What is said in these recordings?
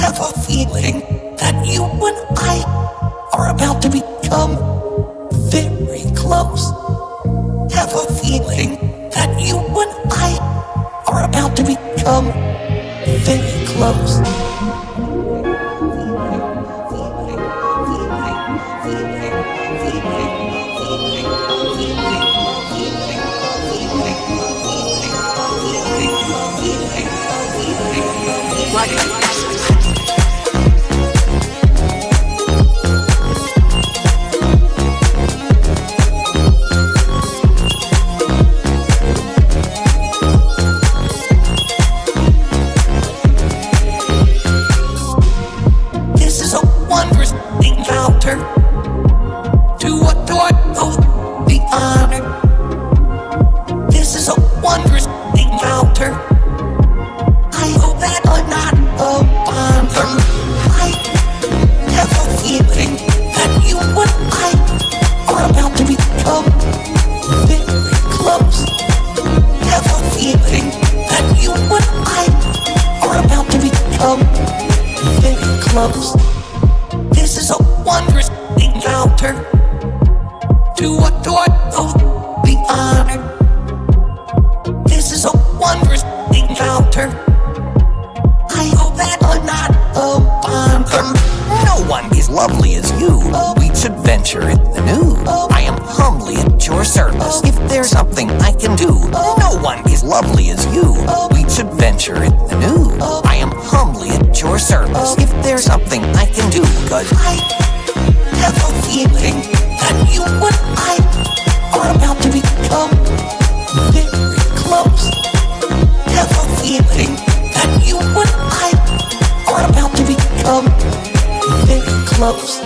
have a feeling that you and I are about to become very close. Have a feeling that you and I are about to become very close. This is a wondrous encounter. To adore the honor. This is a wondrous encounter. I hope that I'm not a bother. I have a feeling that you and I are about to become very close. Have a feeling that you and I are about to become very close. This is a wondrous encounter. To adore the honor. This is a wondrous encounter. I hope that I'm not a bother. No one is lovely as you. We should venture in the new. I am humbly at your service. If there's something I can do, no one is lovely as you. We should venture in the new. I am humbly at your service. If there's something I can do, cause I have a feeling that you and I are about to become very close. Have a feeling that you and I are about to become very close.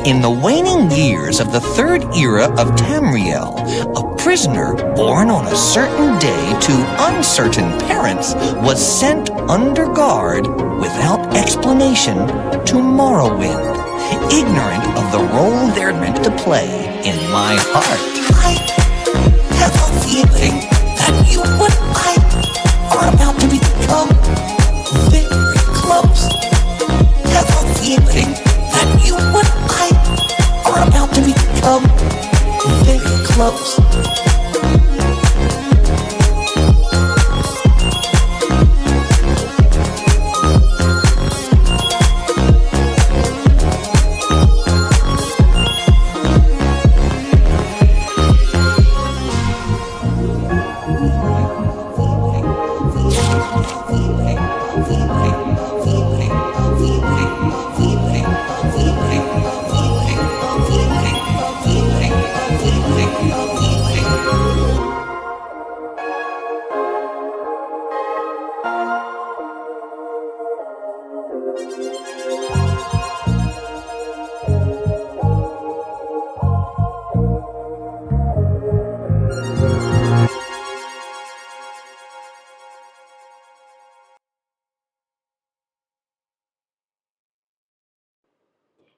in the waning years of the third era of Tamriel, a prisoner born on a certain day to uncertain parents was sent under guard without explanation to Morrowind, ignorant of the role they're meant to play in my heart. I have a feeling that you and I are about to become very close. Have a feeling that you and I are about to become very close.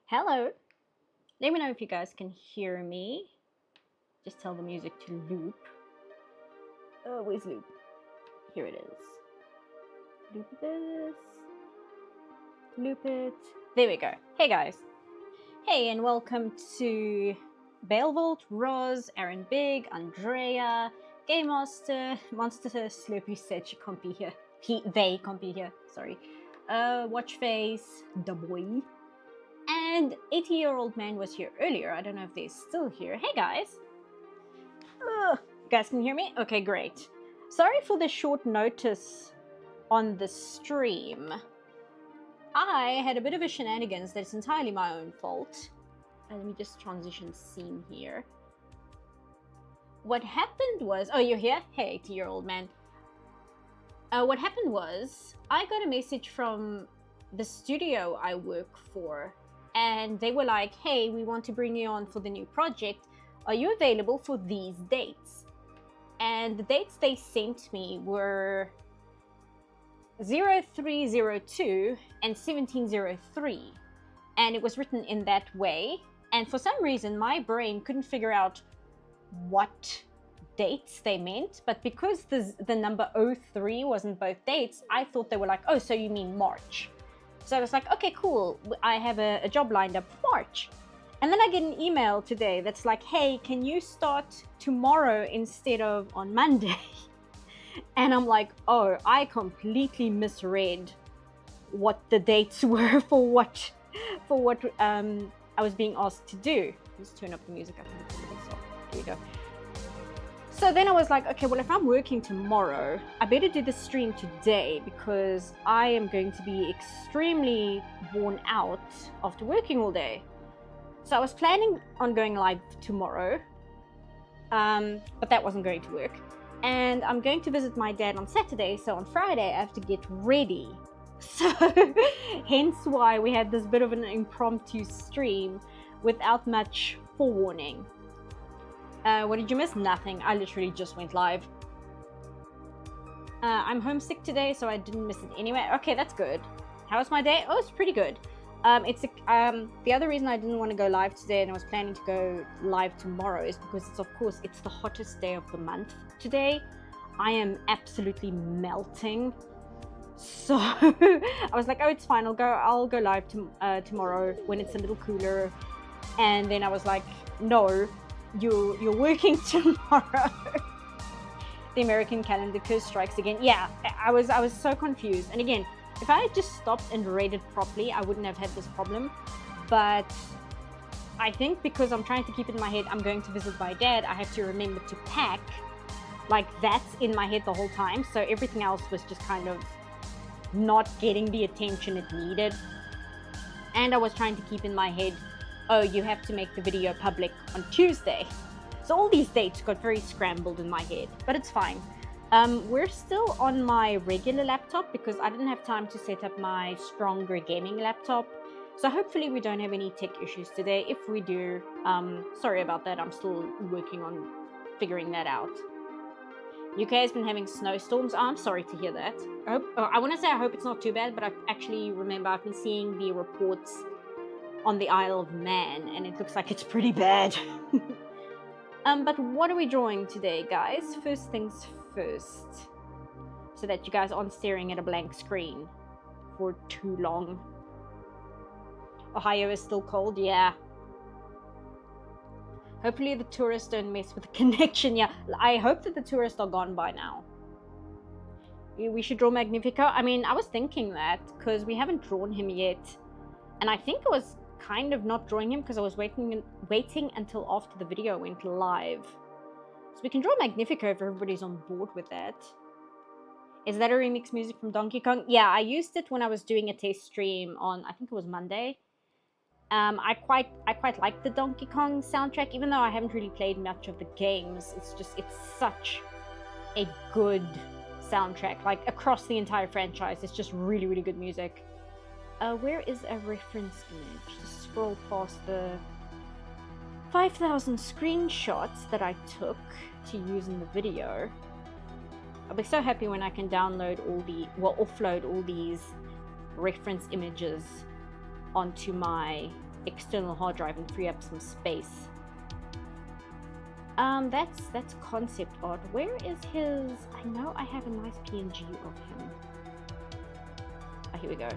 Hello. Let me know if you guys can hear me. Just tell the music to loop. Oh, where's loop? Here it is. Loop this. Loop it. There we go. Hey guys. Hey, and welcome to Balevolt, Roz, Aaron Big, Andrea, Game Master, Monster, Slurpy said she can't be here. They can't be here. Sorry. Watchface, the boy. And 80-year-old man was here earlier. I don't know if they're still here. Hey guys. You guys can hear me? Okay, great. Sorry for the short notice on the stream. I had a bit of a shenanigans that's entirely my own fault. Let me just transition scene here. What happened was... Oh, you're here? Hey, 80-year-old man. What happened was I got a message from the studio I work for. And they were like, hey, we want to bring you on for the new project. Are you available for these dates? And the dates they sent me were 0302 and 1703. and it was written in that way. And for some reason, my brain couldn't figure out what dates they meant. But because the number 03 wasn't both dates, I thought they were like, oh, so you mean March. So I was like, okay, cool. I have a job lined up for March. And then I get an email today that's like, hey, can you start tomorrow instead of on Monday? And I'm like, oh, I completely misread what the dates were for what I was being asked to do. Let's turn up the music. I think it's a little soft. There we go. So then I was like, okay, well, if I'm working tomorrow, I better do the stream today because I am going to be extremely worn out after working all day. So I was planning on going live tomorrow, but that wasn't going to work. And I'm going to visit my dad on Saturday, so on Friday I have to get ready. So hence why we had this bit of an impromptu stream without much forewarning. What did you miss? Nothing. I literally just went live. I'm homesick today, so I didn't miss it anyway. Okay, that's good. How was my day? Oh, it's pretty good. The other reason I didn't want to go live today and I was planning to go live tomorrow is because it's the hottest day of the month today. I am absolutely melting. So I was like, oh, it's fine. I'll go live tomorrow when it's a little cooler. And then I was like, no, you're working tomorrow. The American calendar curse strikes again. Yeah, I was so confused. And again, if I had just stopped and read it properly, I wouldn't have had this problem. But I think because I'm trying to keep it in my head, I'm going to visit my dad, I have to remember to pack. Like, that's in my head the whole time. So everything else was just kind of not getting the attention it needed. And I was trying to keep in my head, oh, you have to make the video public on Tuesday. So all these dates got very scrambled in my head, but it's fine. We're still on my regular laptop because I didn't have time to set up my stronger gaming laptop. So hopefully we don't have any tech issues today. If we do, sorry about that. I'm still working on figuring that out. UK has been having snowstorms. Oh, I'm sorry to hear that. I want to say I hope it's not too bad, but I actually remember I've been seeing the reports on the Isle of Man, and it looks like it's pretty bad. But what are we drawing today, guys? First things first, so that you guys aren't staring at a blank screen for too long. Ohio is still cold, yeah. Hopefully the tourists don't mess with the connection. Yeah, I hope that the tourists are gone by now. We should draw Magnifico. I mean, I was thinking that because we haven't drawn him yet, and I think I was kind of not drawing him because I was waiting until after the video went live. So we can draw Magnifico if everybody's on board with that. Is that a remix music from Donkey Kong? Yeah, I used it when I was doing a test stream on, I think it was Monday. I quite like the Donkey Kong soundtrack, even though I haven't really played much of the games. It's such a good soundtrack, like across the entire franchise. It's just really, really good music. Where is a reference image? Just scroll past the 5,000 screenshots that I took to use in the video. I'll be so happy when I can download offload all these reference images onto my external hard drive and free up some space. That's concept art. Where is his? I know I have a nice PNG of him. Oh, here we go.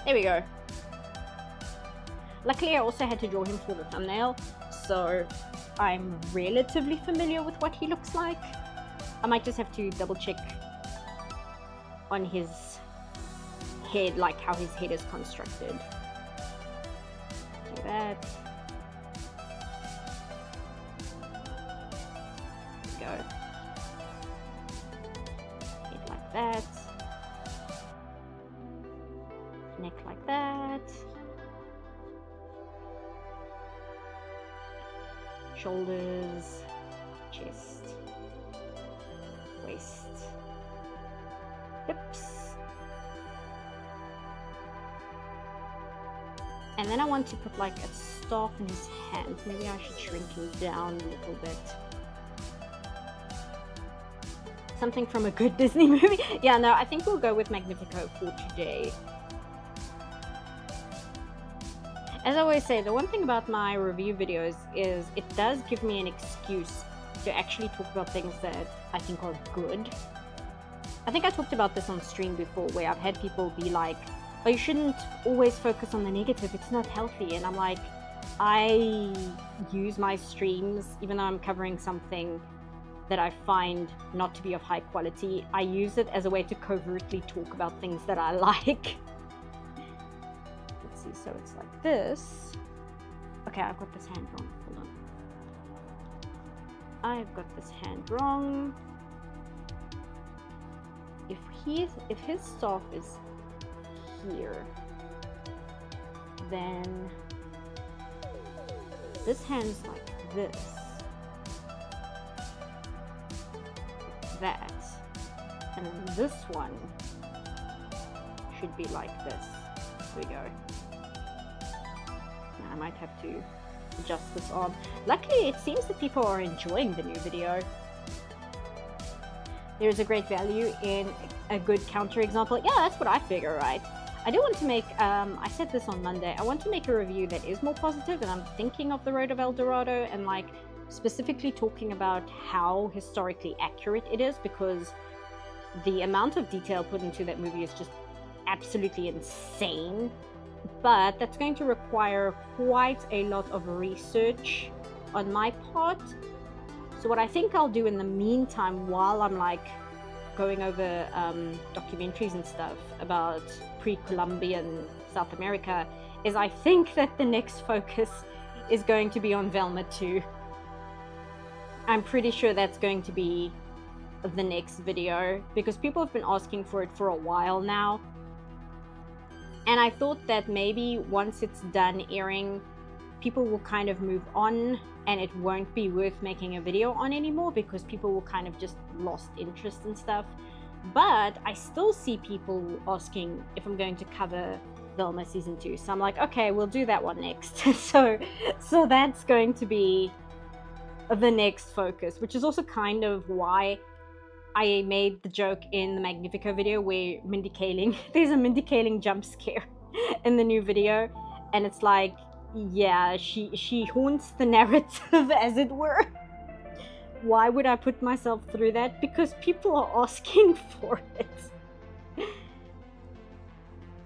There we go. Luckily, I also had to draw him for the thumbnail, so I'm relatively familiar with what he looks like. I might just have to double check on his head, like how his head is constructed. Do that. There we go. Head like that. Neck like that. Shoulders, chest, waist, hips. And then I want to put like a staff in his hands. Maybe I should shrink him down a little bit. Something from a good Disney movie. Yeah, no, I think we'll go with Magnifico for today. As I always say, the one thing about my review videos is it does give me an excuse to actually talk about things that I think are good. I think I talked about this on stream before, where I've had people be like, oh, you shouldn't always focus on the negative, it's not healthy. And I'm like, I use my streams, even though I'm covering something that I find not to be of high quality, I use it as a way to covertly talk about things that I like. Let's see, so it's like this. Okay, I've got this hand wrong, hold on. I've got this hand wrong. If his staff is here, then this hand's like this. That. And then this one should be like this. There we go. Now I might have to adjust this arm. Luckily, it seems that people are enjoying the new video. There's a great value in a good counter example. Yeah, that's what I figure, right? I do want to make, I said this on Monday, I want to make a review that is more positive, and I'm thinking of The Road of El Dorado and like specifically talking about how historically accurate it is, because the amount of detail put into that movie is just absolutely insane. But that's going to require quite a lot of research on my part. So what I think I'll do in the meantime, while I'm like going over documentaries and stuff about pre-Columbian South America, is I think that the next focus is going to be on Velma 2. I'm pretty sure that's going to be the next video, because people have been asking for it for a while now. And I thought that maybe once it's done airing, people will kind of move on and it won't be worth making a video on anymore, because people will kind of just lost interest and stuff. But I still see people asking if I'm going to cover Velma season 2. So I'm like, okay, we'll do that one next. so that's going to be the next focus, which is also kind of why I made the joke in the Magnifico video where Mindy Kaling, there's a Mindy Kaling jump scare in the new video, and it's like, yeah, she haunts the narrative, as it were. Why would I put myself through that? Because people are asking for it.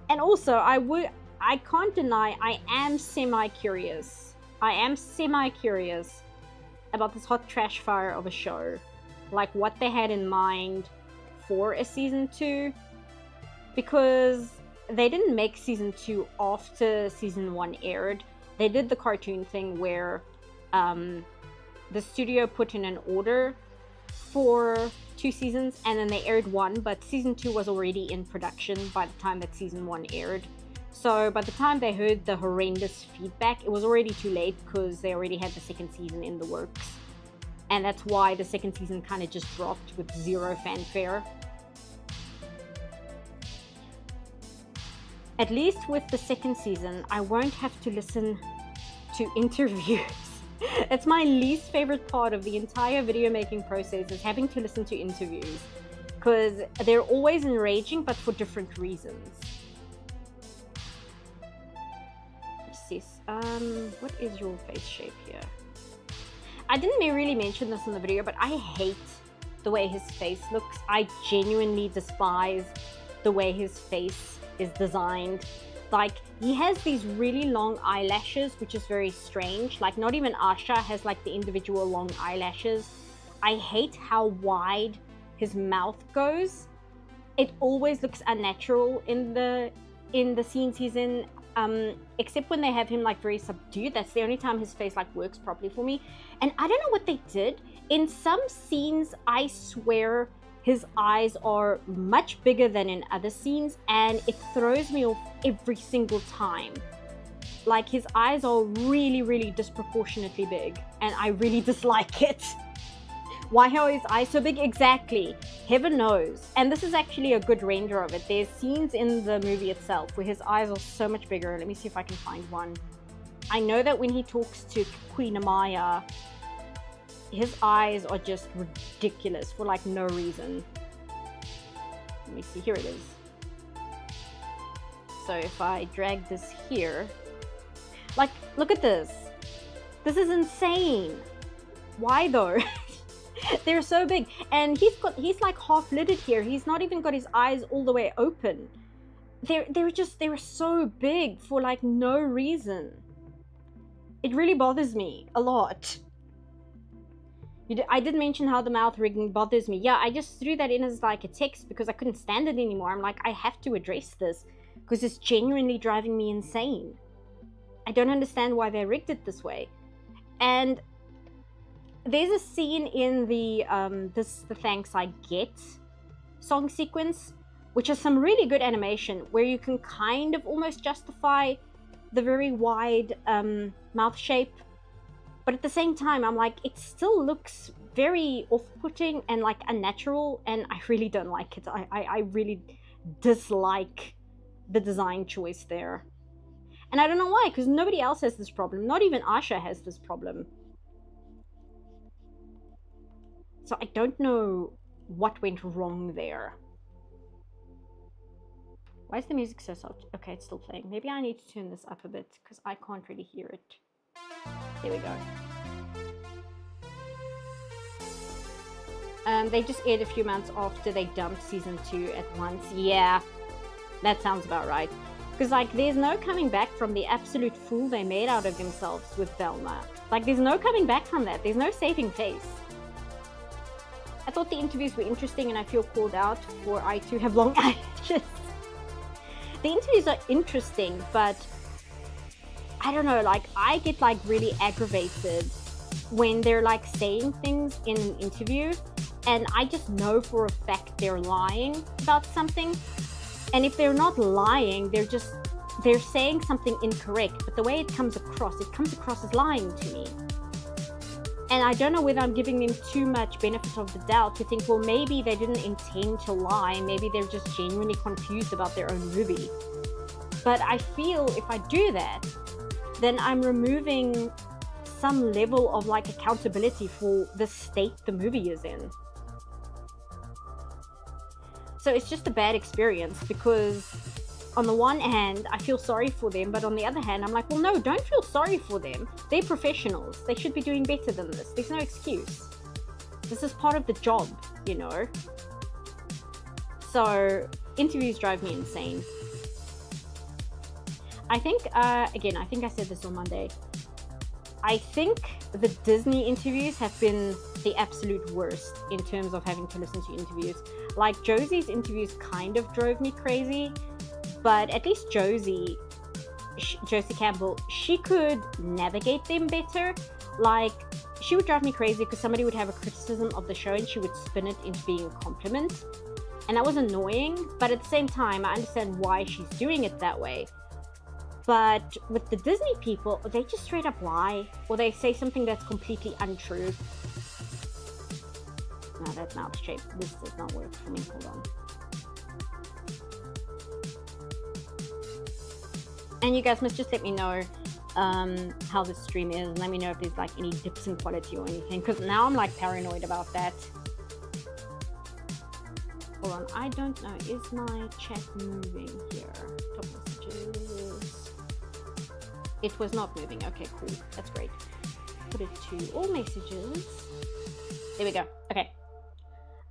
And also, I can't deny I am semi-curious. I am semi-curious about this hot trash fire of a show. Like what they had in mind for a season 2. Because they didn't make season 2 after season 1 aired. They did the cartoon thing where the studio put in an order for 2 seasons, and then they aired 1, but season 2 was already in production by the time that season 1 aired. So by the time they heard the horrendous feedback, it was already too late, because they already had the 2nd season in the works. And that's why the 2nd season kind of just dropped with zero fanfare. At least with the 2nd season, I won't have to listen to interviews. It's my least favorite part of the entire video making process, is having to listen to interviews, because they're always enraging, but for different reasons. What is your face shape here? I didn't really mention this in the video, but I hate the way his face looks. I genuinely despise the way his face is designed. Like, he has these really long eyelashes, which is very strange. Like, not even Asha has like the individual long eyelashes. I hate how wide his mouth goes. It always looks unnatural in the scenes he's in, except when they have him like very subdued. That's the only time his face like works properly for me. And I don't know what they did. In some scenes, I swear his eyes are much bigger than in other scenes, and it throws me off every single time. Like, his eyes are really, really disproportionately big, and I really dislike it. Why are his eyes so big? Exactly. Heaven knows. And this is actually a good render of it. There's scenes in the movie itself where his eyes are so much bigger. Let me see if I can find one. I know that when he talks to Queen Amaya, his eyes are just ridiculous for like no reason. Let me see, here it is. So if I drag this here, like, look at this. This is insane. Why though? They're so big, and he's like half lidded here. He's not even got his eyes all the way open. They were so big for like no reason. It really bothers me a lot. I did mention how the mouth rigging bothers me. Yeah, I just threw that in as like a text because I couldn't stand it anymore. I'm like, I have to address this because it's genuinely driving me insane. I don't understand why they rigged it this way. And there's a scene in the the Thanks I Get song sequence, which is some really good animation where you can kind of almost justify the very wide mouth shape. But at the same time, I'm like, it still looks very off-putting and like unnatural, and I really don't like it. I really dislike the design choice there. And I don't know why, because nobody else has this problem. Not even Asha has this problem. So I don't know what went wrong there. Why is the music so soft? Okay, it's still playing. Maybe I need to turn this up a bit because I can't really hear it. There we go. They just aired a few months after they dumped season 2 at once. Yeah, that sounds about right. Because, like, there's no coming back from the absolute fool they made out of themselves with Velma. Like, there's no coming back from that. There's no saving face. I thought the interviews were interesting, and I feel called out for I too have long eyelashes. The interviews are interesting, but I don't know, like, I get like really aggravated when they're like saying things in an interview and I just know for a fact they're lying about something. And if they're not lying, they're saying something incorrect, but the way it comes across as lying to me. And I don't know whether I'm giving them too much benefit of the doubt to think, well, maybe they didn't intend to lie. Maybe they're just genuinely confused about their own movie. But I feel if I do that, then I'm removing some level of like accountability for the state the movie is in. So it's just a bad experience because on the one hand, I feel sorry for them, but on the other hand, I'm like, well, no, don't feel sorry for them. They're professionals. They should be doing better than this. There's no excuse. This is part of the job, you know? So interviews drive me insane. I think, again, I think I said this on Monday. I think the Disney interviews have been the absolute worst in terms of having to listen to interviews. Like Josie's interviews kind of drove me crazy, but at least Josie Campbell, she could navigate them better. Like, she would drive me crazy because somebody would have a criticism of the show and she would spin it into being a compliment. And that was annoying, but at the same time, I understand why she's doing it that way. But with the Disney people, they just straight up lie, or they say something that's completely untrue. No, that mouth shape, this does not work for me. Hold on. And you guys must just let me know how the stream is, and let me know if there's like any dips in quality or anything, because now I'm like paranoid about that. Hold on, I don't know, is my chat moving here? Top messages. It was not moving. Okay, cool, that's great. Put it to all messages. There we go. Okay.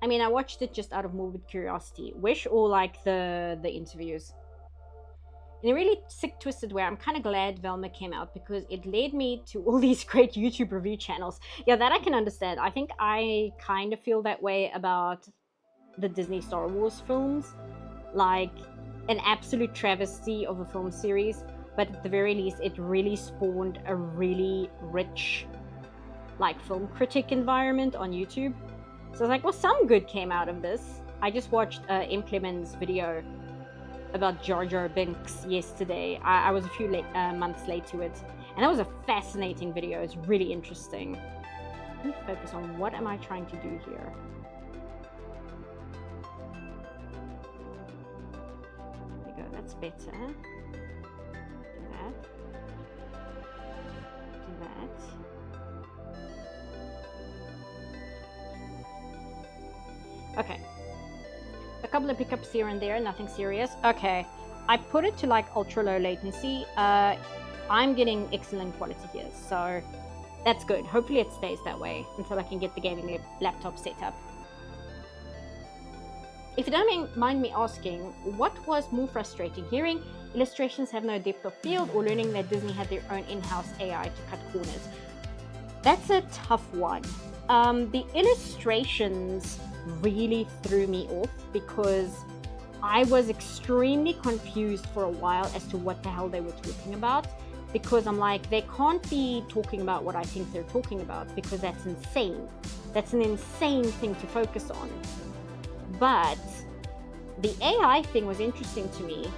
I mean, I watched it just out of morbid curiosity. Wish or like the interviews. In a really sick, twisted way, I'm kind of glad Velma came out because it led me to all these great YouTube review channels. Yeah, that I can understand. I think I kind of feel that way about the Disney Star Wars films. Like, an absolute travesty of a film series, but at the very least, it really spawned a really rich, like, film critic environment on YouTube. So I was like, well, some good came out of this. I just watched Implement's video about Jar Jar Binks yesterday. I was a few months late to it, and that was a fascinating video. It's really interesting. Let me focus on what am I trying to do here. There we go, that's better. Do that. Do that. Okay. A couple of pickups here and there, nothing serious. Okay. I put it to like ultra low latency. I'm getting excellent quality here, so that's good. Hopefully it stays that way until I can get the gaming laptop set up. If you don't mind me asking, what was more frustrating? Hearing illustrations have no depth of field, or learning that Disney had their own in-house AI to cut corners? That's a tough one. The illustrations really threw me off because I was extremely confused for a while as to what the hell they were talking about, because I'm like, they can't be talking about what I think they're talking about, because that's insane. That's an insane thing to focus on. But the AI thing was interesting to me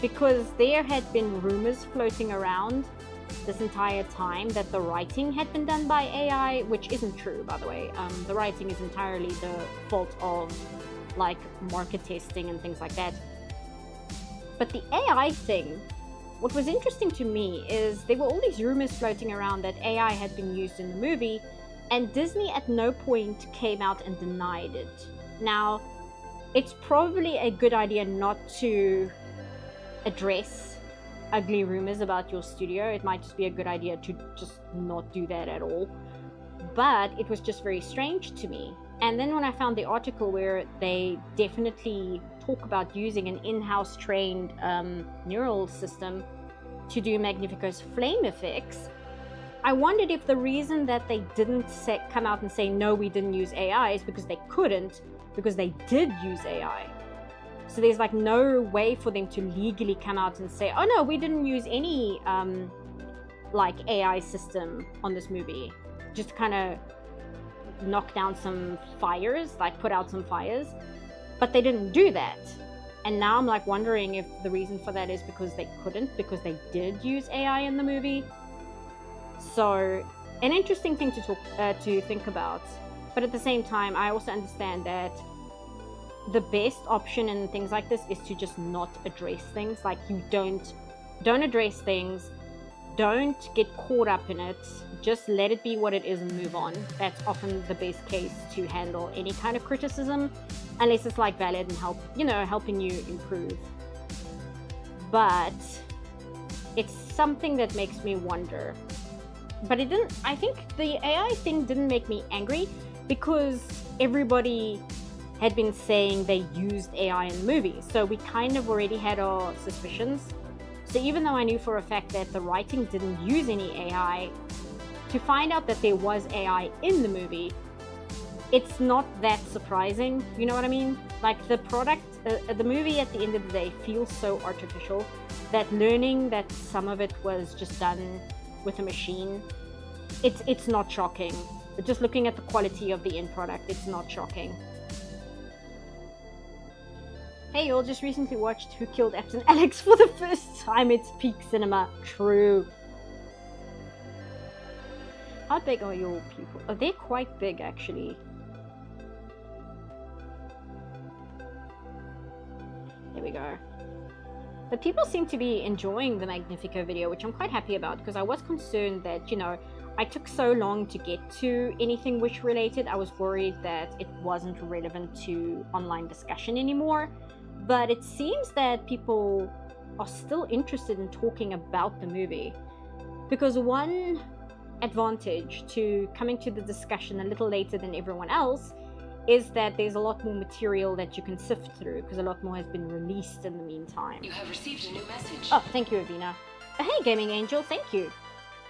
because there had been rumors floating around this entire time that the writing had been done by AI, which isn't true, by the way. The writing is entirely the fault of like market testing and things like that. But the AI thing, what was interesting to me is there were all these rumors floating around that AI had been used in the movie, and Disney at no point came out and denied it. Now, it's probably a good idea not to address ugly rumors about your studio. It might just be a good idea to just not do that at all. But it was just very strange to me. And then when I found the article where they definitely talk about using an in-house trained neural system to do Magnifico's flame effects, I wondered if the reason that they didn't come out and say, no, we didn't use AI is because they couldn't, because they did use AI. So there's like no way for them to legally come out and say, oh no, we didn't use any like AI system on this movie. Just kind of knock down some fires, like put out some fires. But they didn't do that. And now I'm like wondering if the reason for that is because they couldn't, because they did use AI in the movie. So an interesting thing to think about. But at the same time, I also understand that the best option in things like this is to just not address things. Like, you don't address things, don't get caught up in it, just let it be what it is and move on. That's often the best case to handle any kind of criticism, unless it's like valid and helping you improve. But it's something that makes me wonder. But I think the AI thing didn't make me angry, because everybody had been saying they used AI in the movie. So we kind of already had our suspicions. So even though I knew for a fact that the writing didn't use any AI, to find out that there was AI in the movie, it's not that surprising. You know what I mean? Like, the product, the movie at the end of the day feels so artificial that learning that some of it was just done with a machine, it's not shocking. But just looking at the quality of the end product, it's not shocking. Hey, y'all, just recently watched Who Killed Captain Alex for the first time. It's peak cinema. True. How big are your people? Oh, they're quite big, actually. There we go. But people seem to be enjoying the Magnifico video, which I'm quite happy about, because I was concerned that, I took so long to get to anything Wish related. I was worried that it wasn't relevant to online discussion anymore. But it seems that people are still interested in talking about the movie. Because one advantage to coming to the discussion a little later than everyone else is that there's a lot more material that you can sift through, because a lot more has been released in the meantime. You have received a new message. Oh, thank you, Avina. Hey, Gaming Angel, thank you.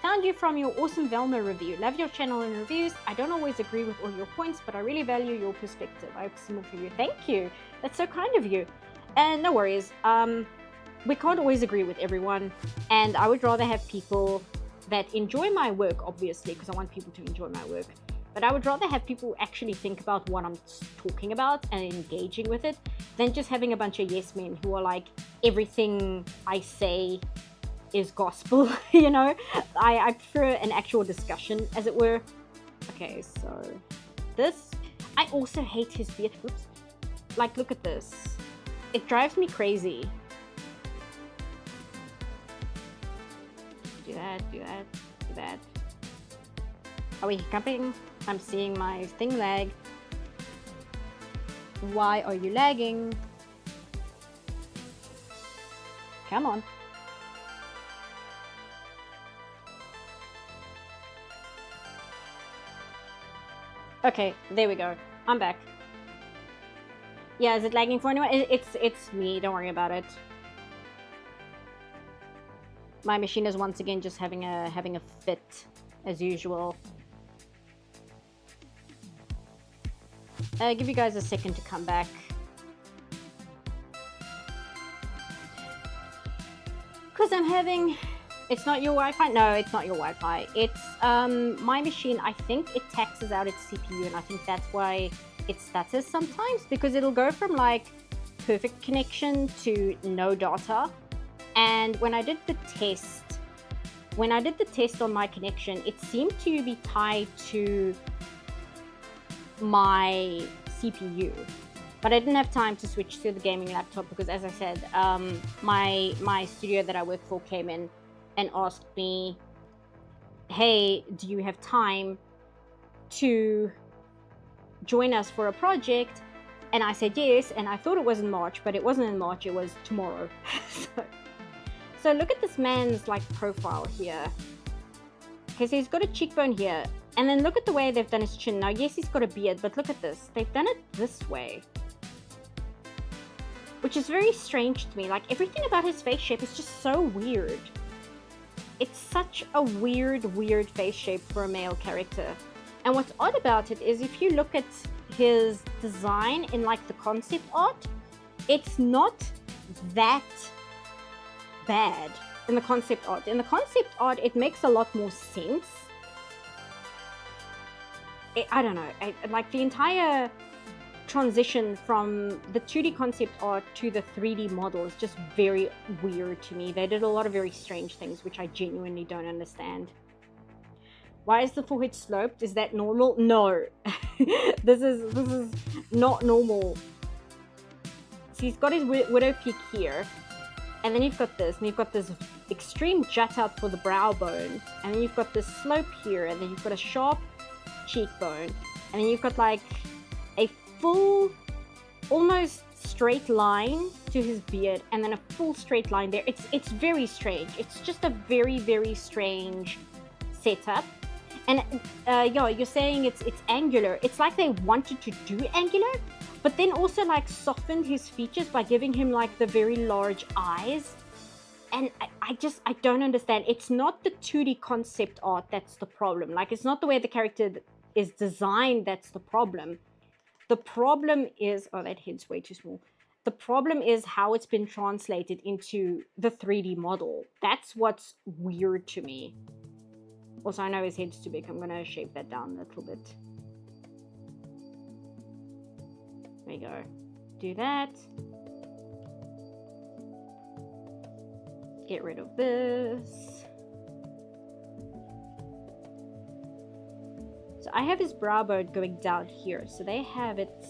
Found you from your awesome Velma review. Love your channel and reviews. I don't always agree with all your points, but I really value your perspective. I hope some more for you. Thank you. That's so kind of you. And no worries. We can't always agree with everyone, and I would rather have people that enjoy my work, obviously, because I want people to enjoy my work. But I would rather have people actually think about what I'm talking about and engaging with it, than just having a bunch of yes men who are like, everything I say is gospel, I prefer an actual discussion, as it were. Okay, so this, I also hate his beard. Oops. Like, look at this. It drives me crazy. Do that, do that, do that. Are we hiccuping? I'm seeing my thing lag. Why are you lagging? Come on. Okay, there we go. I'm back. Yeah, is it lagging for anyone? It's me. Don't worry about it. My machine is once again just having a fit as usual. Give you guys a second to come back. Because I'm having... It's not your Wi-Fi? No, it's not your Wi-Fi. It's my machine. I think it taxes out its CPU, and I think that's why it stutters sometimes, because it'll go from like perfect connection to no data. And when I did the test on my connection, it seemed to be tied to my CPU, but I didn't have time to switch to the gaming laptop because, as I said, my studio that I work for came in and asked me, hey, do you have time to join us for a project? And I said yes, and I thought it was in March, but it wasn't in March, it was tomorrow. So look at this man's like profile here. Okay, so he's got a cheekbone here, and then look at the way they've done his chin. Now, yes, he's got a beard, but look at this. They've done it this way, which is very strange to me. Like, everything about his face shape is just so weird. It's such a weird face shape for a male character. And what's odd about it is if you look at his design in like the concept art, it's not that bad in the concept art. In the concept art, it makes a lot more sense. I don't know. Like the entire transition from the 2D concept art to the 3D model is just very weird to me. They did a lot of very strange things, which I genuinely don't understand. Why is the forehead sloped? Is that normal? No. This is not normal. So he's got his widow peak here, and then you've got this, and you've got this extreme jut out for the brow bone, and then you've got this slope here, and then you've got a sharp cheekbone, and then you've got like a full, almost straight line to his beard, and then a full straight line there. It's very strange. It's just a very strange setup. And yeah, you're saying it's angular. It's like they wanted to do angular, but then also like softened his features by giving him like the very large eyes. And I don't understand. It's not the 2D concept art that's the problem. Like, it's not the way the character is designed that's the problem. The problem is, oh, that head's way too small. The problem is how it's been translated into the 3D model. That's what's weird to me. Also, I know his head's too big. I'm going to shape that down a little bit. There you go. Do that. Get rid of this. So I have his brow bone going down here. So they have it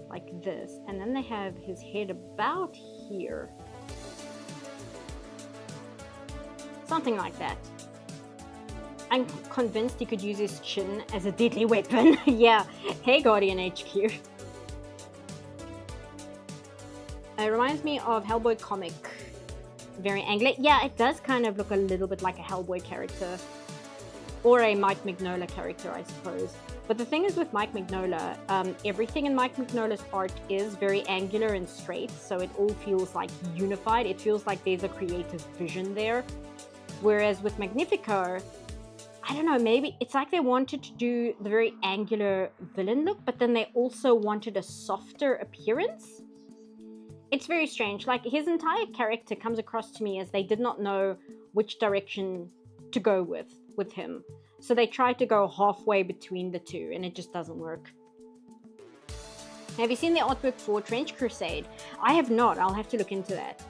like this. And then they have his head about here. Something like that. I'm convinced he could use his chin as a deadly weapon. Yeah. Hey, Guardian HQ. It reminds me of Hellboy comic. Very angular. Yeah, it does kind of look a little bit like a Hellboy character. Or a Mike Mignola character, I suppose. But the thing is with Mike Mignola, everything in Mike Mignola's art is very angular and straight. So it all feels like unified. It feels like there's a creative vision there. Whereas with Magnifio, I don't know, maybe it's like they wanted to do the very angular villain look, but then they also wanted a softer appearance. It's very strange. Like, his entire character comes across to me as they did not know which direction to go with him. So they tried to go halfway between the two, and it just doesn't work. Have you seen the artwork for Trench Crusade? I have not. I'll have to look into that.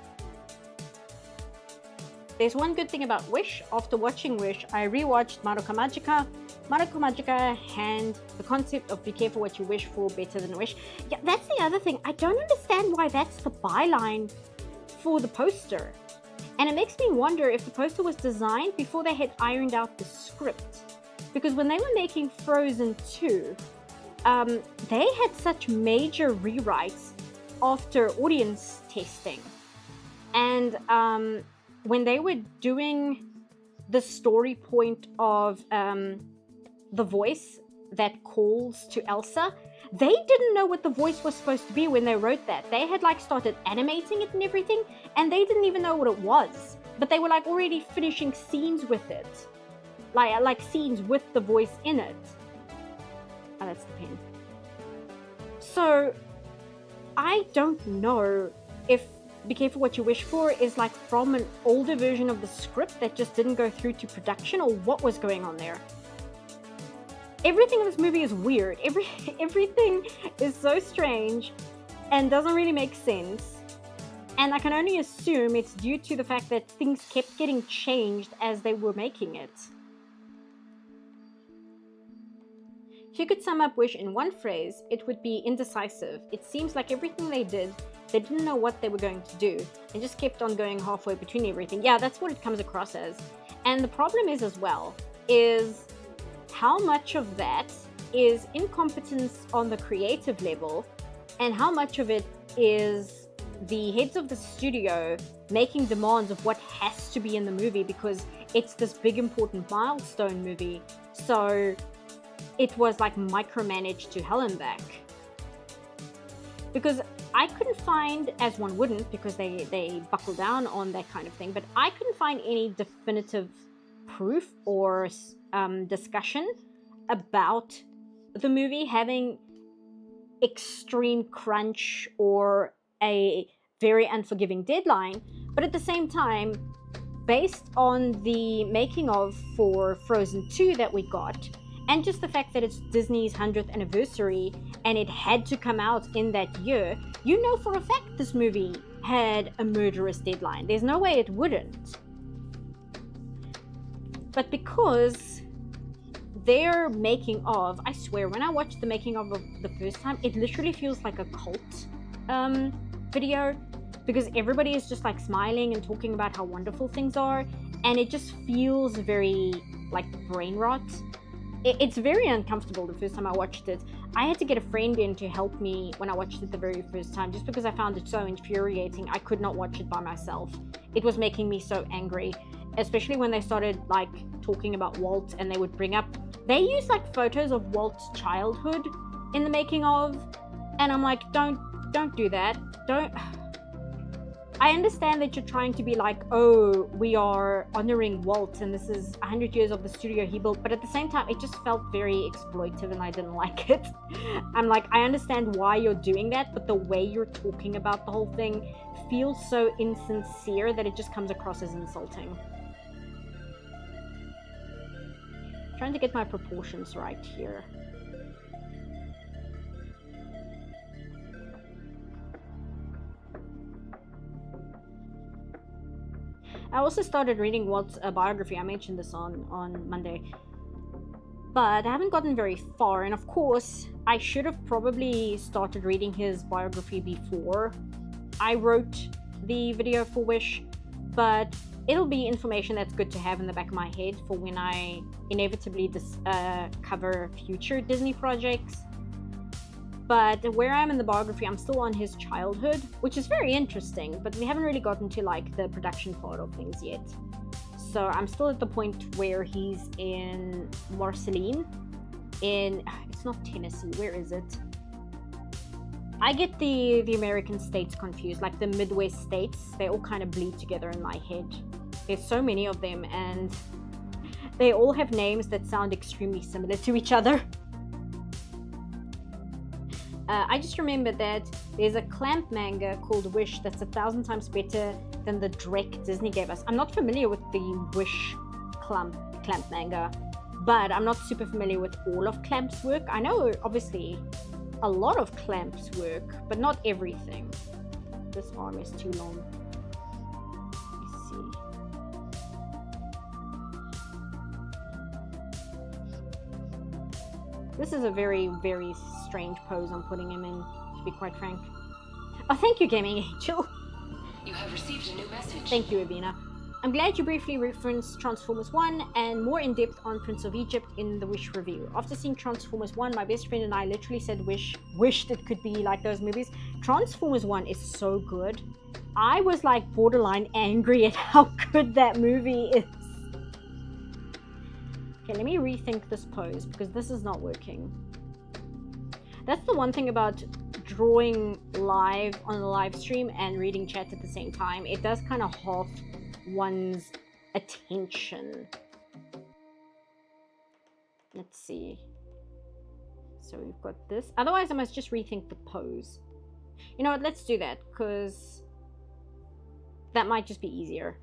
There's one good thing about Wish. After watching Wish, I rewatched Madoka Magica. Madoka Magica and the concept of be careful what you wish for better than wish. Yeah, that's the other thing. I don't understand why that's the byline for the poster. And it makes me wonder if the poster was designed before they had ironed out the script. Because when they were making Frozen 2, they had such major rewrites after audience testing. And when they were doing the story point of the voice that calls to Elsa, they didn't know what the voice was supposed to be when they wrote that. They had like started animating it and everything, and they didn't even know what it was. But they were like already finishing scenes with it. Like scenes with the voice in it. Oh, that's the pen. So, I don't know if Be Careful What You Wish For is like from an older version of the script that just didn't go through to production, or what was going on there. Everything in this movie is weird. Everything is so strange and doesn't really make sense. And I can only assume it's due to the fact that things kept getting changed as they were making it. If you could sum up Wish in one phrase, it would be indecisive. It seems like everything they did, they didn't know what they were going to do and just kept on going halfway between everything. Yeah, that's what it comes across as. And the problem is as well, is how much of that is incompetence on the creative level and how much of it is the heads of the studio making demands of what has to be in the movie because it's this big important milestone movie. So it was like micromanaged to hell and back. Because I couldn't find, as one wouldn't because they buckle down on that kind of thing, but I couldn't find any definitive proof or discussion about the movie having extreme crunch or a very unforgiving deadline. But at the same time, based on the making of for Frozen 2 that we got, and just the fact that it's Disney's 100th anniversary and it had to come out in that year, you know for a fact this movie had a murderous deadline. There's no way it wouldn't. But because their making of, I swear, when I watched the making of the first time, it literally feels like a cult video, because everybody is just like smiling and talking about how wonderful things are, and it just feels very like brain rot. It's very uncomfortable the first time I watched it. I had to get a friend in to help me when I watched it the very first time, just because I found it so infuriating. I could not watch it by myself. It was making me so angry, especially when they started like talking about Walt, and they would bring up, they use like photos of Walt's childhood in the making of, and I'm like, don't do that. Don't. I understand that you're trying to be like, oh, we are honoring Walt and this is 100 years of the studio he built, but at the same time, it just felt very exploitive and I didn't like it. I'm like, I understand why you're doing that, but the way you're talking about the whole thing feels so insincere that it just comes across as insulting. Trying to get my proportions right here. I also started reading Walt's biography. I mentioned this on Monday. But I haven't gotten very far. And of course, I should have probably started reading his biography before I wrote the video for Wish. But it'll be information that's good to have in the back of my head for when I inevitably cover future Disney projects. But where I am in the biography, I'm still on his childhood, which is very interesting, but we haven't really gotten to like the production part of things yet. So I'm still at the point where he's in Marceline, it's not Tennessee, where is it? I get the American states confused, like the Midwest states, they all kind of bleed together in my head. There's so many of them, and they all have names that sound extremely similar to each other. I just remember that there's a clamp manga called Wish that's 1,000 times better than the Drek Disney gave us. I'm not familiar with the Wish clamp manga, but I'm not super familiar with all of Clamp's work. I know, obviously, a lot of Clamp's work, but not everything. This arm is too long. Let's see. This is a very, very strange pose I'm putting him in, to be quite frank. Oh, thank you, Gaming Angel. You have received a new message. Thank you, Avina. I'm glad you briefly referenced Transformers 1 and more in depth on Prince of Egypt in the Wish review. After seeing Transformers 1, my best friend and I literally said wished it could be like those movies. Transformers 1 is so good. I was like borderline angry at how good that movie is. Okay, let me rethink this pose because this is not working. That's the one thing about drawing live on a live stream and reading chat at the same time. It does kind of half one's attention. Let's see. So we've got this. Otherwise, I must just rethink the pose. You know what? Let's do that because that might just be easier.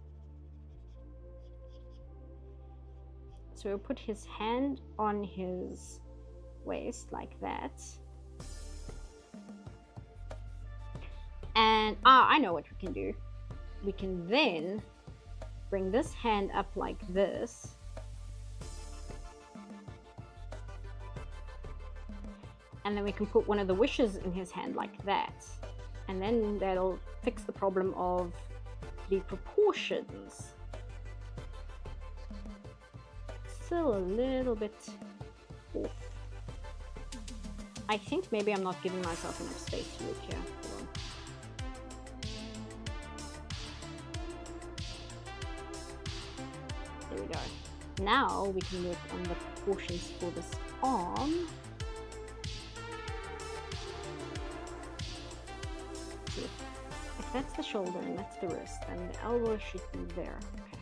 So we'll put his hand on his waist like that. And I know what we can do. We can then bring this hand up like this. And then we can put one of the wishes in his hand like that. And then that'll fix the problem of the proportions. Still a little bit off. I think maybe I'm not giving myself enough space to look here. Hold on. There we go. Now we can work on the proportions for this arm. See, if that's the shoulder and that's the wrist, then the elbow should be there. Okay.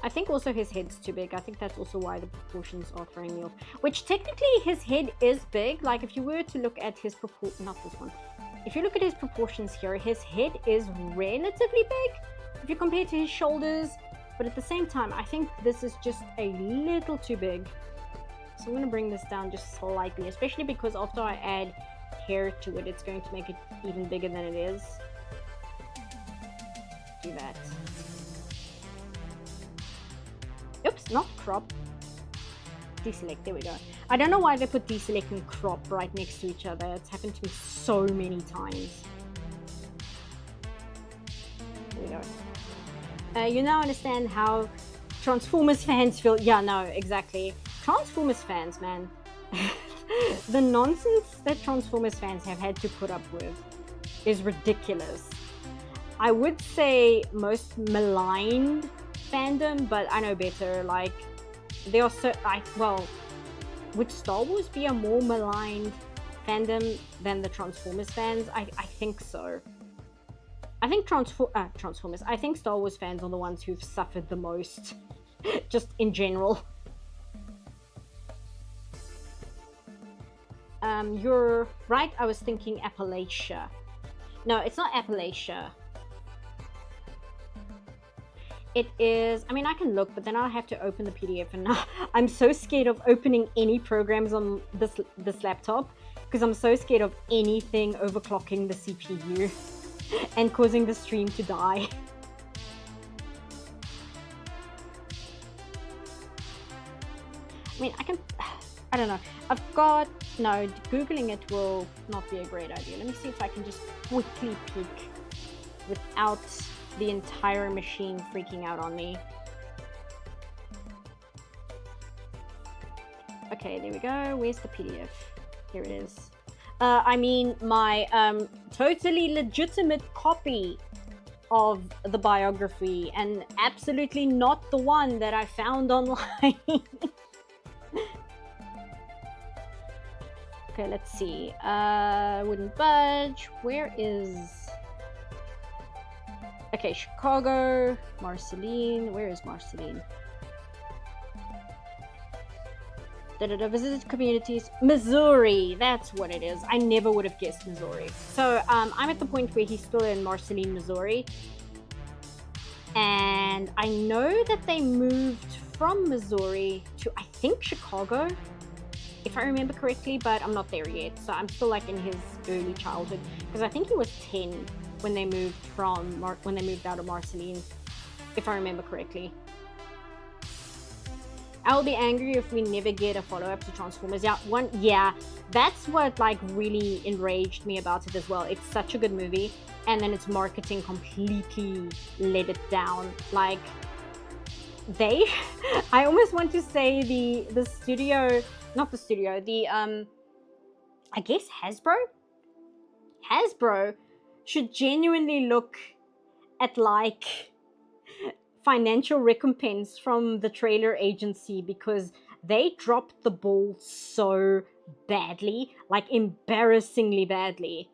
I think also his head's too big. I think that's also why the proportions are throwing me off. Which technically his head is big. Like if you were to look at his not this one. If you look at his proportions here, his head is relatively big if you compare to his shoulders. But at the same time, I think this is just a little too big. So I'm going to bring this down just slightly, especially because after I add hair to it, it's going to make it even bigger than it is. Do that. Oops, not crop. Deselect, there we go. I don't know why they put deselect and crop right next to each other. It's happened to me so many times. There we go. You now understand how Transformers fans feel. Yeah, no, exactly. Transformers fans, man. The nonsense that Transformers fans have had to put up with is ridiculous. I would say most maligned fandom, but I know better. Like, they are so well, would Star Wars be a more maligned fandom than the Transformers fans? I think so. I think Transformers, I think Star Wars fans are the ones who've suffered the most, just in general. You're right, I was thinking Appalachia. No, it's not Appalachia. It is, I mean, I can look, but then I'll have to open the PDF, and now I'm so scared of opening any programs on this laptop because I'm so scared of anything overclocking the CPU and causing the stream to die. I mean, I don't know. No, Googling it will not be a great idea. Let me see if I can just quickly peek without the entire machine freaking out on me. Okay, there we go. Where's the PDF? Here it is. I mean, my totally legitimate copy of the biography, and absolutely not the one that I found online. Okay, let's see. Wouldn't budge. Where is... Okay, Chicago, Marceline. Where is Marceline? Visited communities. Missouri. That's what it is. I never would have guessed Missouri. So I'm at the point where he's still in Marceline, Missouri. And I know that they moved from Missouri to, I think, Chicago, if I remember correctly, but I'm not there yet. So I'm still like in his early childhood, because I think he was 10 when they moved out of Marceline, if I remember correctly. I'll be angry if we never get a follow-up to Transformers. Yeah, that's what like really enraged me about it as well. It's such a good movie, and then its marketing completely let it down. Like I almost want to say the studio, not the studio, I guess Hasbro should genuinely look at like financial recompense from the trailer agency, because they dropped the ball so badly, like embarrassingly badly,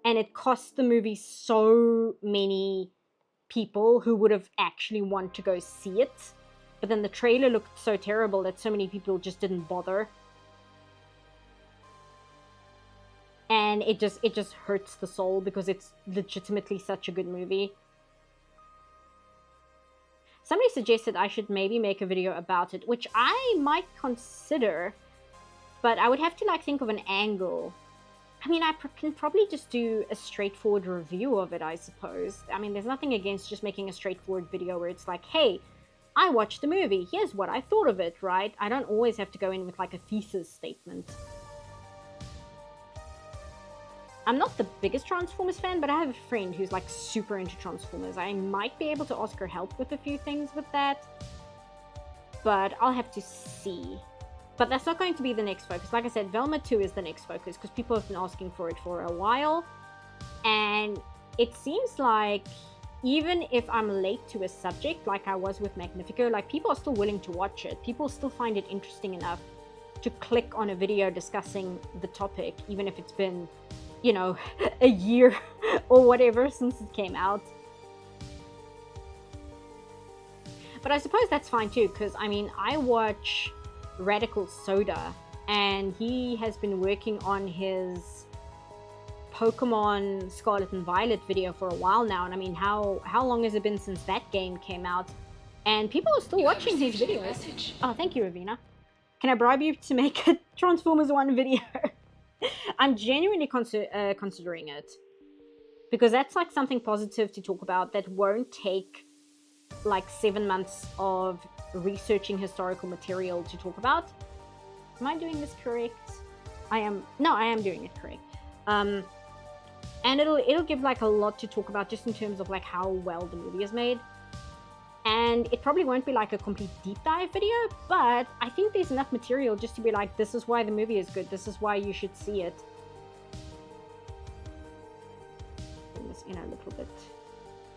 and it cost the movie so many people who would have actually want to go see it, but then the trailer looked so terrible that so many people just didn't bother, and it just hurts the soul because it's legitimately such a good movie. Somebody suggested I should maybe make a video about it, which I might consider, but I would have to like think of an angle. I mean, I can probably just do a straightforward review of it, I suppose. I mean, there's nothing against just making a straightforward video where it's like, hey, I watched the movie, here's what I thought of it, right? I don't always have to go in with like a thesis statement. I'm not the biggest Transformers fan, but I have a friend who's like super into Transformers. I might be able to ask her help with a few things with that, but I'll have to see. But that's not going to be the next focus. Like I said, Velma 2 is the next focus because people have been asking for it for a while. And it seems like even if I'm late to a subject, like I was with Magnifio, like people are still willing to watch it. People still find it interesting enough to click on a video discussing the topic, even if it's been, you know, a year or whatever since it came out. But I suppose that's fine too, because I mean, I watch Radical Soda, and he has been working on his Pokemon Scarlet and Violet video for a while now, and I mean, how long has it been since that game came out? And people are still watching his videos. Oh, thank you, Ravina. Can I bribe you to make a Transformers 1 video? I'm genuinely considering it, because that's like something positive to talk about that won't take like 7 months of researching historical material to talk about. Am I doing this correct? I am doing it correct. And it'll give like a lot to talk about just in terms of like how well the movie is made. And it probably won't be like a complete deep dive video, but I think there's enough material just to be like, this is why the movie is good, this is why you should see it. Bring this in a little bit.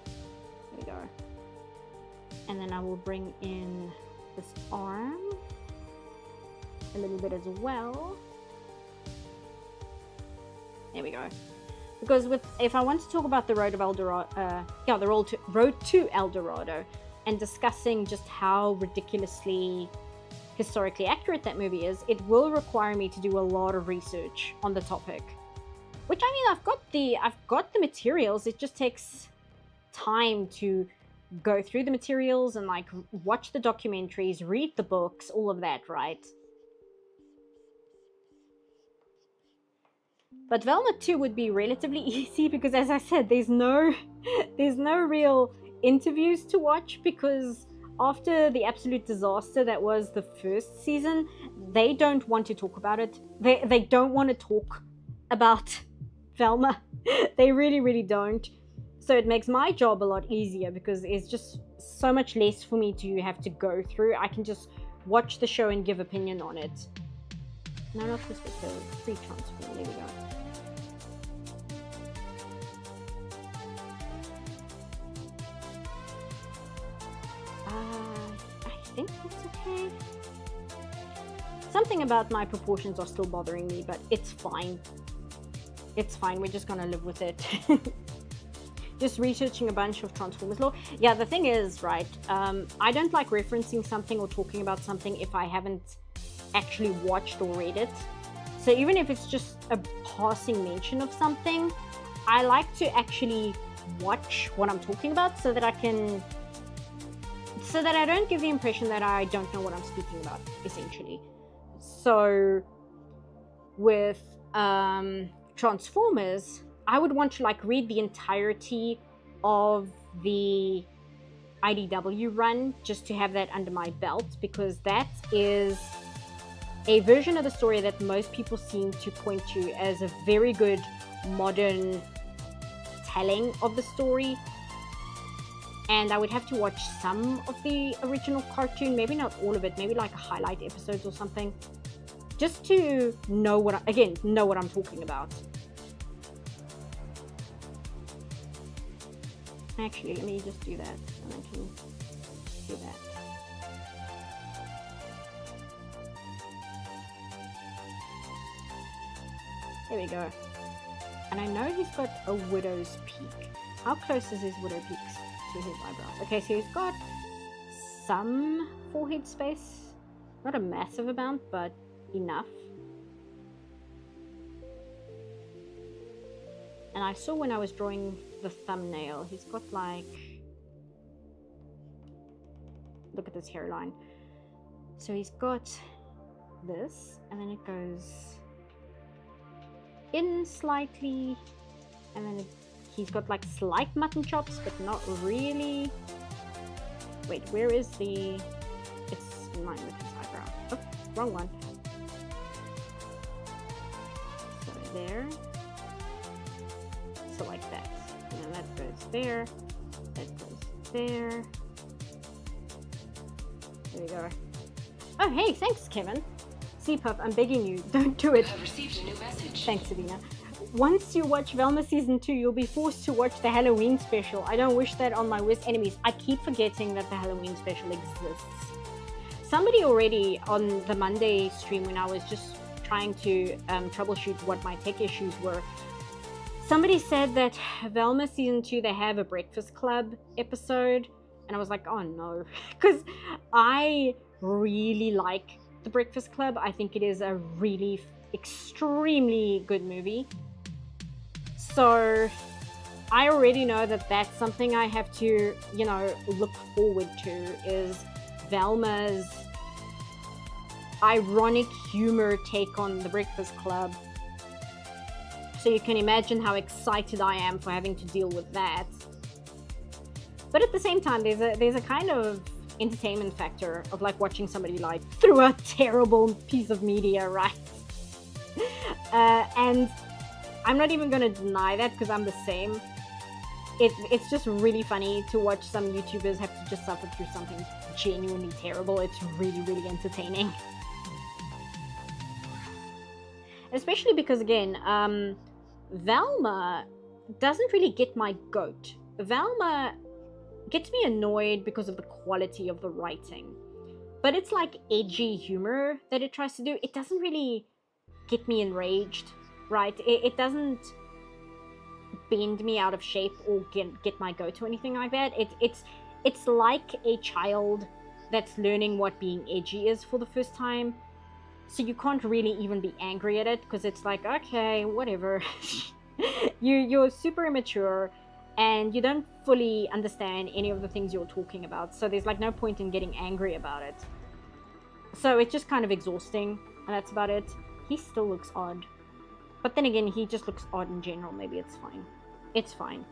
There we go. And then I will bring in this arm a little bit as well. There we go. Because if I want to talk about the Road of Eldorado, the Road to Eldorado, and discussing just how ridiculously historically accurate that movie is, it will require me to do a lot of research on the topic. Which, I mean, I've got the materials. It just takes time to go through the materials and like watch the documentaries, read the books, all of that, right? But Velma 2 would be relatively easy because, as I said, there's no real interviews to watch, because after the absolute disaster that was the first season, they don't want to talk about it. They don't want to talk about Velma. They really, really don't. So it makes my job a lot easier because it's just so much less for me to have to go through. I can just watch the show and give opinion on it. No, not this with the free transfer. There we go. I think that's okay. Something about my proportions are still bothering me, but it's fine. It's fine. We're just gonna live with it. Just researching a bunch of Transformers lore. Yeah, the thing is, right, I don't like referencing something or talking about something if I haven't actually watched or read it. So even if it's just a passing mention of something, I like to actually watch what I'm talking about so that I don't give the impression that I don't know what I'm speaking about, essentially. So with Transformers, I would want to like read the entirety of the IDW run just to have that under my belt, because that is a version of the story that most people seem to point to as a very good modern telling of the story. And I would have to watch some of the original cartoon, maybe not all of it, maybe like a highlight episodes or something, just to know what I'm talking about. Actually, let me just do that, and I can do that. There we go. And I know he's got a widow's peak. How close is his widow peak to his eyebrows? Okay, so he's got some forehead space. Not a massive amount, but enough. And I saw when I was drawing the thumbnail, he's got like... Look at this hairline. So he's got this, and then it goes in slightly, and then he's got like slight mutton chops, but not really. Wait, where is the... It's in line with his eyebrow. Oh, wrong one. So there. So like that. And then that goes there. That goes there. There we go. Oh, hey, thanks, Kevin. C-Puff, I'm begging you, don't do it. I've received a new message. Thanks, Sabina. Once you watch Velma Season 2, you'll be forced to watch the Halloween special. I don't wish that on my worst enemies. I keep forgetting that the Halloween special exists. Somebody already on the Monday stream, when I was just trying to troubleshoot what my tech issues were, somebody said that Velma Season 2, they have a Breakfast Club episode. And I was like, oh no. Because I really like The Breakfast Club. I think it is a really extremely good movie. So I already know that that's something I have to, you know, look forward to, is Velma's ironic humor take on The Breakfast Club. So you can imagine how excited I am for having to deal with that. But at the same time, there's a kind of entertainment factor of like watching somebody like through a terrible piece of media, right? And I'm not even going to deny that, because I'm the same. It's just really funny to watch some YouTubers have to just suffer through something genuinely terrible. It's really, really entertaining. Especially because, again, Velma doesn't really get my goat. Velma gets me annoyed because of the quality of the writing. But it's like edgy humor that it tries to do. It doesn't really get me enraged, right? It doesn't bend me out of shape or get my goat or anything like that. It's like a child that's learning what being edgy is for the first time. So you can't really even be angry at it, because it's like, okay, whatever. You're super immature, and you don't fully understand any of the things you're talking about. So there's like no point in getting angry about it. So it's just kind of exhausting, and that's about it. He still looks odd. But then again, he just looks odd in general. Maybe it's fine. It's fine.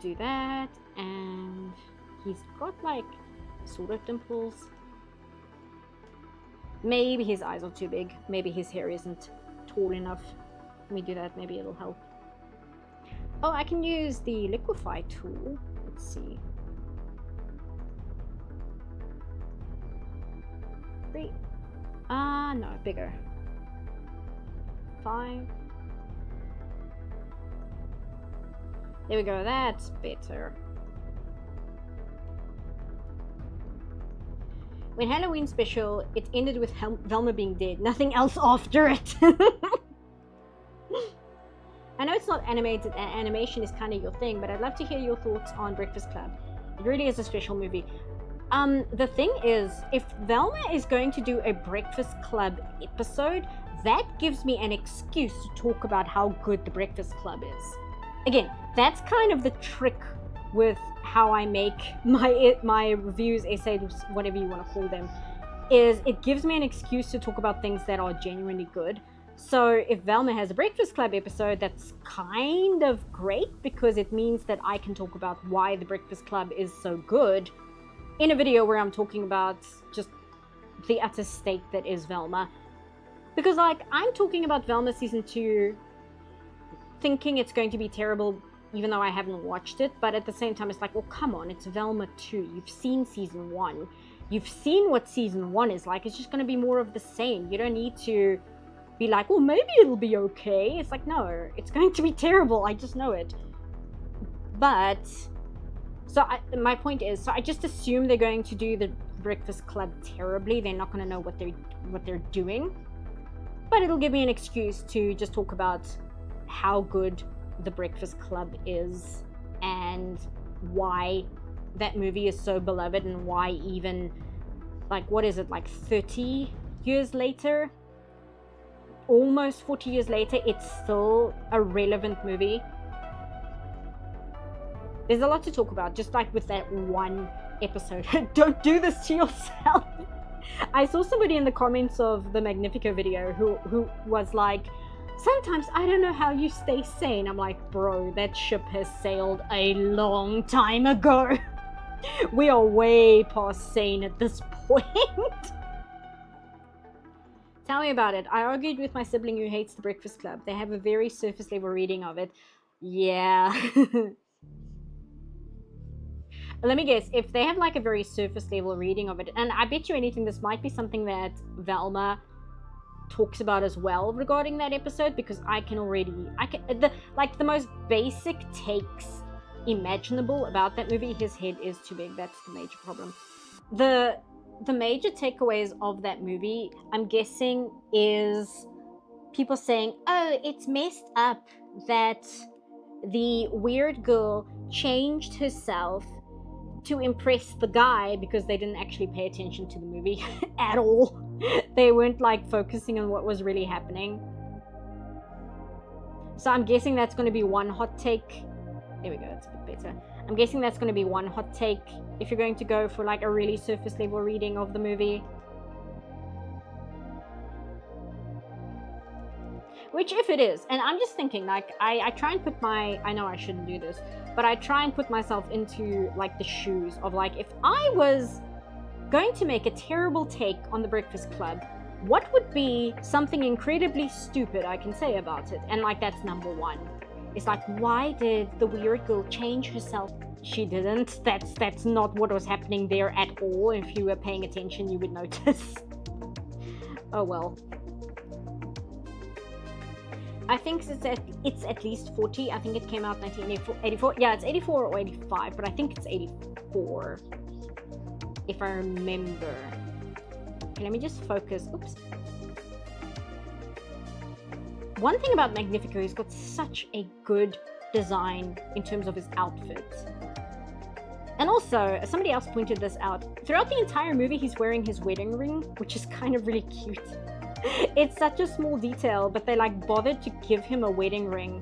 Do that, and he's got like sort of dimples. Maybe his eyes are too big. Maybe his hair isn't tall enough. Let me do that, maybe it'll help. Oh, I can use the liquify tool. Let's see. 3. No, bigger. 5. There we go, that's better. When Halloween special, it ended with Velma being dead. Nothing else after it. I know it's not animated, and animation is kind of your thing, but I'd love to hear your thoughts on Breakfast Club. It really is a special movie. The thing is, if Velma is going to do a Breakfast Club episode, that gives me an excuse to talk about how good the Breakfast Club is. Again, that's kind of the trick with how I make my reviews, essays, whatever you want to call them, is it gives me an excuse to talk about things that are genuinely good. So if Velma has a Breakfast Club episode, that's kind of great because it means that I can talk about why the Breakfast Club is so good in a video where I'm talking about just the utter state that is Velma. Because, like, I'm talking about Velma Season 2 thinking it's going to be terrible even though I haven't watched it, but at the same time it's like, well, come on, it's Velma 2. You've seen Season 1. You've seen what Season 1 is like. It's just going to be more of the same. You don't need to be like, well, maybe it'll be okay. It's like, no, it's going to be terrible. I just know it. But, so my point is, so I just assume they're going to do the Breakfast Club terribly. They're not going to know what they're doing. But it'll give me an excuse to just talk about how good the Breakfast Club is and why that movie is so beloved and why even, like, what is it, like 30 years later, almost 40 years later, it's still a relevant movie. There's a lot to talk about, just like with that one episode. Don't do this to yourself. I saw somebody in the comments of the Magnifio video who was like, sometimes I don't know how you stay sane. I'm like, bro, that ship has sailed a long time ago. We are way past sane at this point. Tell me about it. I argued with my sibling who hates the Breakfast Club. They have a very surface level reading of it. Yeah. Let me guess, if they have like a very surface level reading of it, and I bet you anything this might be something that Velma talks about as well regarding that episode, because the most basic takes imaginable about that movie, his head is too big. That's the major problem. The major takeaways of that movie, I'm guessing, is people saying, oh, it's messed up that the weird girl changed herself to impress the guy, because they didn't actually pay attention to the movie at all. They weren't like focusing on what was really happening. So I'm guessing that's going to be one hot take. There we go, that's a bit better. I'm guessing that's going to be one hot take if you're going to go for like a really surface level reading of the movie. Which, if it is, and I'm just thinking, like, I try and put I know I shouldn't do this, but I try and put myself into, like, the shoes of, like, if I was going to make a terrible take on the Breakfast Club, what would be something incredibly stupid I can say about it? And, like, that's number one. It's like, why did the weird girl change herself? She didn't. That's not what was happening there at all. If you were paying attention, you would notice. Oh, well. I think it's at least 40. I think it came out 1984. Yeah, it's 84 or 85, but I think it's 84, if I remember. Okay, let me just focus. Oops. One thing about Magnifio, he's got such a good design in terms of his outfits. And also, somebody else pointed this out. Throughout the entire movie, he's wearing his wedding ring, which is kind of really cute. It's such a small detail, but they like bothered to give him a wedding ring.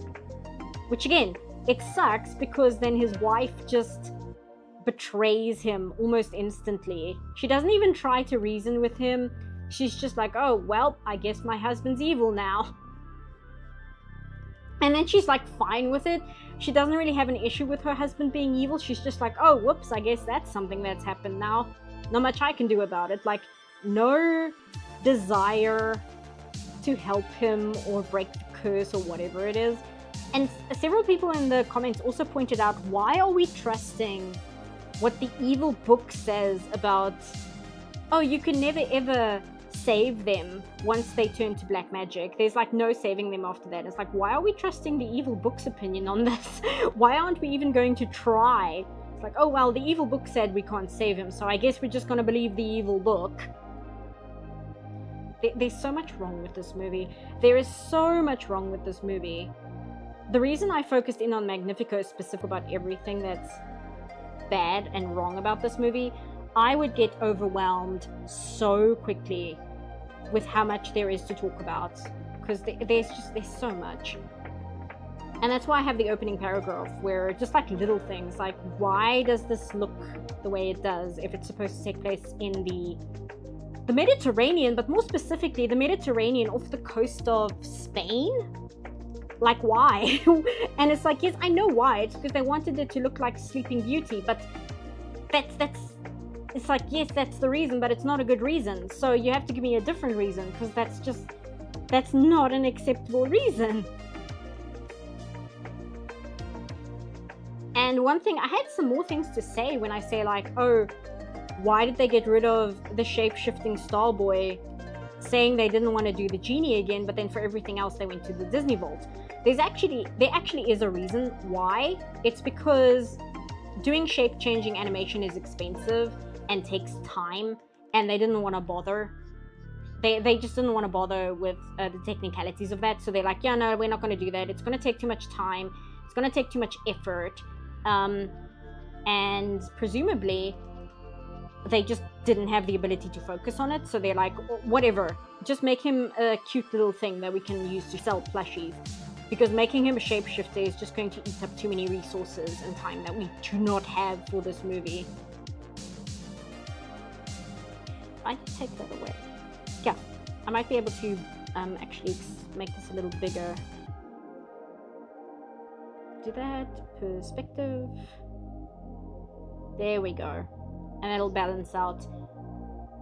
Which again, it sucks because then his wife just betrays him almost instantly. She doesn't even try to reason with him. She's just like, oh, well, I guess my husband's evil now. And then she's like fine with it. She doesn't really have an issue with her husband being evil. She's just like, oh, whoops, I guess that's something that's happened now. Not much I can do about it. Like, no desire to help him or break the curse or whatever it is. And several people in the comments also pointed out, why are we trusting what the evil book says about, oh, you can never ever save them once they turn to black magic. There's like no saving them after that. It's like, why are we trusting the evil book's opinion on this? Why aren't we even going to try? It's like, oh, well, the evil book said we can't save him, so I guess we're just going to believe the evil book. There's so much wrong with this movie. There is so much wrong with this movie. The reason I focused in on Magnifio specific about everything that's bad and wrong about this movie, I would get overwhelmed so quickly with how much there is to talk about, because there's so much. And that's why I have the opening paragraph where just like little things like, why does this look the way it does if it's supposed to take place in the the Mediterranean, but more specifically the Mediterranean off the coast of Spain. Like, why? And it's like, yes, I know why. It's because they wanted it to look like Sleeping Beauty, but that's it's like, yes, that's the reason, but it's not a good reason. So you have to give me a different reason, because that's not an acceptable reason. And one thing, I had some more things to say when I say like, oh, why did they get rid of the shape-shifting Starboy, saying they didn't want to do the genie again, but then for everything else they went to the Disney Vault. There actually is a reason why. It's because doing shape-changing animation is expensive and takes time, and they didn't want to bother. They just didn't want to bother with the technicalities of that, so they're like, yeah, no, we're not going to do that. It's going to take too much time. It's going to take too much effort. And presumably they just didn't have the ability to focus on it, so they're like, whatever, just make him a cute little thing that we can use to sell plushies, because making him a shapeshifter is just going to eat up too many resources and time that we do not have for this movie. I can take that away. Yeah, I might be able to actually make this a little bigger. Do that, perspective. There we go. And it'll balance out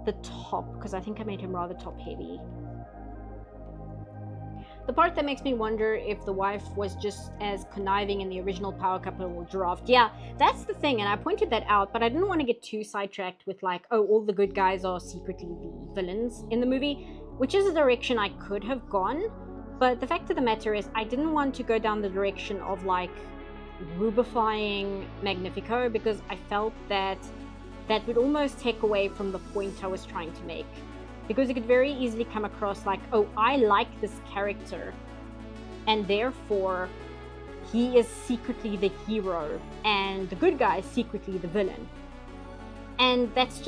the top, because I think I made him rather top heavy. The part that makes me wonder if the wife was just as conniving in the original Power Couple draft. Yeah, that's the thing, and I pointed that out, but I didn't want to get too sidetracked with like, oh, all the good guys are secretly the villains in the movie, which is a direction I could have gone. But the fact of the matter is, I didn't want to go down the direction of like rubifying Magnifico, because I felt that that would almost take away from the point I was trying to make. Because it could very easily come across like, oh, I like this character, and therefore he is secretly the hero, and the good guy is secretly the villain. And that's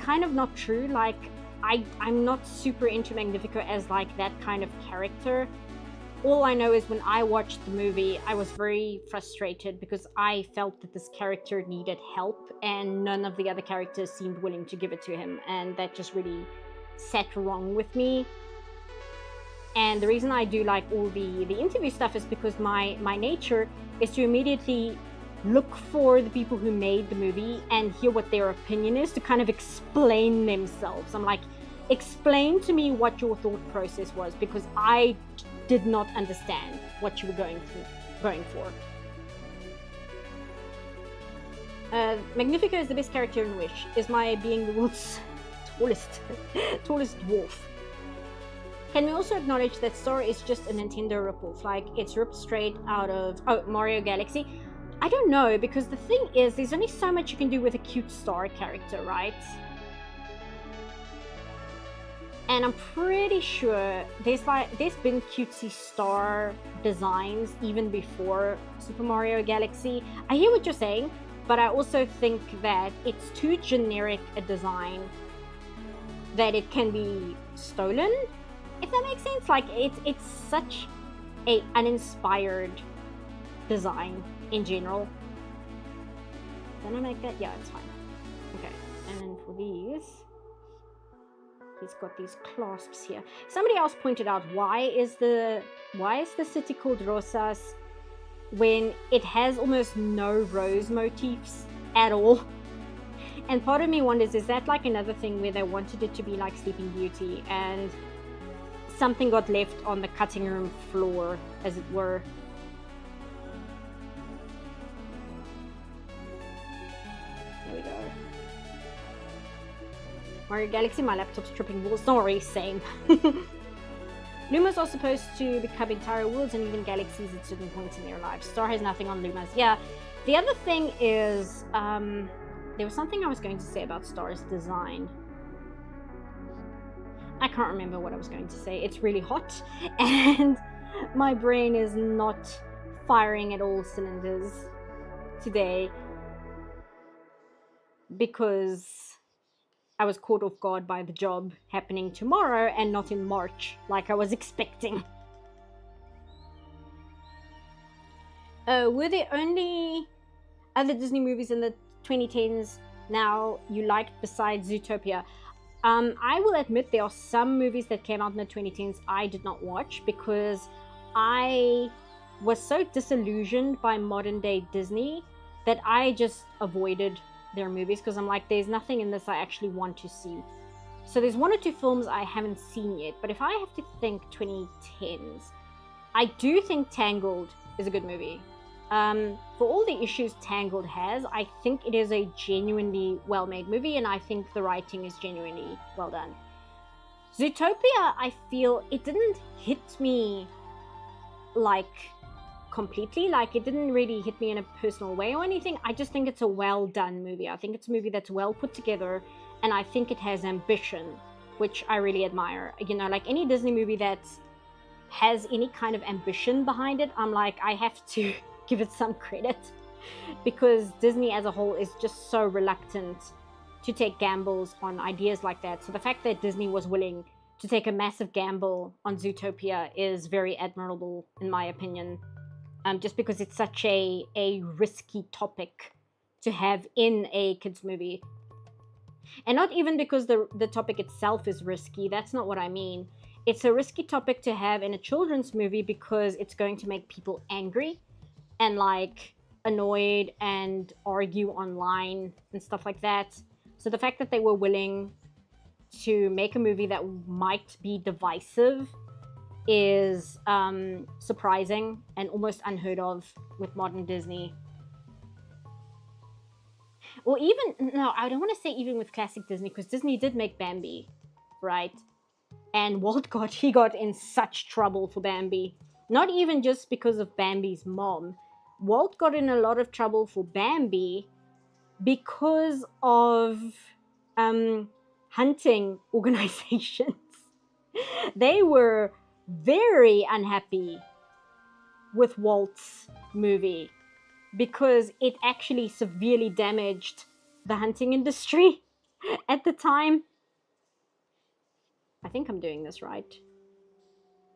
kind of not true. Like, I'm not super into Magnifico as like that kind of character. All I know is when I watched the movie, I was very frustrated because I felt that this character needed help, and none of the other characters seemed willing to give it to him, and that just really sat wrong with me. And the reason I do like all the interview stuff is because my nature is to immediately look for the people who made the movie and hear what their opinion is, to kind of explain themselves. I'm like, explain to me what your thought process was, because I did not understand what you were going for. Magnifico is the best character in Wish. Is my being the world's tallest dwarf. Can we also acknowledge that Star is just a Nintendo ripoff? Like, it's ripped straight out of Mario Galaxy? I don't know, because the thing is, there's only so much you can do with a cute Star character, right? And I'm pretty sure there's been cutesy Star designs even before Super Mario Galaxy. I hear what you're saying, but I also think that it's too generic a design that it can be stolen, if that makes sense. Like, it's such a uninspired design in general. Can I make that? Yeah, it's fine. Okay, and then for these, he's got these clasps here. Somebody else pointed out, why is the city called Rosas when it has almost no rose motifs at all? And part of me wonders, is that like another thing where they wanted it to be like Sleeping Beauty and something got left on the cutting room floor, as it were? There we go. Mario Galaxy, my laptop's tripping balls. Don't worry, same. Lumas are supposed to become entire worlds and even galaxies at certain points in their lives. Star has nothing on Lumas. Yeah, the other thing is, there was something I was going to say about Star's design. I can't remember what I was going to say. It's really hot, and my brain is not firing at all cylinders today because I was caught off guard by the job happening tomorrow and not in March like I was expecting. Were there only other Disney movies in the 2010s now you liked besides Zootopia? I will admit there are some movies that came out in the 2010s I did not watch because I was so disillusioned by modern day Disney that I just avoided their movies because I'm like, there's nothing in this I actually want to see. So there's one or two films I haven't seen yet, but if I have to think 2010s, I do think Tangled is a good movie. For all the issues Tangled has, I think it is a genuinely well-made movie, and I think the writing is genuinely well done. Zootopia, I feel it didn't hit me like completely, like it didn't really hit me in a personal way or anything. I just think it's a well done movie. I think it's a movie that's well put together, and I think it has ambition, which I really admire. You know, like any Disney movie that has any kind of ambition behind it, I'm like, I have to give it some credit, because Disney as a whole is just so reluctant to take gambles on ideas like that. So the fact that Disney was willing to take a massive gamble on Zootopia is very admirable, in my opinion. Just because it's such a risky topic to have in a kids movie. And not even because the topic itself is risky, that's not what I mean. It's a risky topic to have in a children's movie because it's going to make people angry and like annoyed and argue online and stuff like that. So the fact that they were willing to make a movie that might be divisive is surprising and almost unheard of with modern Disney. Or even, no, I don't want to say even with classic Disney, because Disney did make Bambi, right? And Walt got in such trouble for Bambi. Not even just because of Bambi's mom. Walt got in a lot of trouble for Bambi because of hunting organizations. They were very unhappy with Walt's movie because it actually severely damaged the hunting industry at the time. I think I'm doing this right.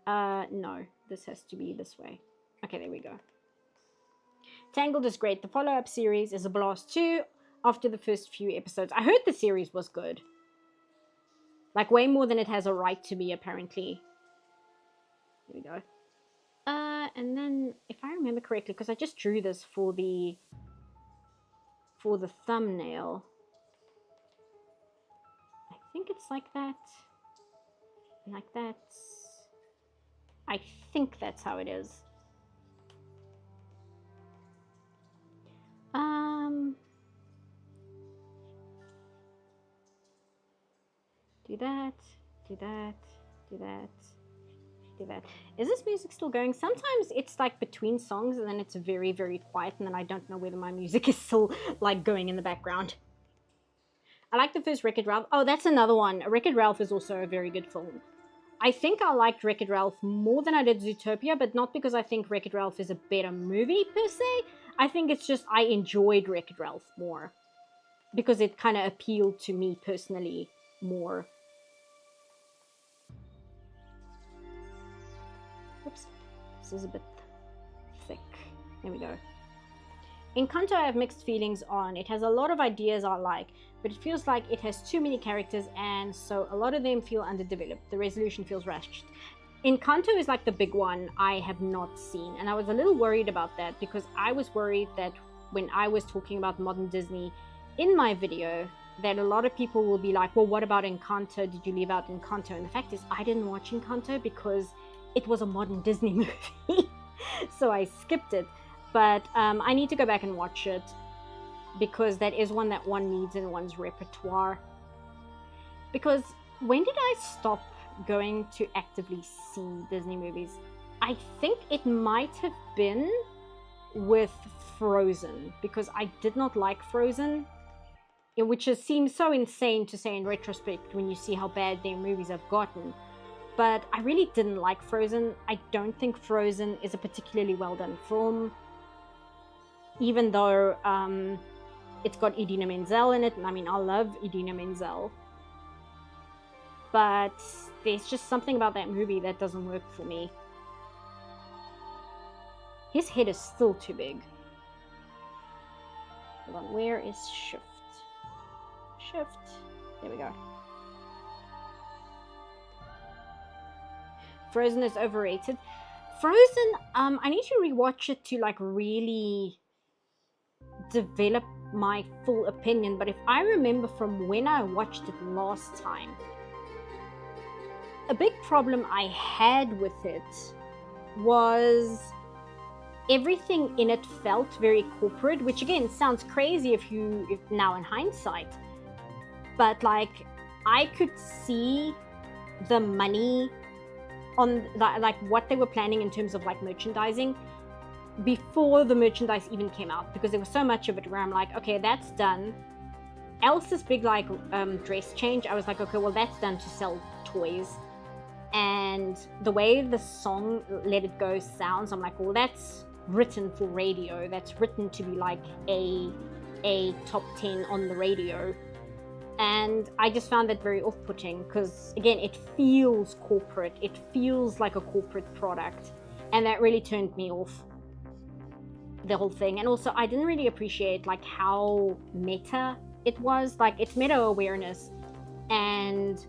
No, this has to be this way. Okay, there we go. Tangled is great. The follow-up series is a blast too after the first few episodes. I heard the series was good. Like way more than it has a right to be, apparently. There we go. And then, if I remember correctly, because I just drew this for the thumbnail. I think it's like that. Like that. I think that's how it is. Do that, do that, do that, do that. Is this music still going? Sometimes it's like between songs and then it's very, very quiet and then I don't know whether my music is still like going in the background. I like the first Wreck-It Ralph. Oh, that's another one. Wreck-It Ralph is also a very good film. I think I liked Wreck-It Ralph more than I did Zootopia, but not because I think Wreck-It Ralph is a better movie per se. I think it's just I enjoyed Wreck-It Ralph more because it kind of appealed to me personally more. Oops, this is a bit thick. There we go. Encanto I have mixed feelings on. It has a lot of ideas I like, but it feels like it has too many characters and so a lot of them feel underdeveloped. The resolution feels rushed. Encanto is like the big one I have not seen, and I was a little worried about that because I was worried that when I was talking about modern Disney in my video that a lot of people will be like, well, what about Encanto? Did you leave out Encanto? And the fact is I didn't watch Encanto because it was a modern Disney movie. So I skipped it. But I need to go back and watch it because that is one that one needs in one's repertoire. Because when did I stop going to actively see Disney movies? I think it might have been with Frozen because I did not like Frozen, which seems so insane to say in retrospect when you see how bad their movies have gotten. But I really didn't like Frozen. I don't think Frozen is a particularly well done film. Even though it's got Idina Menzel in it, and I mean, I love Idina Menzel. But there's just something about that movie that doesn't work for me. His head is still too big. Hold on, where is Shift? Shift. There we go. Frozen is overrated. Frozen, I need to rewatch it to like really develop my full opinion, but if I remember from when I watched it last time, a big problem I had with it was everything in it felt very corporate, which again sounds crazy if now in hindsight, but like I could see the money on like what they were planning in terms of like merchandising before the merchandise even came out, because there was so much of it where I'm like, okay, that's done. Elsa's big like dress change, I was like, okay, well that's done to sell toys. And the way the song Let It Go sounds, I'm like, well that's written for radio, that's written to be like a top 10 on the radio. And I just found that very off-putting, because again, it feels corporate, it feels like a corporate product, and that really turned me off the whole thing. And also I didn't really appreciate like how meta it was, like it's meta awareness, and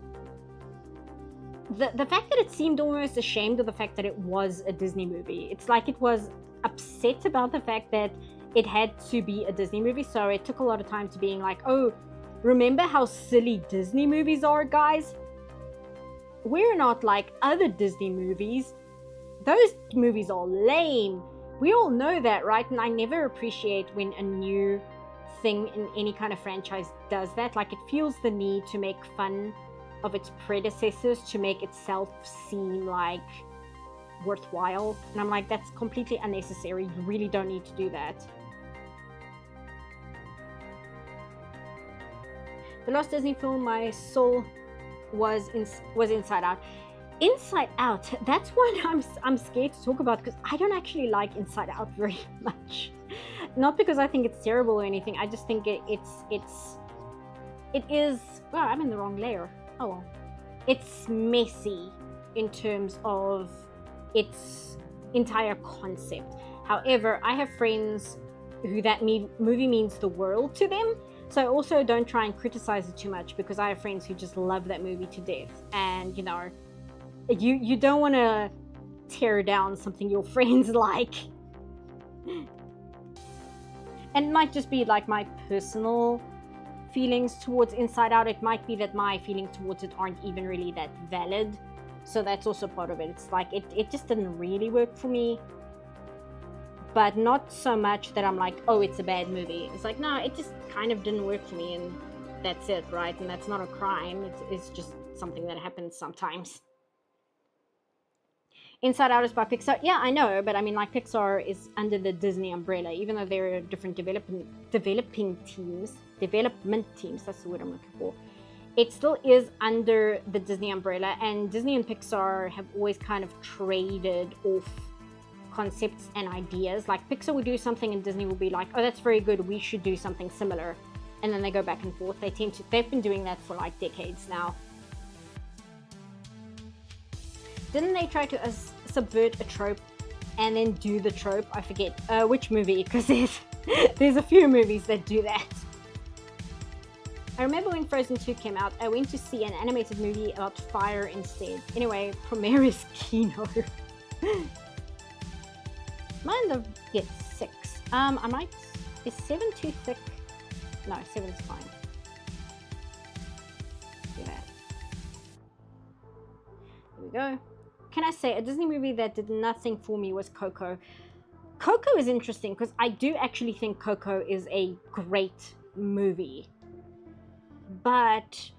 the fact that it seemed almost ashamed of the fact that it was a Disney movie. It's like it was upset about the fact that it had to be a Disney movie, so it took a lot of time to being like, oh, remember how silly Disney movies are, guys? We're not like other Disney movies. Those movies are lame. We all know that, right? And I never appreciate when a new thing in any kind of franchise does that. Like, it feels the need to make fun of its predecessors to make itself seem like worthwhile. And I'm like, that's completely unnecessary. You really don't need to do that. The last Disney film I saw was Inside Out. Inside Out, that's one I'm scared to talk about, because I don't actually like Inside Out very much. Not because I think it's terrible or anything. I just think it is. Well, I'm in the wrong layer. Oh well. It's messy in terms of its entire concept. However, I have friends who that movie means the world to them. So I also don't try and criticize it too much, because I have friends who just love that movie to death. And you know, you don't want to tear down something your friends like. And it might just be like my personal feelings towards Inside Out. It might be that my feelings towards it aren't even really that valid. So that's also part of it. It's like it just didn't really work for me. But not so much that I'm like, oh, it's a bad movie. It's like, no, it just kind of didn't work for me, and that's it, right? And that's not a crime. It's just something that happens sometimes. Inside Out is by Pixar. Yeah, I know, but I mean, like, Pixar is under the Disney umbrella, even though there are different development teams, that's the word I'm looking for. It still is under the Disney umbrella, and Disney and Pixar have always kind of traded off concepts and ideas. Like, Pixar will do something and Disney will be like, oh, that's very good, we should do something similar. And then they go back and forth. They've been doing that for like decades now. Didn't they try to subvert a trope and then do the trope? I forget which movie, because there's a few movies that do that. I remember when Frozen 2 came out, I went to see an animated movie about fire instead. Anyway, premiere is Kino. Yes, 6. I might... Is 7 too thick? No, 7's fine. Do that. There we go. Can I say, a Disney movie that did nothing for me was Coco. Coco is interesting, because I do actually think Coco is a great movie. But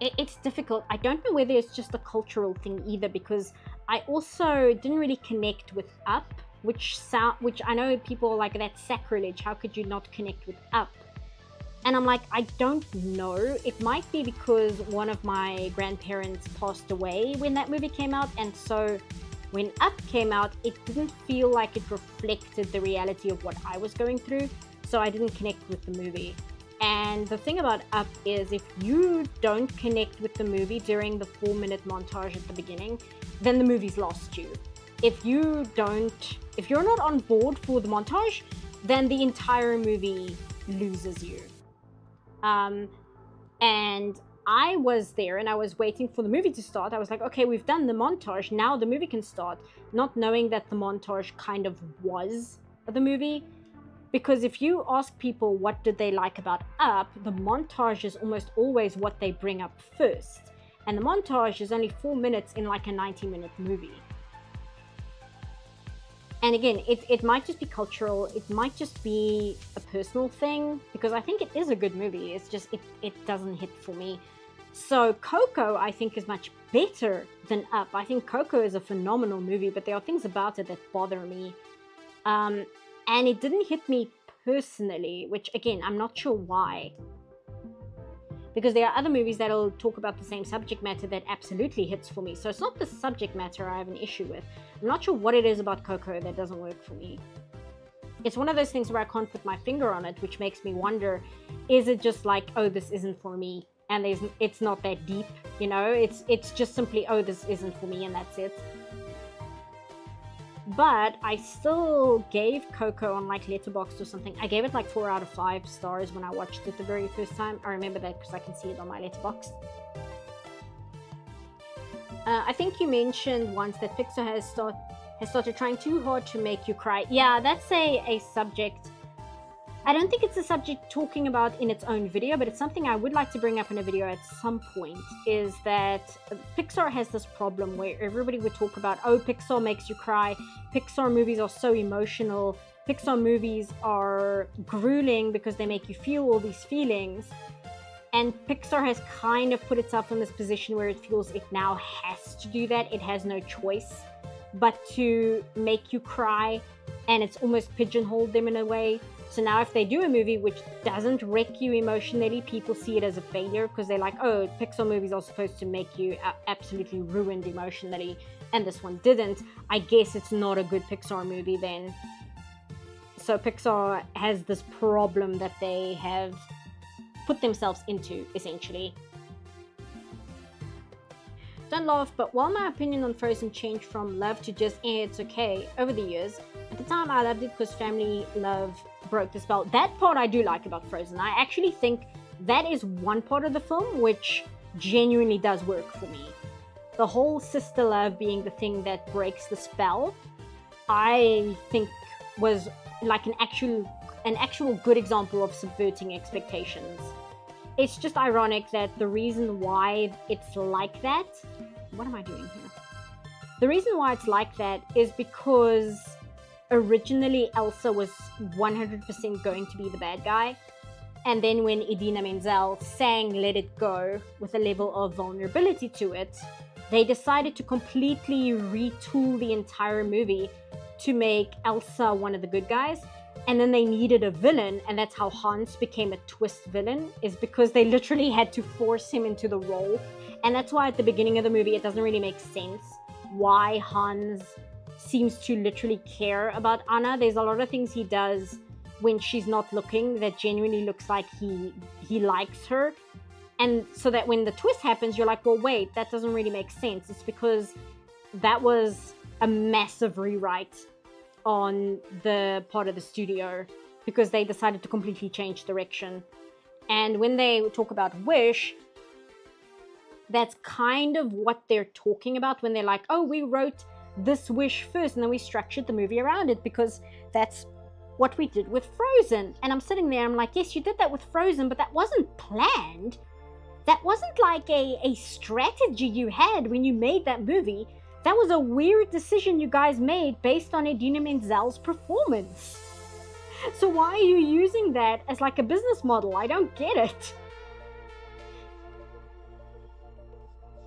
it's difficult. I don't know whether it's just a cultural thing either, because I also didn't really connect with Up, which I know people are like, that's sacrilege, how could you not connect with Up? And I'm like, I don't know. It might be because one of my grandparents passed away when that movie came out, and so when Up came out, it didn't feel like it reflected the reality of what I was going through, so I didn't connect with the movie. And the thing about Up is, if you don't connect with the movie during the 4-minute montage at the beginning, then the movie's lost you. If you're not on board for the montage, then the entire movie loses you. And I was there and I was waiting for the movie to start. I was like, okay, we've done the montage. Now the movie can start. Not knowing that the montage kind of was the movie. Because if you ask people what did they like about Up, the montage is almost always what they bring up first. And the montage is only 4 minutes in like a 90-minute movie. And again, it might just be cultural, it might just be a personal thing, because I think it is a good movie, it's just, it doesn't hit for me. So Coco, I think, is much better than Up. I think Coco is a phenomenal movie, but there are things about it that bother me. And it didn't hit me personally, which again, I'm not sure why. Because there are other movies that'll talk about the same subject matter that absolutely hits for me. So it's not the subject matter I have an issue with. I'm not sure what it is about Coco that doesn't work for me. It's one of those things where I can't put my finger on it, which makes me wonder, is it just like, oh, this isn't for me, and it's not that deep, you know? It's just simply, oh, this isn't for me, and that's it. But I still gave Coco on like Letterboxd or something. I gave it like 4 out of 5 stars when I watched it the very first time. I remember that because I can see it on my Letterboxd. I think you mentioned once that Pixar has started trying too hard to make you cry. Yeah, that's a subject. I don't think it's a subject talking about in its own video, but it's something I would like to bring up in a video at some point, is that Pixar has this problem where everybody would talk about, oh, Pixar makes you cry, Pixar movies are so emotional, Pixar movies are grueling because they make you feel all these feelings. And Pixar has kind of put itself in this position where it feels it now has to do that. It has no choice but to make you cry, and it's almost pigeonholed them in a way. So now if they do a movie which doesn't wreck you emotionally, people see it as a failure because they're like, oh, Pixar movies are supposed to make you absolutely ruined emotionally, and this one didn't. I guess it's not a good Pixar movie then. So Pixar has this problem that they have put themselves into, essentially. Don't laugh, but while my opinion on Frozen changed from love to just, it's okay, over the years, at the time I loved it because family love broke the spell. That part I do like about Frozen. I actually think that is one part of the film which genuinely does work for me. The whole sister love being the thing that breaks the spell, I think was like an actual good example of subverting expectations. It's just ironic that the reason why it's like that... What am I doing here? The reason why it's like that is because originally Elsa was 100% going to be the bad guy. And then when Idina Menzel sang Let It Go with a level of vulnerability to it, they decided to completely retool the entire movie to make Elsa one of the good guys. And then they needed a villain, and that's how Hans became a twist villain, is because they literally had to force him into the role. And that's why at the beginning of the movie it doesn't really make sense why Hans seems to literally care about Anna. There's a lot of things he does when she's not looking that genuinely looks like he likes her. And so that when the twist happens, you're like, well, wait, that doesn't really make sense. It's because that was a massive rewrite on the part of the studio because they decided to completely change direction. And when they talk about Wish, that's kind of what they're talking about when they're like, oh, we wrote this wish first and then we structured the movie around it because that's what we did with Frozen. And I'm sitting there, I'm like, yes, you did that with Frozen, but that wasn't planned. That wasn't like a strategy you had when you made that movie. That was a weird decision you guys made based on Idina Menzel's performance. So why are you using that as like a business model? I don't get it.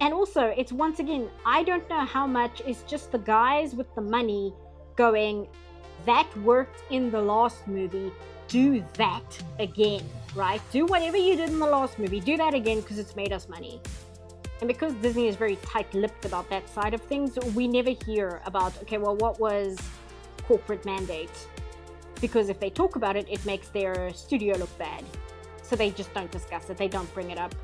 And also, it's once again, I don't know how much is just the guys with the money going, that worked in the last movie, do that again, right? Do whatever you did in the last movie, do that again because it's made us money. And because Disney is very tight-lipped about that side of things, we never hear about, okay, well, what was corporate mandate? Because if they talk about it, it makes their studio look bad. So they just don't discuss it, they don't bring it up.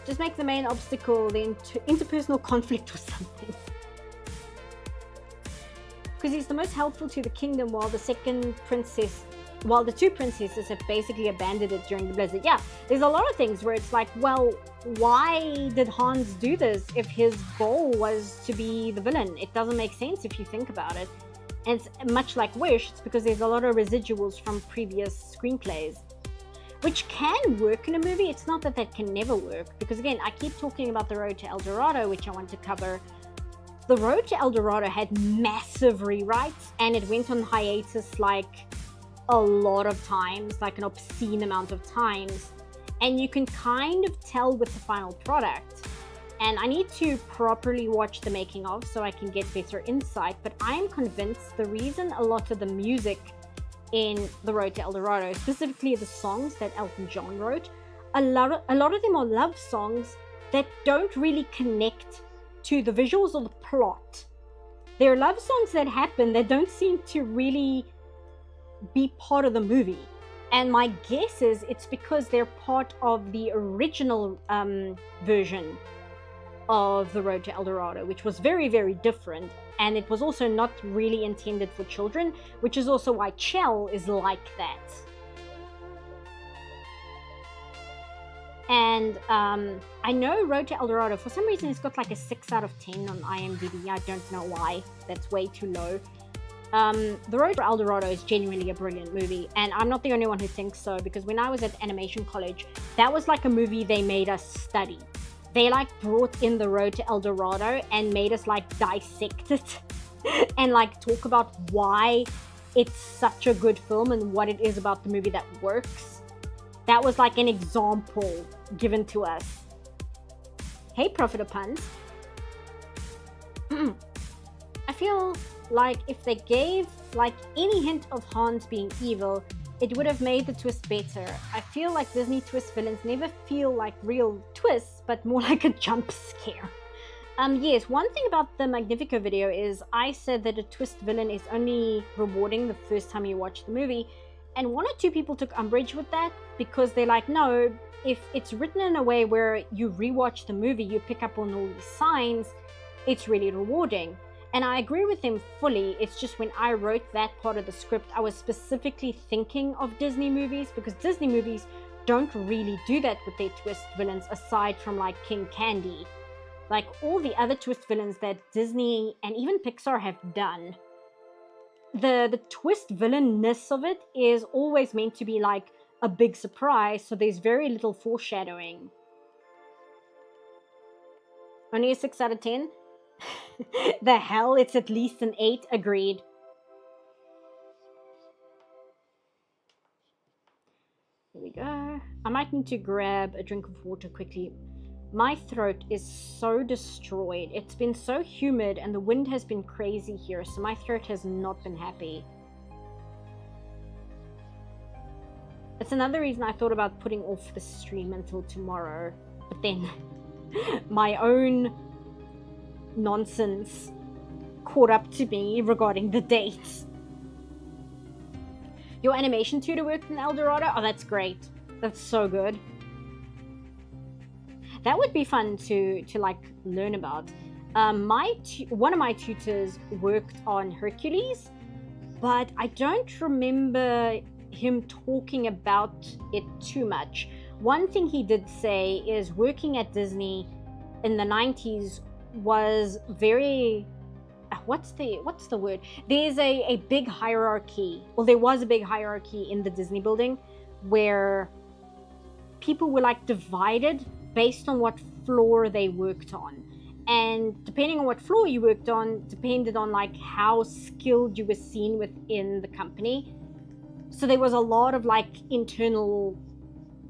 Just make the main obstacle the interpersonal conflict or something. Because he's the most helpful to the kingdom while the second princess while the two princesses have basically abandoned it during the blizzard. Yeah, there's a lot of things where it's like, well, why did Hans do this if his goal was to be the villain? It doesn't make sense if you think about it. And it's much like Wish, it's because there's a lot of residuals from previous screenplays, which can work in a movie. It's not that that can never work, because again, I keep talking about The Road to El Dorado, which I want to cover. The Road to El Dorado had massive rewrites, and it went on hiatus like a lot of times, like an obscene amount of times, and you can kind of tell with the final product. And I need to properly watch the making of so I can get better insight, but I'm convinced the reason a lot of the music in The Road to El Dorado, specifically the songs that Elton John wrote, a lot of them are love songs that don't really connect to the visuals or the plot. They're love songs that happen that don't seem to really be part of the movie. And my guess is it's because they're part of the original version of The Road to El Dorado, which was very, very different. And it was also not really intended for children, which is also why Chell is like that. And I know Road to El Dorado, for some reason, it's got like a 6 out of 10 on IMDb. I don't know why. That's way too low. The Road to El Dorado is genuinely a brilliant movie, and I'm not the only one who thinks so, because when I was at animation college, that was like a movie they made us study. They like brought in The Road to El Dorado and made us like dissect it and like talk about why it's such a good film and what it is about the movie that works. That was like an example given to us. Hey, Prophet of Puns. I feel like if they gave like any hint of Hans being evil, it would have made the twist better. I feel like Disney twist villains never feel like real twists, but more like a jump scare. Yes, one thing about the Magnifio video is I said that a twist villain is only rewarding the first time you watch the movie, and 1 or 2 people took umbrage with that because they're like, no, if it's written in a way where you rewatch the movie, you pick up on all these signs, it's really rewarding. And I agree with them fully. It's just when I wrote that part of the script, I was specifically thinking of Disney movies, because Disney movies don't really do that with their twist villains aside from like King Candy. Like all the other twist villains that Disney and even Pixar have done, the twist villainness of it is always meant to be like a big surprise, so there's very little foreshadowing. Only a 6 out of 10? The hell, it's at least an 8, agreed. Here we go. I might need to grab a drink of water quickly. My throat is so destroyed. It's been so humid and the wind has been crazy here, so my throat has not been happy. It's another reason I thought about putting off the stream until tomorrow, but then my own nonsense caught up to me regarding the dates. Your animation tutor worked in El Dorado? Oh, that's great. That's so good. That would be fun to like learn about. One of my tutors worked on Hercules, but I don't remember him talking about it too much. One thing he did say is working at Disney in the 90s was very, what's the word? There's a big hierarchy, well, there was a big hierarchy in the Disney building where people were like divided based on what floor they worked on, and depending on what floor you worked on depended on like how skilled you were seen within the company. So there was a lot of like internal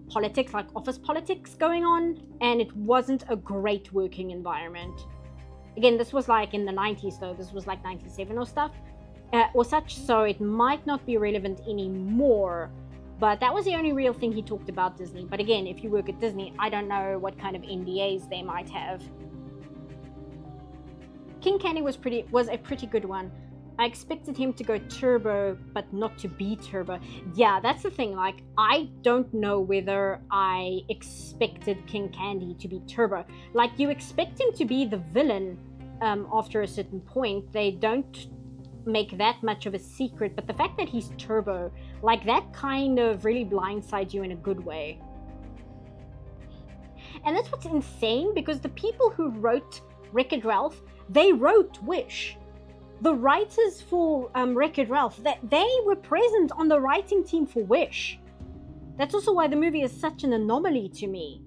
politics, like office politics going on, and it wasn't a great working environment. Again, this was like in the 90s though. This was like 97 or stuff or such, so it might not be relevant anymore, but that was the only real thing he talked about Disney. But again, if you work at Disney, I don't know what kind of NDAs they might have. King Candy was a pretty good one. I expected him to go turbo, but not to be turbo. Yeah, that's the thing. Like, I don't know whether I expected King Candy to be turbo. Like, you expect him to be the villain after a certain point. They don't make that much of a secret, but the fact that he's turbo, like, that kind of really blindsides you in a good way. And that's what's insane, because the people who wrote Wreck-It Ralph, they wrote Wish. The writers for Wreck-It Ralph, they were present on the writing team for Wish. That's also why the movie is such an anomaly to me.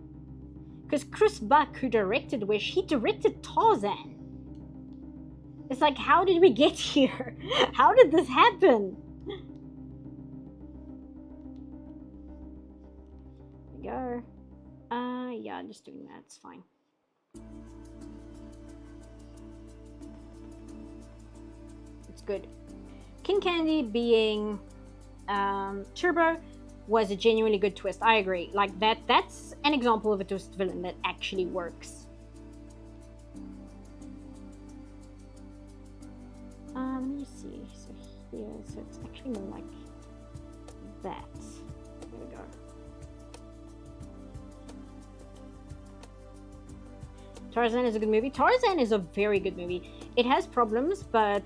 Because Chris Buck, who directed Wish, he directed Tarzan. It's like, how did we get here? How did this happen? There we go. Yeah, I'm just doing that. It's fine. It's good. King Candy being Turbo was a genuinely good twist. I agree. Like, that's an example of a twist villain that actually works. Let me just see. So here, so it's actually more like that. There we go. Tarzan is a good movie. Tarzan is a very good movie. It has problems, but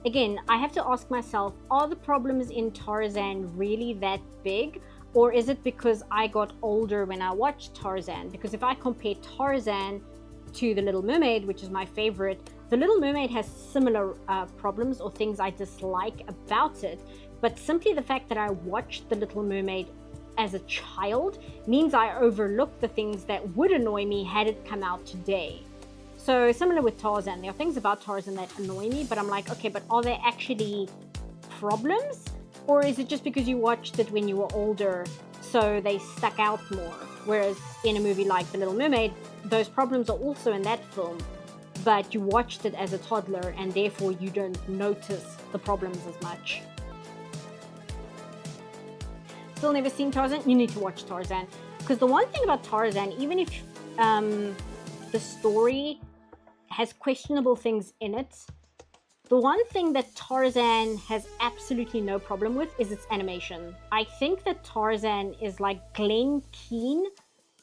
again, I have to ask myself, are the problems in Tarzan really that big? Or is it because I got older when I watched Tarzan? Because if I compare Tarzan to The Little Mermaid, which is my favorite, The Little Mermaid has similar problems or things I dislike about it. But simply the fact that I watched The Little Mermaid as a child means I overlook the things that would annoy me had it come out today. So similar with Tarzan, there are things about Tarzan that annoy me, but I'm like, okay, but are there actually problems? Or is it just because you watched it when you were older, so they stuck out more? Whereas in a movie like The Little Mermaid, those problems are also in that film, but you watched it as a toddler and therefore you don't notice the problems as much. Still never seen Tarzan? You need to watch Tarzan. Because the one thing about Tarzan, even if the story has questionable things in it, the one thing that Tarzan has absolutely no problem with is its animation. I think that Tarzan is like Glenn Keane,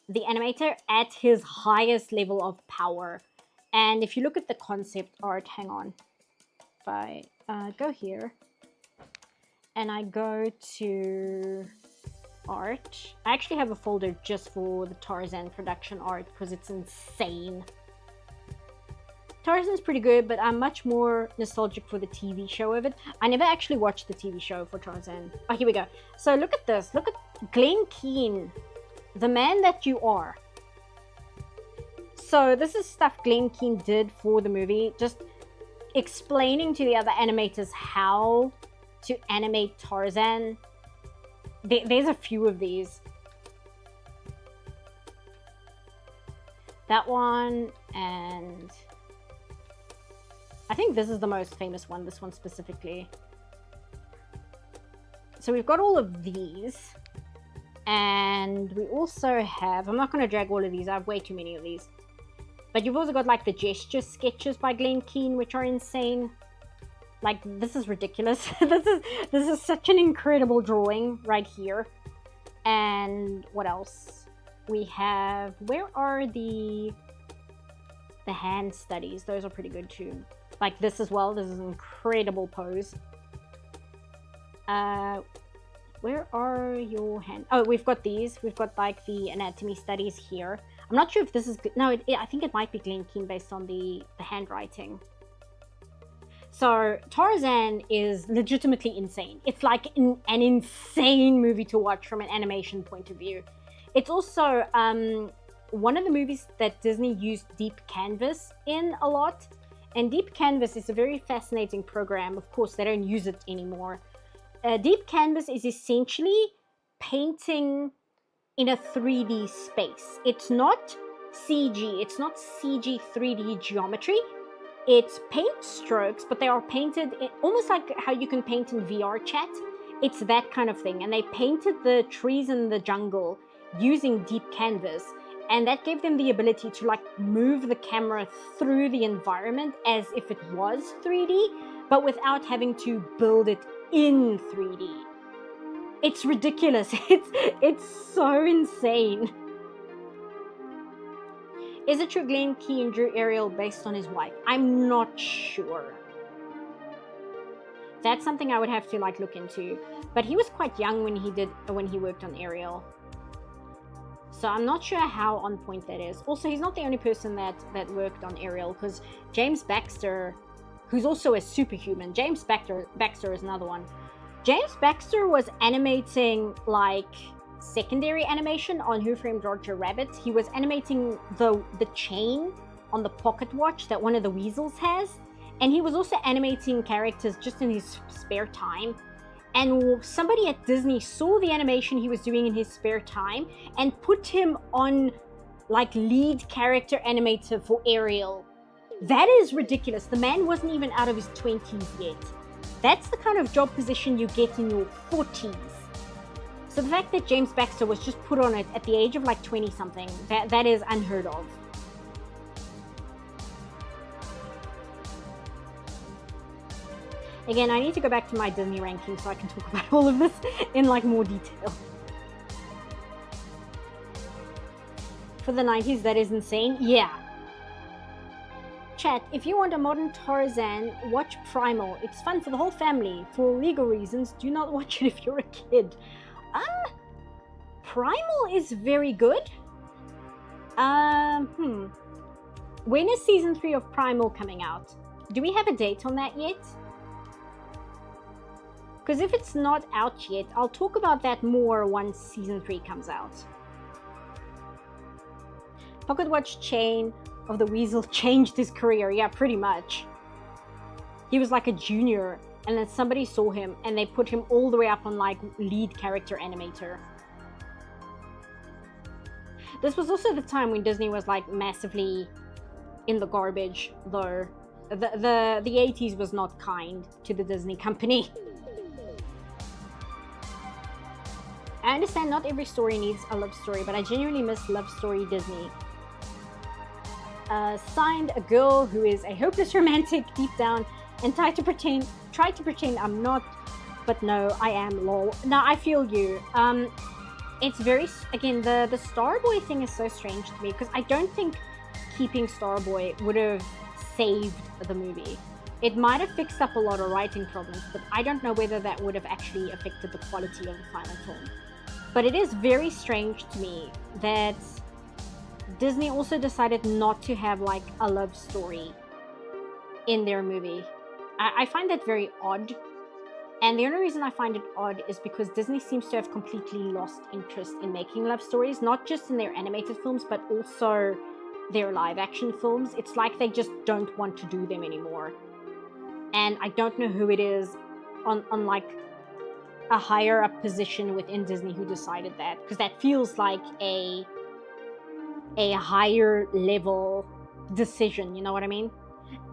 the animator, at his highest level of power. And if you look at the concept art, hang on, if I go here and I go to art, I actually have a folder just for the Tarzan production art because it's insane. Tarzan's pretty good, but I'm much more nostalgic for the TV show of it. I never actually watched the TV show for Tarzan. Oh, here we go. So look at this. Look at Glenn Keane, the man that you are. So this is stuff Glenn Keane did for the movie, just explaining to the other animators how to animate Tarzan. There's a few of these. That one, and I think this is the most famous one, this one specifically. So we've got all of these, and we also have, I'm not going to drag all of these, I have way too many of these. But you've also got like the gesture sketches by Glenn Keane, which are insane. Like, this is ridiculous. This is such an incredible drawing right here. And what else? We have, where are the hand studies? Those are pretty good too. Like this as well. This is an incredible pose. Where are your hands? Oh, we've got these. We've got like the anatomy studies here. I'm not sure if this is, no, I think it might be Glenn Keane based on the handwriting. So Tarzan is legitimately insane. It's like an insane movie to watch from an animation point of view. It's also one of the movies that Disney used Deep Canvas in a lot. And Deep Canvas is a very fascinating program. Of course, they don't use it anymore. Deep Canvas is essentially painting in a 3D space. It's not CG. It's not CG 3D geometry. It's paint strokes, but they are painted almost like how you can paint in VR chat. It's that kind of thing. And they painted the trees in the jungle using Deep Canvas. And that gave them the ability to like move the camera through the environment as if it was 3D, but without having to build it in 3D. It's ridiculous. It's so insane. Is it true Glenn Keane drew Ariel based on his wife? I'm not sure. That's something I would have to like look into. But he was quite young when he worked on Ariel. So I'm not sure how on point that is. Also, he's not the only person that worked on Ariel, because James Baxter, who's also a superhuman, James Baxter is another one. James Baxter was animating like secondary animation on Who Framed Roger Rabbit. He was animating the chain on the pocket watch that one of the weasels has. And he was also animating characters just in his spare time. And somebody at Disney saw the animation he was doing in his spare time and put him on like lead character animator for Ariel. That is ridiculous. The man wasn't even out of his 20s yet. That's the kind of job position you get in your 40s. So the fact that James Baxter was just put on it at the age of like 20 something, that is unheard of. Again, I need to go back to my Disney ranking so I can talk about all of this in like more detail. For the 90s, that is insane. Yeah. Chat, if you want a modern Tarzan, watch Primal. It's fun for the whole family. For legal reasons, do not watch it if you're a kid. Primal is very good. When is season 3 of Primal coming out? Do we have a date on that yet? Because if it's not out yet, I'll talk about that more once season 3 comes out. Pocket watch chain of the weasel changed his career. Yeah, pretty much. He was like a junior, and then somebody saw him and they put him all the way up on like lead character animator. This was also the time when Disney was like massively in the garbage, though. The 80s was not kind to the Disney company. I understand not every story needs a love story, but I genuinely miss love story Disney. Signed, a girl who is a hopeless romantic deep down and tried to pretend I'm not, but no, I am, lol. No, I feel you. It's very, again, the Starboy thing is so strange to me, because I don't think keeping Starboy would have saved the movie. It might have fixed up a lot of writing problems, but I don't know whether that would have actually affected the quality of the final film. But it is very strange to me that Disney also decided not to have like a love story in their movie. I find that very odd. And the only reason I find it odd is because Disney seems to have completely lost interest in making love stories, not just in their animated films, but also their live action films. It's like they just don't want to do them anymore. And I don't know who it is on like a higher up position within Disney who decided that, because that feels like a higher level decision, you know what I mean?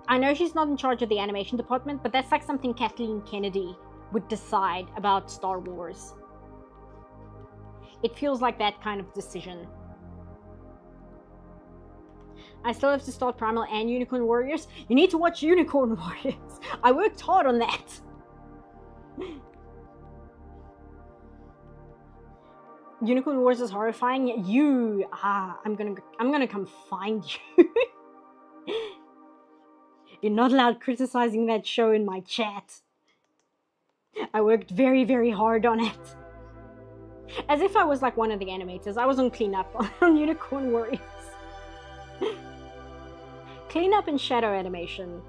I know she's not in charge of the animation department, but that's like something Kathleen Kennedy would decide about Star Wars. It feels like that kind of decision. I still have to start Primal and Unicorn Warriors. You need to watch Unicorn Warriors. I worked hard on that. Unicorn Wars is horrifying. I'm gonna come find you. You're not allowed criticizing that show in my chat. I worked very, very hard on it. As if I was like one of the animators. I was on cleanup on Unicorn Warriors. Cleanup and shadow animation.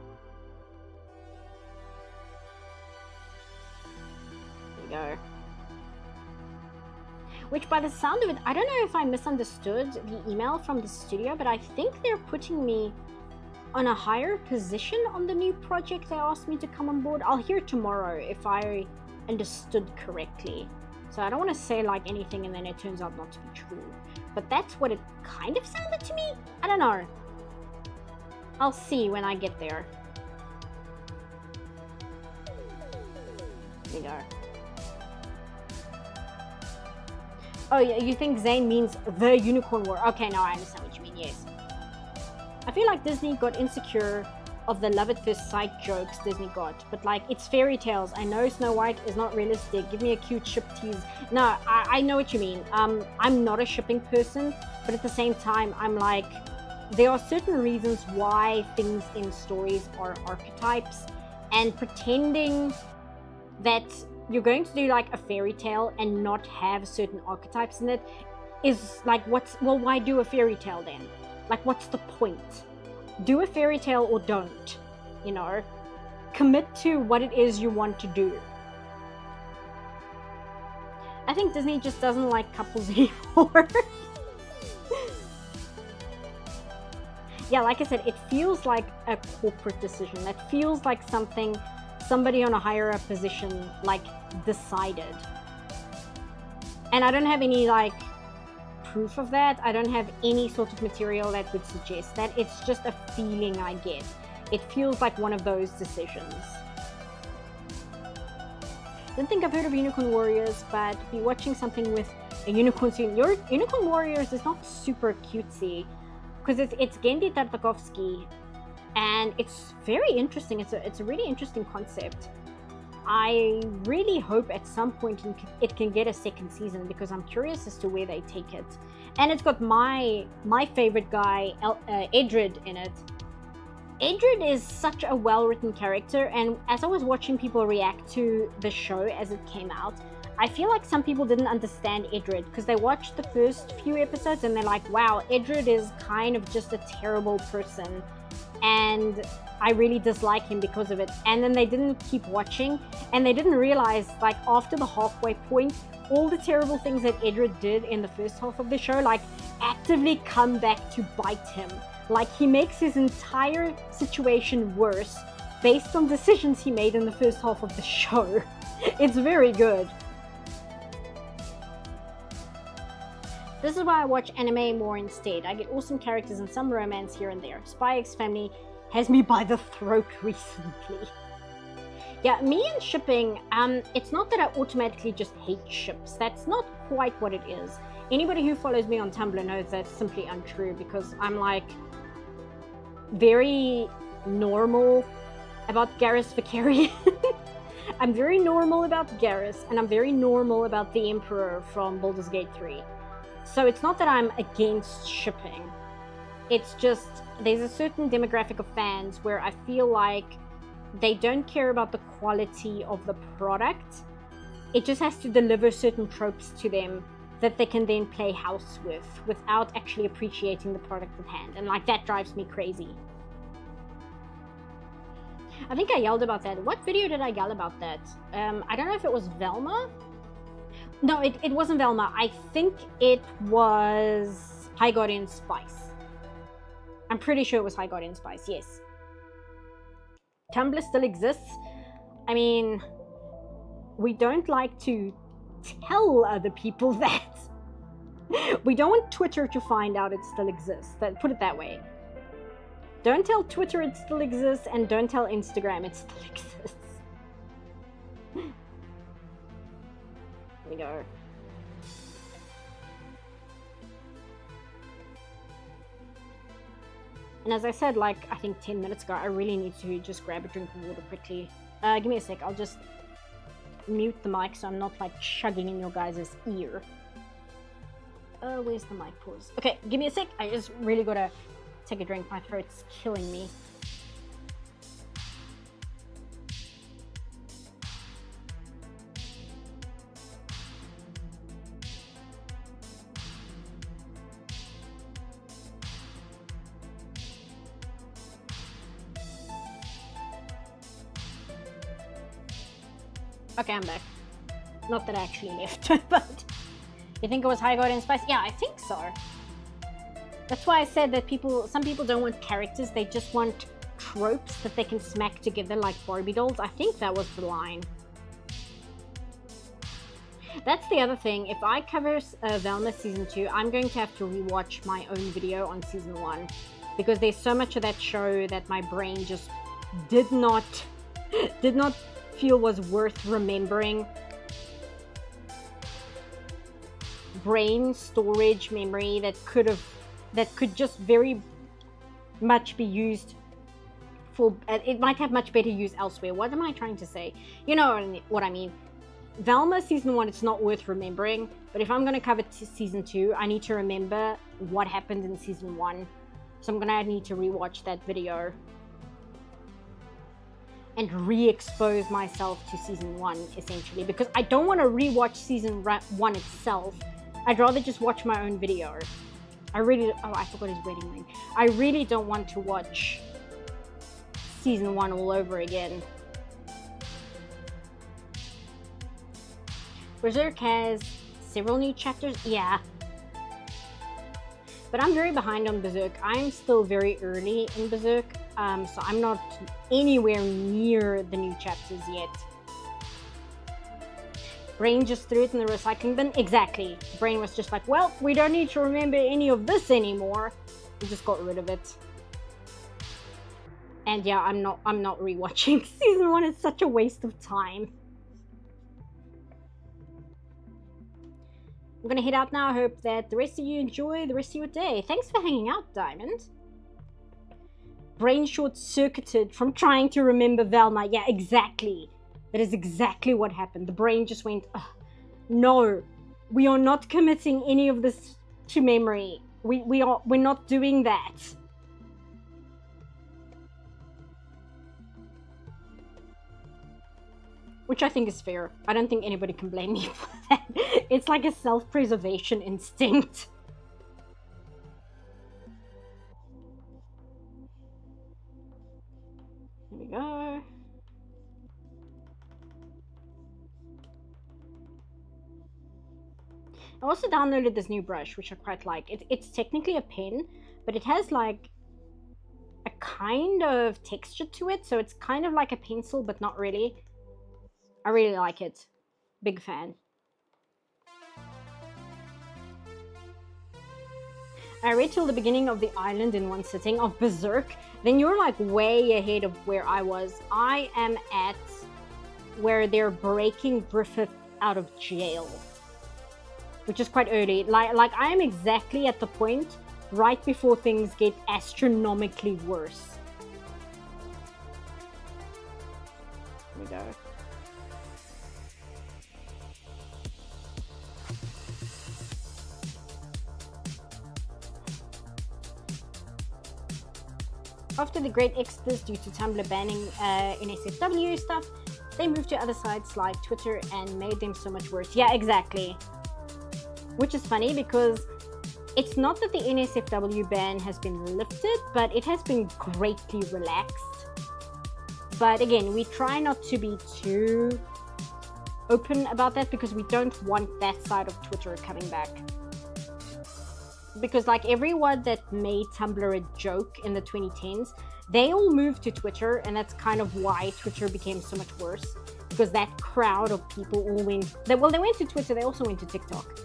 There you go. Which, by the sound of it, I don't know if I misunderstood the email from the studio, but I think they're putting me on a higher position on the new project they asked me to come on board. I'll hear tomorrow if I understood correctly. So I don't want to say like anything and then it turns out not to be true. But that's what it kind of sounded to me. I don't know. I'll see when I get there. There you go. Oh yeah, you think Zane means the Unicorn War. Okay, now I understand what you mean, yes. I feel like Disney got insecure of the love at first sight jokes Disney got. But like, it's fairy tales. I know Snow White is not realistic. Give me a cute ship tease. No, I know what you mean. I'm not a shipping person, but at the same time, I'm like, there are certain reasons why things in stories are archetypes, and pretending that you're going to do like a fairy tale and not have certain archetypes in it is like, why do a fairy tale then? Like, what's the point? Do a fairy tale or don't, you know? Commit to what it is you want to do. I think Disney just doesn't like couples anymore. Yeah, like I said, it feels like a corporate decision. It feels like something somebody on a higher up position like decided. And I don't have any like proof of that. I don't have any sort of material that would suggest that. It's just a feeling I get. It feels like one of those decisions. Don't think I've heard of Unicorn Warriors, but be watching something with a unicorn soon. Your Unicorn Warriors is not super cutesy, because it's Gendy Tartakovsky, and it's very interesting. It's a really interesting concept. I really hope at some point it can get a second season, because I'm curious as to where they take it. And it's got my favorite guy, Edred, in it. Edred is such a well-written character, and as I was watching people react to the show as it came out, I feel like some people didn't understand Edred, because they watched the first few episodes and they're like, wow, Edred is kind of just a terrible person, and I really dislike him because of it. And then they didn't keep watching, and they didn't realize, like, after the halfway point, all the terrible things that Edred did in the first half of the show, like, actively come back to bite him. Like, he makes his entire situation worse based on decisions he made in the first half of the show. It's very good. This is why I watch anime more instead. I get awesome characters and some romance here and there. Spy X Family has me by the throat recently. Yeah, me and shipping, it's not that I automatically just hate ships. That's not quite what it is. Anybody who follows me on Tumblr knows that's simply untrue, because I'm like very normal about Garrus Vicarian. I'm very normal about Garrus, and I'm very normal about the Emperor from Baldur's Gate 3. So it's not that I'm against shipping. It's just there's a certain demographic of fans where I feel like they don't care about the quality of the product. It just has to deliver certain tropes to them that they can then play house with without actually appreciating the product at hand. And like, that drives me crazy. I think I yelled about that. What video did I yell about that? I don't know if it was Velma. No, it wasn't Velma. I think it was High Guardian Spice. I'm pretty sure it was High Guardian Spice, yes. Tumblr still exists. I mean, we don't like to tell other people that. We don't want Twitter to find out it still exists. Put it that way. Don't tell Twitter it still exists, and don't tell Instagram it still exists. Here we go. And as I said, like, I think 10 minutes ago, I really need to just grab a drink of water quickly. Give me a sec. I'll just mute the mic so I'm not, like, chugging in your guys' ear. Where's the mic pause? Okay, give me a sec. I just really gotta take a drink. My throat's killing me. Okay, I'm back. Not that I actually left, but you think it was High Guardian Spice? Yeah, I think so. That's why I said that some people don't want characters, they just want tropes that they can smack together like Barbie dolls. I think that was the line. That's the other thing. If I cover Velma Season 2, I'm going to have to rewatch my own video on Season 1. Because there's so much of that show that my brain just did not feel was worth remembering. Brain storage memory that could just very much be used for, it might have much better use elsewhere. What am I trying to say? You know what I mean. Velma Season 1, it's not worth remembering, but if I'm going to cover Season 2, I need to remember what happened in Season 1. So I'm going to need to rewatch that video. and re-expose myself to season 1, essentially, because I don't want to rewatch season 1 itself. I'd rather just watch my own video. I forgot his wedding ring. I really don't want to watch season 1 all over again. Berserk has several new chapters, yeah. But I'm very behind on Berserk. I'm still very early in Berserk, so I'm not anywhere near the new chapters yet. Brain just threw it in the recycling bin. Exactly. Brain was just like, well, we don't need to remember any of this anymore. We just got rid of it. And yeah, I'm not rewatching season 1. It's such a waste of time. I'm gonna head out now. I hope that the rest of you enjoy the rest of your day. Thanks for hanging out, Diamond. Brain short-circuited from trying to remember Velma. Yeah, exactly. That is exactly what happened. The brain just went, no, we are not committing any of this to memory. We're not doing that. Which I think is fair. I don't think anybody can blame me for that. It's like a self-preservation instinct. Here we go. I also downloaded this new brush, which I quite like. It's technically a pen, but it has like a kind of texture to it. So it's kind of like a pencil, but not really. I really like it. Big fan. I read till the beginning of the island in one sitting of Berserk. Then you're like way ahead of where I was. I am at where they're breaking Griffith out of jail, which is quite early. Like I am exactly at the point right before things get astronomically worse. Here we go. After the great exodus due to Tumblr banning NSFW stuff, they moved to other sites like Twitter and made them so much worse. Yeah, exactly. Which is funny because it's not that the NSFW ban has been lifted, but it has been greatly relaxed. But again, we try not to be too open about that because we don't want that side of Twitter coming back. Because like everyone that made Tumblr a joke in the 2010s, they all moved to Twitter, and that's kind of why Twitter became so much worse. Because that crowd of people all went... They went to Twitter, they also went to TikTok.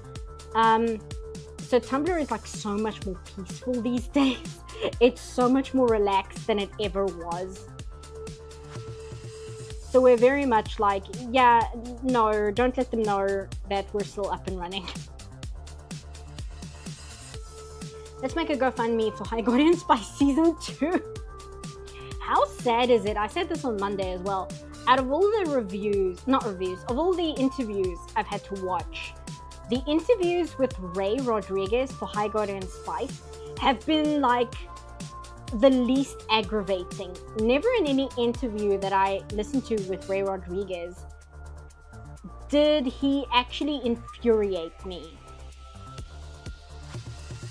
So Tumblr is like so much more peaceful these days. It's so much more relaxed than it ever was. So we're very much like, yeah, no, don't let them know that we're still up and running. Let's make a GoFundMe for High Guardian Spy Season 2. How sad is it? I said this on Monday as well. Out of all the of all the interviews I've had to watch, the interviews with Ray Rodriguez for High Guardian Spy have been like the least aggravating. Never in any interview that I listened to with Ray Rodriguez did he actually infuriate me.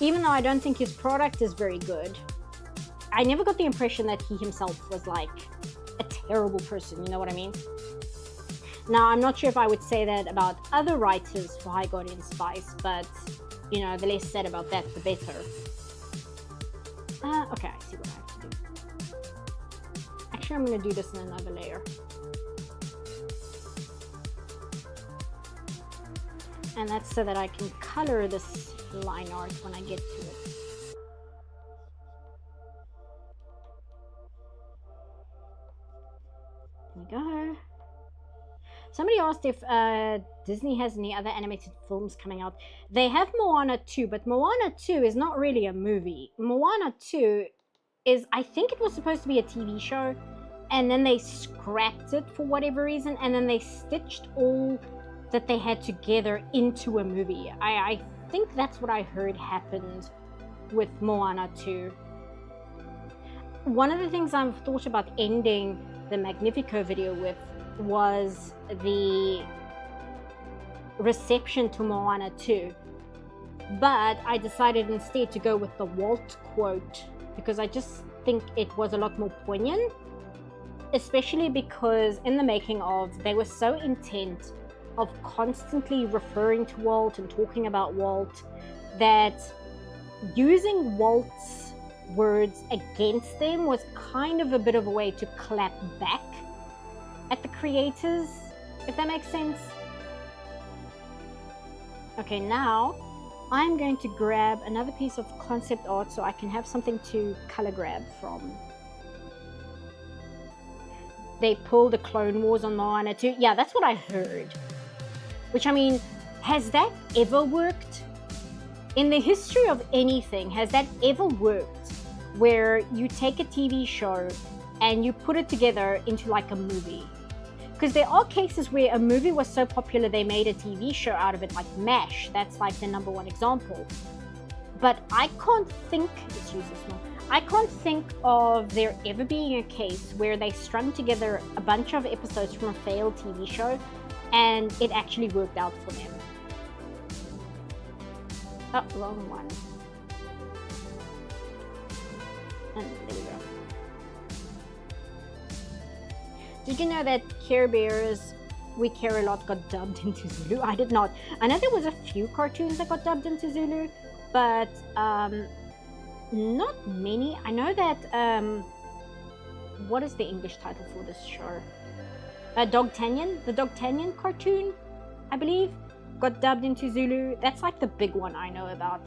Even though I don't think his product is very good, I never got the impression that he himself was like a terrible person, you know what I mean? Now, I'm not sure if I would say that about other writers for High Guardian Spies, but, you know, the less said about that, the better. Okay, I see what I have to do. Actually, I'm going to do this in another layer. And that's so that I can color this line art when I get to it. There we go. Somebody asked if Disney has any other animated films coming out. They have Moana 2, but Moana 2 is not really a movie. Moana 2 is, I think it was supposed to be a TV show, and then they scrapped it for whatever reason, and then they stitched all that they had together into a movie. I think that's what I heard happened with Moana 2. One of the things I've thought about ending the Magnifico video with was the reception to Moana 2. But I decided instead to go with the Walt quote because I just think it was a lot more poignant, especially because in the making of, they were so intent of constantly referring to Walt and talking about Walt that using Walt's words against them was kind of a bit of a way to clap back at the creators, if that makes sense. Okay, now I'm going to grab another piece of concept art so I can have something to color grab from. They pulled the Clone Wars on Moana 2. Yeah, that's what I heard. Which, I mean, has that ever worked? In the history of anything, has that ever worked where you take a TV show and you put it together into like a movie? Because there are cases where a movie was so popular they made a TV show out of it, like MASH. That's like the #1 example. But I can't think, let's use this one. I can't think of there ever being a case where they strung together a bunch of episodes from a failed TV show and it actually worked out for them. Oh, wrong one. And there we go. Did you know that Care Bears, We Care A Lot got dubbed into Zulu? I did not. I know there was a few cartoons that got dubbed into Zulu, but not many. I know that, what is the English title for this show? Dogtanian, the Dogtanian cartoon, I believe, got dubbed into Zulu. That's like the big one I know about.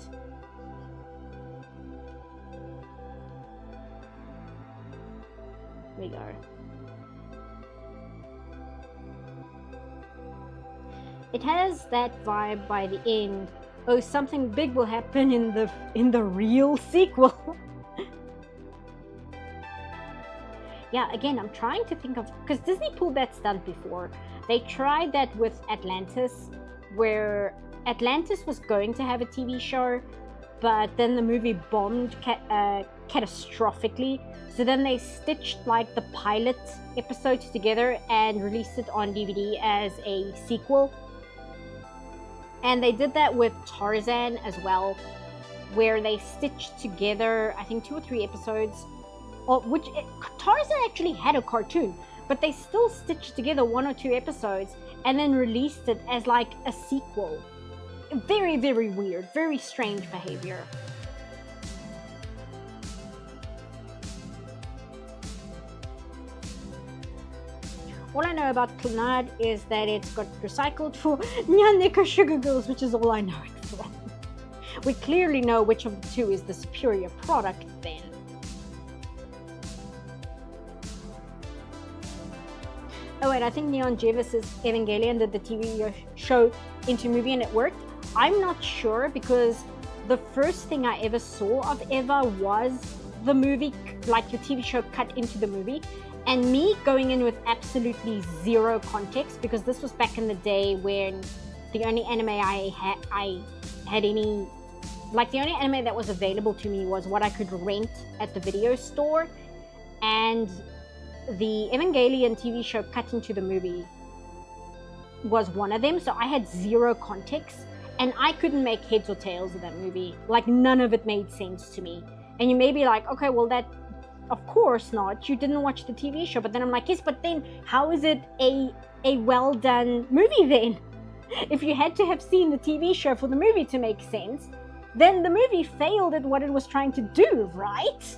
There we go. It has that vibe by the end. Oh, something big will happen in the real sequel. Yeah, again, I'm trying to think of, because Disney pulled that stunt before. They tried that with Atlantis, where Atlantis was going to have a TV show, but then the movie bombed catastrophically. So then they stitched like the pilot episodes together and released it on DVD as a sequel. And they did that with Tarzan as well, where they stitched together, I think 2 or 3 episodes, Tarzan actually had a cartoon, but they still stitched together 1 or 2 episodes and then released it as like a sequel. Very, very weird, very strange behavior. All I know about Clannad is that it's got recycled for Nyaneka Sugar Girls, which is all I know it from. We clearly know which of the two is the superior product then. Oh, and I think Neon Jevis's Evangelion did the TV show into movie and it worked. I'm not sure because the first thing I ever saw of Eva was the movie, like your TV show cut into the movie. And me going in with absolutely zero context, because this was back in the day when the only anime I had any, like the only anime that was available to me was what I could rent at the video store. And the Evangelion TV show cut into the movie was one of them. So I had zero context and I couldn't make heads or tails of that movie. Like none of it made sense to me. And you may be like, okay, well that, of course not, you didn't watch the TV show. But then I'm like, yes, but then how is it a well done movie then? If you had to have seen the TV show for the movie to make sense, then the movie failed at what it was trying to do, right?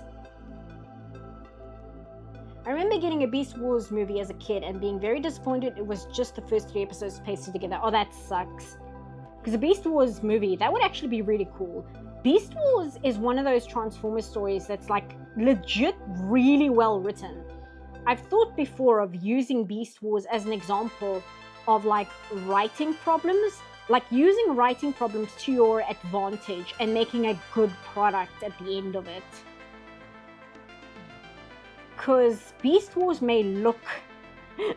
I remember getting a Beast Wars movie as a kid and being very disappointed it was just the first 3 episodes pasted together. Oh, that sucks. Because the Beast Wars movie, that would actually be really cool. Beast Wars is one of those Transformers stories that's like legit really well written. I've thought before of using Beast Wars as an example of like writing problems, like using writing problems to your advantage and making a good product at the end of it. Because Beast Wars may look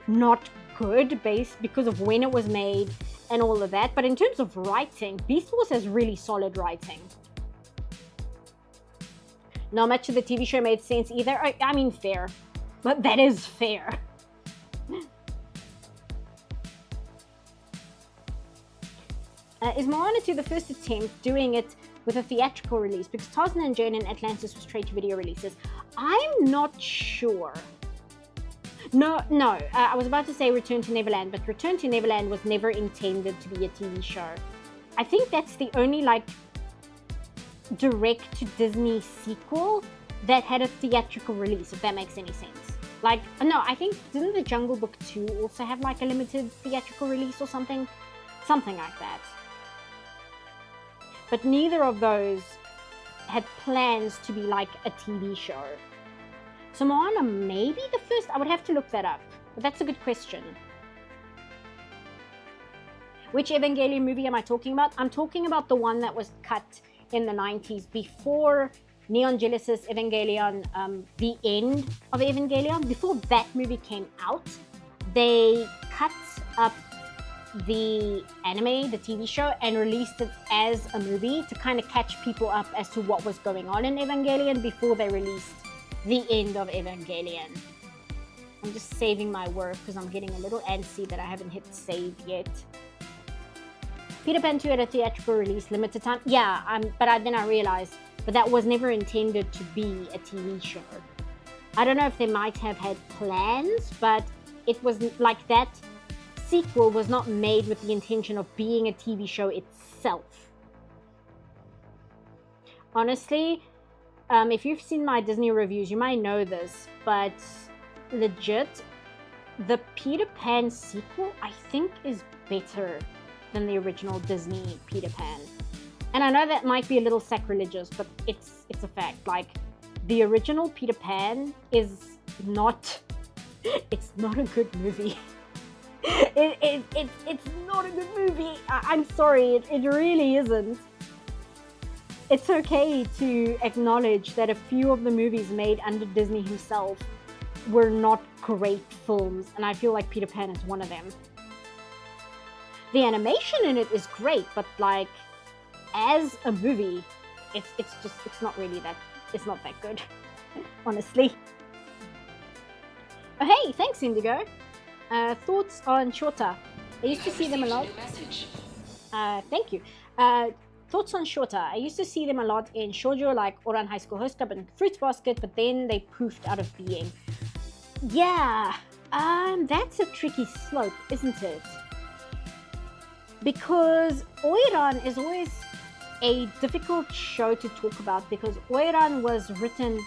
not good because of when it was made and all of that, but in terms of writing, Beast Wars has really solid writing. Not much of the TV show made sense either. I mean, fair. But that is fair. Is Moana 2 the first attempt doing it with a theatrical release? Because Tarzan and Jane and Atlantis were straight to video releases. I'm not sure. No, I was about to say Return to Neverland, but Return to Neverland was never intended to be a TV show. I think that's the only, like, direct-to-Disney sequel that had a theatrical release, if that makes any sense. Like, no, I think, didn't The Jungle Book 2 also have, like, a limited theatrical release or something? Something like that. But neither of those had plans to be, like, a TV show. So Moana may be the first. I would have to look that up, but that's a good question. Which Evangelion movie am I talking about? I'm talking about the one that was cut in the 90s before Neon Genesis Evangelion, the end of Evangelion. Before that movie came out, they cut up the anime, the TV show, and released it as a movie to kind of catch people up as to what was going on in Evangelion before they released the end of Evangelion. I'm just saving my work because I'm getting a little antsy that I haven't hit save yet. Peter Pan 2 had a theatrical release, limited time. Yeah, then I realized, but that was never intended to be a TV show. I don't know if they might have had plans, but it was like that sequel was not made with the intention of being a TV show itself. Honestly, if you've seen my Disney reviews, you might know this, but legit, the Peter Pan sequel, I think, is better than the original Disney Peter Pan. And I know that might be a little sacrilegious, but it's a fact. Like, the original Peter Pan is not, it's not a good movie. It's not a good movie. I'm sorry, it really isn't. It's okay to acknowledge that a few of the movies made under Disney himself were not great films, and I feel like Peter Pan is one of them. The animation in it is great, but like, as a movie, it's not that good, honestly. Oh hey, thanks Indigo. Thoughts on Shota? I used to see them a lot. Thank you. Thoughts on Shota? I used to see them a lot in shoujo like Oran High School Host Club and Fruits Basket, but then they poofed out of being. Yeah, that's a tricky slope, isn't it? Because Oiran is always a difficult show to talk about, because Oiran was written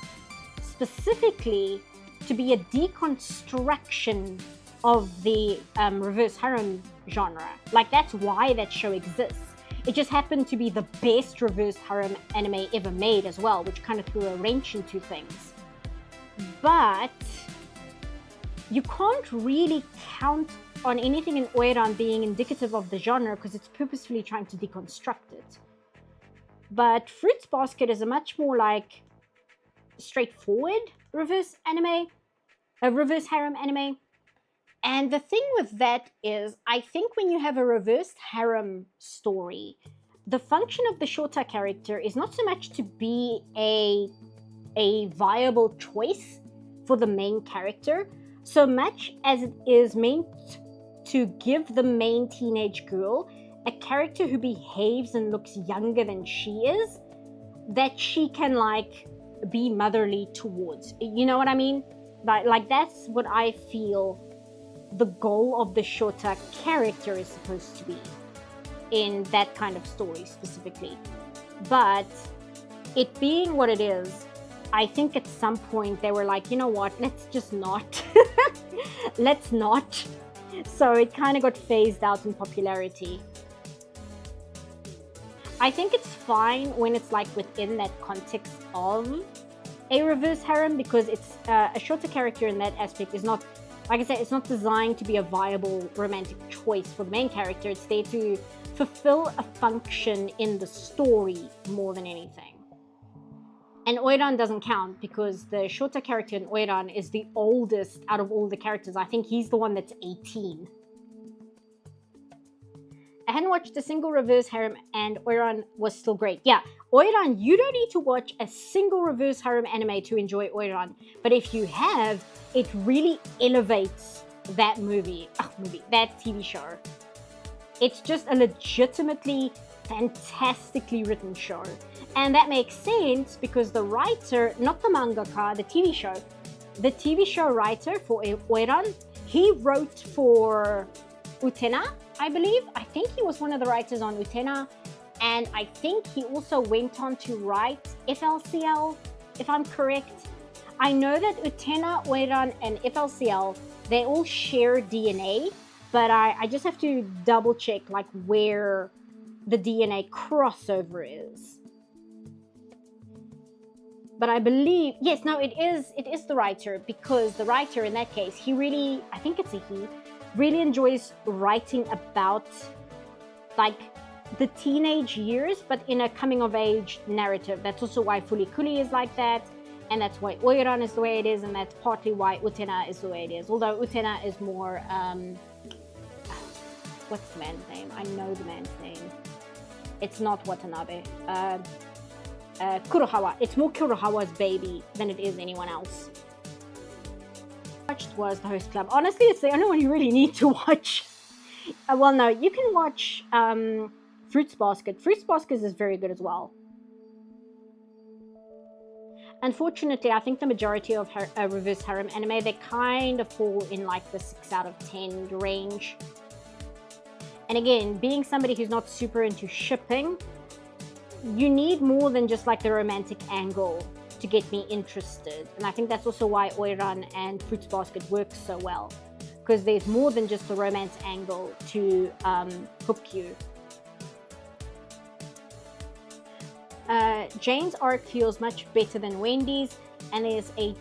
specifically to be a deconstruction of the reverse harem genre. Like, that's why that show exists. It just happened to be the best reverse harem anime ever made as well, which kind of threw a wrench into things. But you can't really count on anything in Oiran being indicative of the genre because it's purposefully trying to deconstruct it. But Fruits Basket is a much more like straightforward reverse harem anime. And the thing with that is, I think when you have a reversed harem story, the function of the Shota character is not so much to be a viable choice for the main character, so much as it is meant to give the main teenage girl a character who behaves and looks younger than she is, that she can like be motherly towards. You know what I mean? Like that's what I feel the goal of the Shota character is supposed to be in that kind of story specifically. But it being what it is, I think at some point they were like, you know what, let's just not. Let's not. So it kind of got phased out in popularity. I think it's fine when it's like within that context of a reverse harem, because it's a Shota character in that aspect is not, like I said, it's not designed to be a viable romantic choice for the main character. It's there to fulfill a function in the story more than anything. And Oiran doesn't count because the Shota character in Oiran is the oldest out of all the characters. I think he's the one that's 18. I hadn't watched a single reverse harem and Oiran was still great. Yeah, Oiran, you don't need to watch a single reverse harem anime to enjoy Oiran, but if you have, it really elevates that that TV show. It's just a legitimately fantastically written show. And that makes sense because the writer, not the mangaka, the TV show writer for Oiran, he wrote for Utena, I believe. I think he was one of the writers on Utena. And I think he also went on to write FLCL, if I'm correct. I know that Utena, Oiran, and FLCL, they all share DNA, but I just have to double check like where the DNA crossover is. But I believe, yes, no, it is the writer, because the writer in that case, he really, I think it's a he, really enjoys writing about like the teenage years, but in a coming of age narrative. That's also why Fulikuli is like that, and that's why Oiran is the way it is, and that's partly why Utena is the way it is. Although Utena is more, what's the man's name? I know the man's name. It's not Watanabe. Kurohawa. It's more Kurohawa's baby than it is anyone else. Watched was The Host Club. Honestly, it's the only one you really need to watch. Well, no, you can watch Fruits Basket. Fruits Basket is very good as well. Unfortunately, I think the majority of reverse harem anime, they kind of fall in like the 6 out of 10 range. And again, being somebody who's not super into shipping, you need more than just like the romantic angle to get me interested. And I think that's also why Oiran and Fruits Basket work so well, because there's more than just the romance angle to hook you. Jane's arc feels much better than Wendy's, and there's a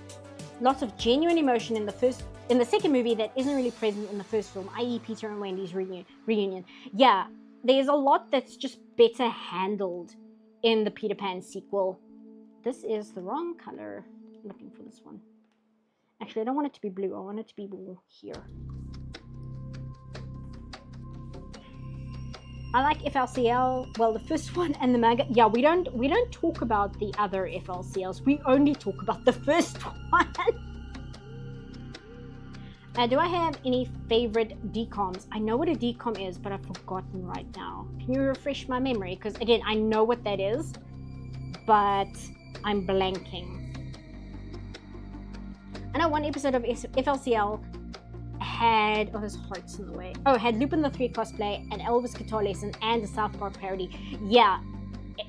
lot of genuine emotion in the second movie that isn't really present in the first film, i.e. Peter and Wendy's reunion. Yeah, there's a lot that's just better handled in the Peter Pan sequel. This is the wrong color. I'm looking for this one. Actually, I don't want it to be blue. I want it to be more here. I like FLCL, well, the first one and the manga. Yeah, we don't talk about the other FLCLs. We only talk about the first one. Do I have any favorite DCOMs? I know what a DCOM is, but I've forgotten right now. Can you refresh my memory? Because again, I know what that is, but I'm blanking. I know one episode of FLCL had, oh, there's hearts in the way. Oh, it had Lupin the 3 cosplay, an Elvis guitar lesson, and a South Park parody. Yeah,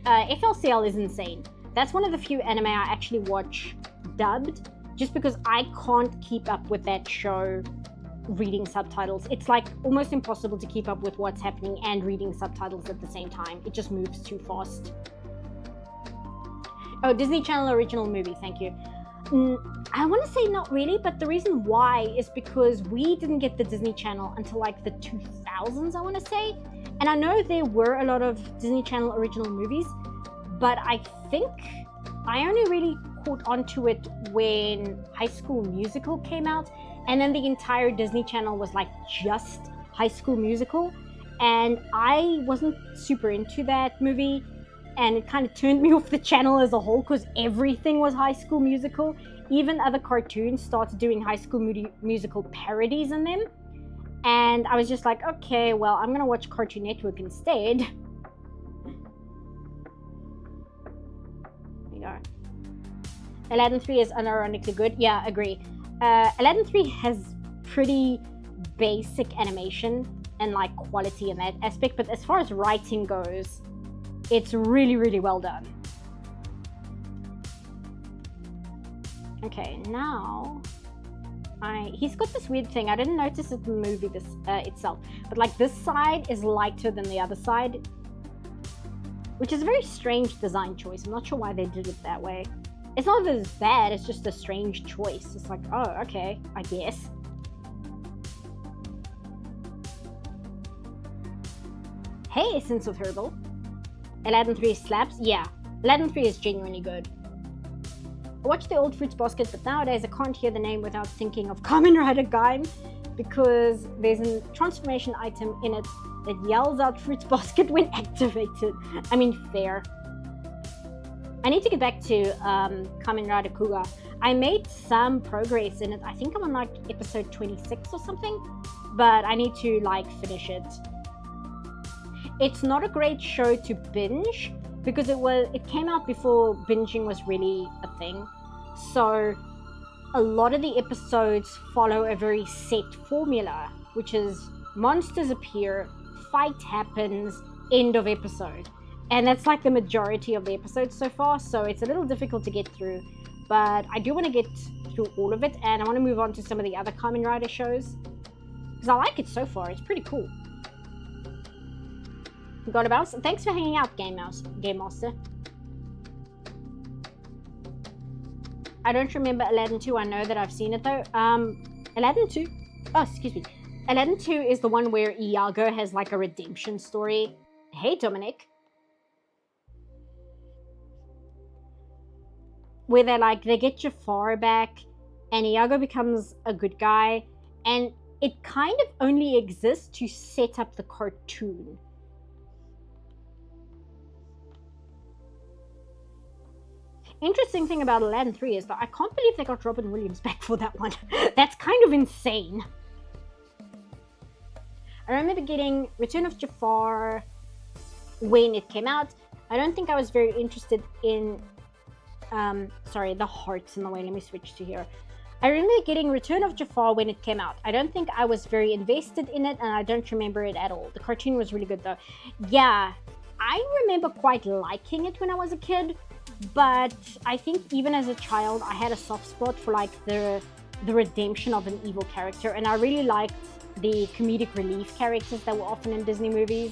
FLCL is insane. That's one of the few anime I actually watch dubbed, just because I can't keep up with that show reading subtitles. It's like almost impossible to keep up with what's happening and reading subtitles at the same time. It just moves too fast. Oh, Disney Channel original movie, thank you. I want to say not really, but the reason why is because we didn't get the Disney Channel until like the 2000s, I want to say. And I know there were a lot of Disney Channel original movies, but I think I only really caught onto it when High School Musical came out, and then the entire Disney Channel was like just High School Musical, and I wasn't super into that movie, and it kind of turned me off the channel as a whole because everything was High School Musical. Even other cartoons started doing High School Musical parodies in them, and I was just like, okay, well, I'm gonna watch Cartoon Network instead. There you go. Aladdin 3 is unironically good. Yeah, agree. Aladdin 3 has pretty basic animation and like quality in that aspect, but as far as writing goes, it's really, really well done. Okay, now he's got this weird thing. I didn't notice it in the movie itself, but like this side is lighter than the other side, which is a very strange design choice. I'm not sure why they did it that way. It's not as bad, it's just a strange choice. It's like, oh, okay, I guess. Hey, Essence of Herbal. Aladdin 3 slaps? Yeah, Aladdin 3 is genuinely good. I watched the old Fruits Basket, but nowadays I can't hear the name without thinking of Kamen Rider Gaim, because there's a transformation item in it that yells out Fruits Basket when activated. I mean, fair. I need to get back to Kamen Rider Kuga. I made some progress in it. I think I'm on like episode 26 or something, but I need to like finish it. It's not a great show to binge because it came out before binging was really a thing. So a lot of the episodes follow a very set formula, which is monsters appear, fight happens, end of episode. And that's like the majority of the episodes so far, so it's a little difficult to get through. But I do want to get through all of it, and I want to move on to some of the other Kamen Rider shows. Because I like it so far, it's pretty cool. Got a bounce? Thanks for hanging out, Game Master. I don't remember Aladdin 2, I know that I've seen it though. Aladdin 2? Oh, excuse me. Aladdin 2 is the one where Iago has like a redemption story. Hey, Dominic. Where they get Jafar back and Iago becomes a good guy, and it kind of only exists to set up the cartoon. Interesting thing about Aladdin 3 is that I can't believe they got Robin Williams back for that one. That's kind of insane. I remember getting Return of Jafar when it came out. I don't think I was very interested in sorry, the heart's in the way. Let me switch to here. I remember getting Return of Jafar when it came out. I don't think I was very invested in it, and I don't remember it at all. The cartoon was really good though. Yeah, I remember quite liking it when I was a kid, but I think even as a child, I had a soft spot for like the redemption of an evil character, and I really liked the comedic relief characters that were often in Disney movies.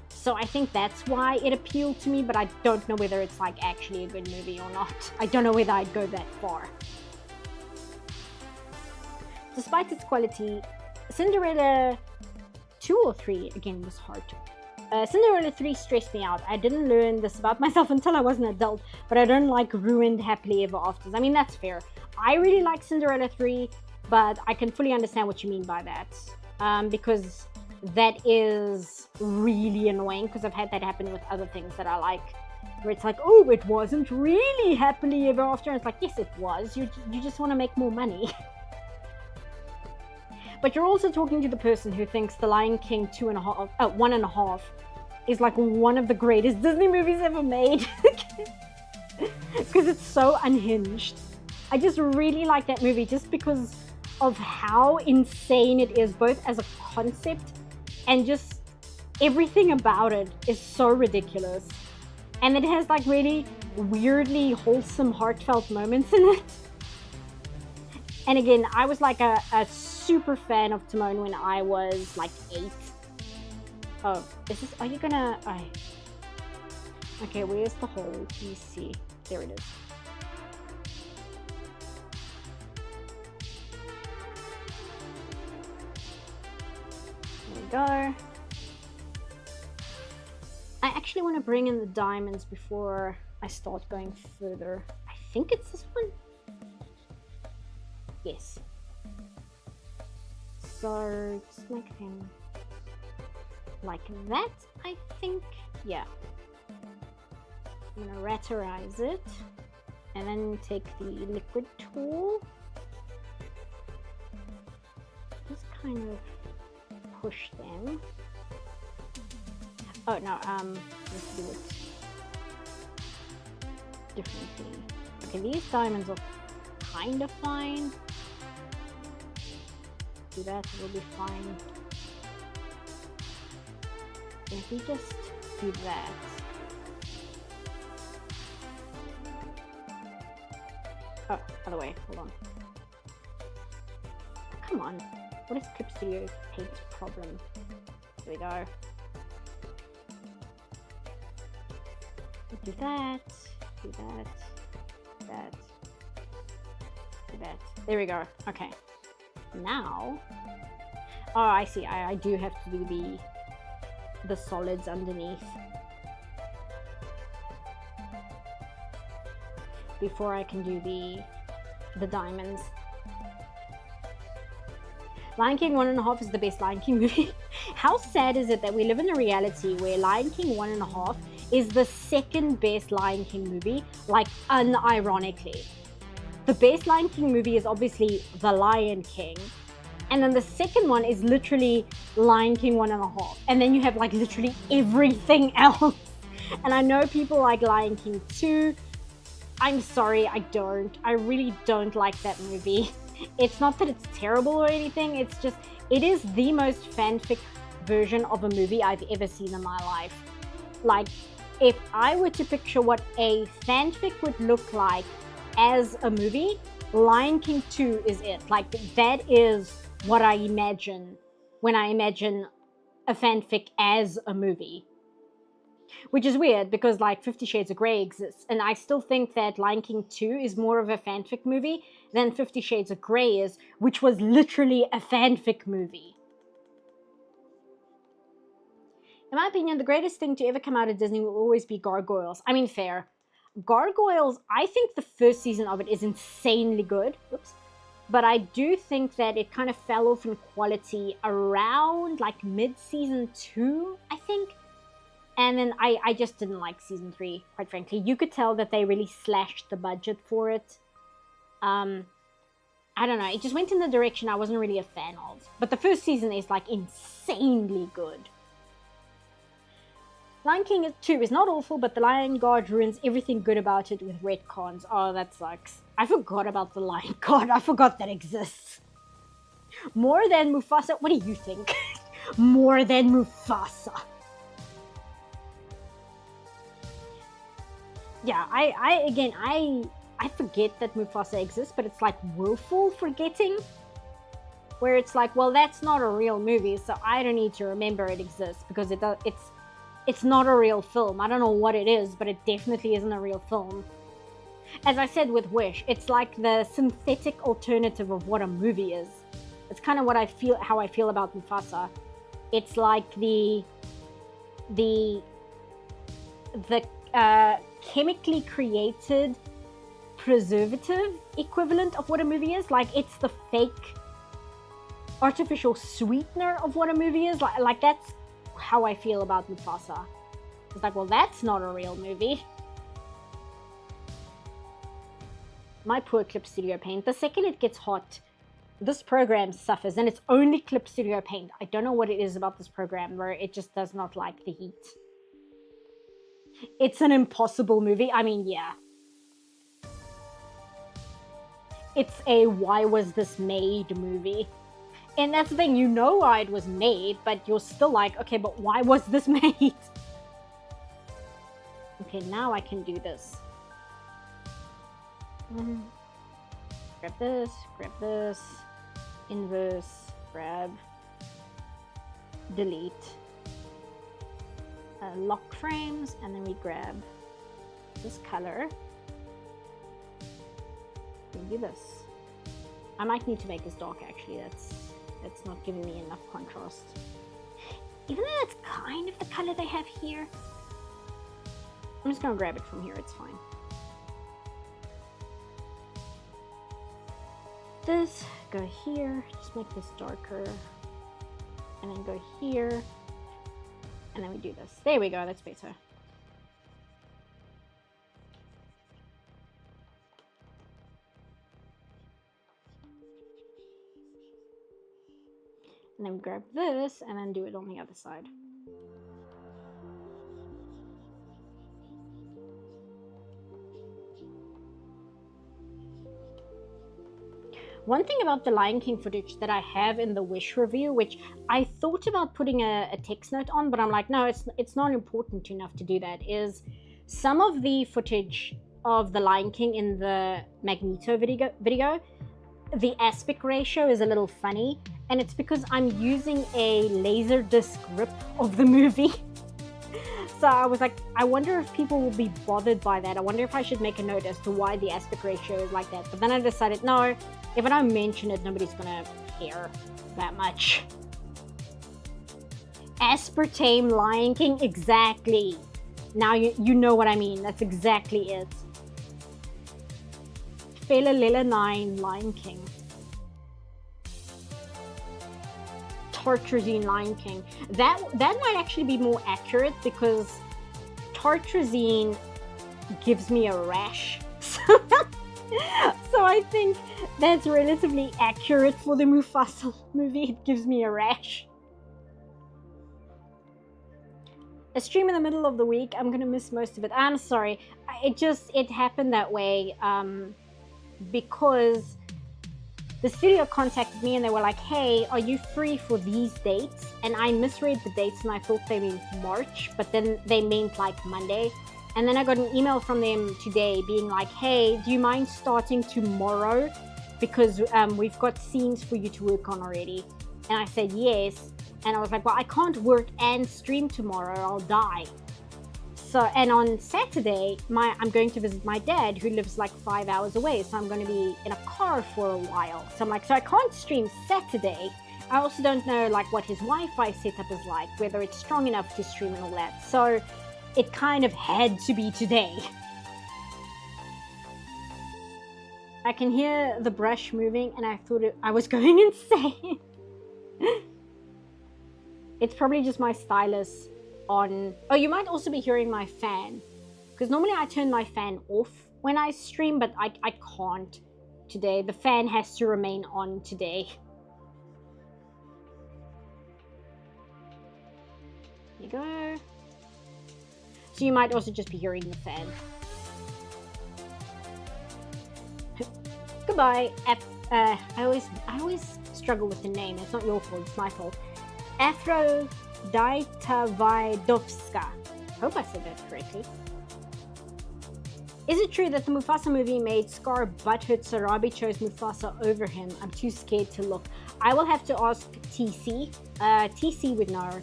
So I think that's why it appealed to me, but I don't know whether it's like actually a good movie or not. I don't know whether I'd go that far. Despite its quality, Cinderella 2 or 3, again, was hard. Cinderella 3 stressed me out. I didn't learn this about myself until I was an adult, but I don't like ruined happily ever afters. I mean, that's fair. I really like Cinderella 3, but I can fully understand what you mean by that. Because that is really annoying, because I've had that happen with other things that I like, where it's like, oh, it wasn't really happily ever after. And it's like, yes, it was. You just want to make more money. But you're also talking to the person who thinks The Lion King 1.5 is like one of the greatest Disney movies ever made. Because it's so unhinged. I just really like that movie just because of how insane it is, both as a concept and just everything about it is so ridiculous. And it has like really weirdly wholesome, heartfelt moments in it. And again, I was like a super fan of Timon when I was like 8. Oh, are you gonna, okay, where's the hole? Let me see. There it is. There we go. I actually want to bring in the diamonds before I start going further. I think it's this one. Yes. So just make them like that, I think. Yeah. I'm gonna ratterize it and then take the liquid tool. Just kind of push them. Oh no, let's do it differently. Okay, these diamonds are kind of fine. Do that, it will be fine. If we just do that. Oh, other way, hold on. Come on, what is Clip Studio Paint's problem? Here we go. Do that, do that, that, do that. There we go, okay. Now, oh, I see, I do have to do the solids underneath before I can do the diamonds. Lion King 1.5 is the best Lion King movie. How sad is it that we live in a reality where Lion King 1.5 is the second best Lion King movie, like unironically. The best Lion King movie is obviously The Lion King. And then the second one is literally Lion King 1.5. And then you have like literally everything else. And I know people like Lion King 2. I'm sorry, I don't. I really don't like that movie. It's not that it's terrible or anything. It's just, it is the most fanfic version of a movie I've ever seen in my life. Like, if I were to picture what a fanfic would look like as a movie, Lion King 2 is it. Like, that is what I imagine when I imagine a fanfic as a movie. Which is weird because like 50 Shades of Grey exists, and I still think that Lion King 2 is more of a fanfic movie than 50 Shades of Grey is, which was literally a fanfic movie. In my opinion, the greatest thing to ever come out of Disney will always be Gargoyles. I mean, fair. Gargoyles, I think the first season of it is insanely good. Oops. But I do think that it kind of fell off in quality around like mid-season 2, I think. And then I just didn't like season 3, quite frankly. You could tell that they really slashed the budget for it. I don't know. It just went in the direction I wasn't really a fan of. But the first season is like insanely good. Lion King 2 is not awful, but the Lion Guard ruins everything good about it with retcons. Oh, that sucks. I forgot about the Lion Guard. I forgot that exists. More than Mufasa? What do you think? More than Mufasa. Yeah, I forget that Mufasa exists, but it's like willful forgetting. Where it's like, well, that's not a real movie, so I don't need to remember it exists because it's not a real film. I don't know what it is, but it definitely isn't a real film. As I said with Wish, it's like the synthetic alternative of what a movie is. It's kind of what how I feel about Mufasa. It's like the chemically created preservative equivalent of what a movie is. Like, it's the fake artificial sweetener of what a movie is. Like that's how I feel about Mufasa. It's like, well, that's not a real movie. My poor Clip Studio Paint. The second it gets hot, this program suffers, and it's only Clip Studio Paint. I don't know what it is about this program where it just does not like the heat. It's an impossible movie. I mean, yeah. It's a why was this made movie. And that's the thing, you know why it was made, but you're still like, okay, but why was this made? Okay, now I can do this. Grab this, inverse, grab, delete. Lock frames, and then we grab this color. We do this. I might need to make this dark actually. That's not giving me enough contrast. Even though that's kind of the color they have here. I'm just gonna grab it from here, it's fine. This, go here, just make this darker. And then go here. And then we do this. There we go, that's better. And then grab this and then do it on the other side. One thing about the Lion King footage that I have in the Wish review, which I thought about putting a text note on, but I'm like, no, it's not important enough to do that, is some of the footage of the Lion King in the Magnifio video, the aspect ratio is a little funny, and it's because I'm using a Laserdisc rip of the movie. So I was like, I wonder if people will be bothered by that. I wonder if I should make a note as to why the aspect ratio is like that. But then I decided, no, if I don't mention it, nobody's gonna care that much. Aspartame Lion King, exactly. Now you know what I mean. That's exactly it. Fela 9 Lion King. Tartrazine Lion King. That might actually be more accurate because tartrazine gives me a rash. So I think that's relatively accurate for the Mufasa movie. It gives me a rash. A stream in the middle of the week, I'm gonna miss most of it. I'm sorry. It happened that way because the studio contacted me and they were like, hey, are you free for these dates? And I misread the dates and I thought they meant March, but then they meant like Monday. And then I got an email from them today being like, hey, do you mind starting tomorrow? Because we've got scenes for you to work on already. And I said yes. And I was like, well, I can't work and stream tomorrow. I'll die. So, and on Saturday, I'm going to visit my dad who lives like 5 hours away. So I'm going to be in a car for a while. So I'm like, so I can't stream Saturday. I also don't know like what his Wi-Fi setup is like, whether it's strong enough to stream and all that. So it kind of had to be today. I can hear the brush moving and I thought I was going insane. It's probably just my stylus on... Oh, you might also be hearing my fan. Because normally I turn my fan off when I stream, but I can't today. The fan has to remain on today. There you go. So you might also just be hearing the fan. Goodbye. I always struggle with the name. It's not your fault. It's my fault. Aphrodite-Davidovska. Hope I said that correctly. Is it true that the Mufasa movie made Scar butthurt Sarabi chose Mufasa over him? I'm too scared to look. I will have to ask TC. TC would know.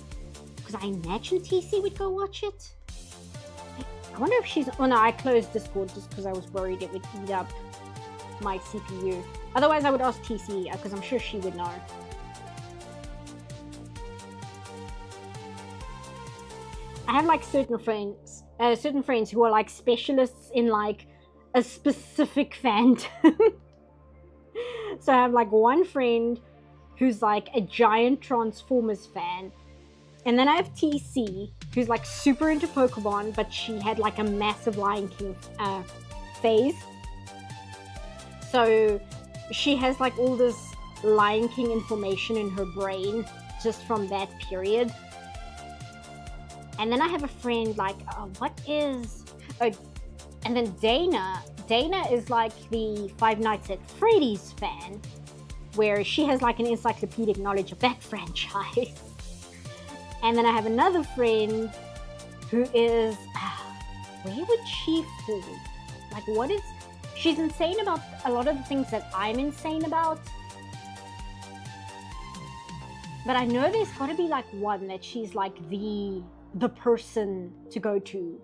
Because I imagine TC would go watch it. I wonder if she's... Oh no, I closed Discord just because I was worried it would eat up my CPU. Otherwise, I would ask TC because I'm sure she would know. I have like certain friends who are like specialists in like a specific fandom. So I have like one friend who's like a giant Transformers fan. And then I have TC, who's like super into Pokemon, but she had like a massive Lion King phase. So she has like all this Lion King information in her brain just from that period. And then I have a friend like, and then Dana is like the Five Nights at Freddy's fan, where she has like an encyclopedic knowledge of that franchise. And then I have another friend who is, where would she fall? Like she's insane about a lot of the things that I'm insane about. But I know there's got to be like one that she's like the person to go to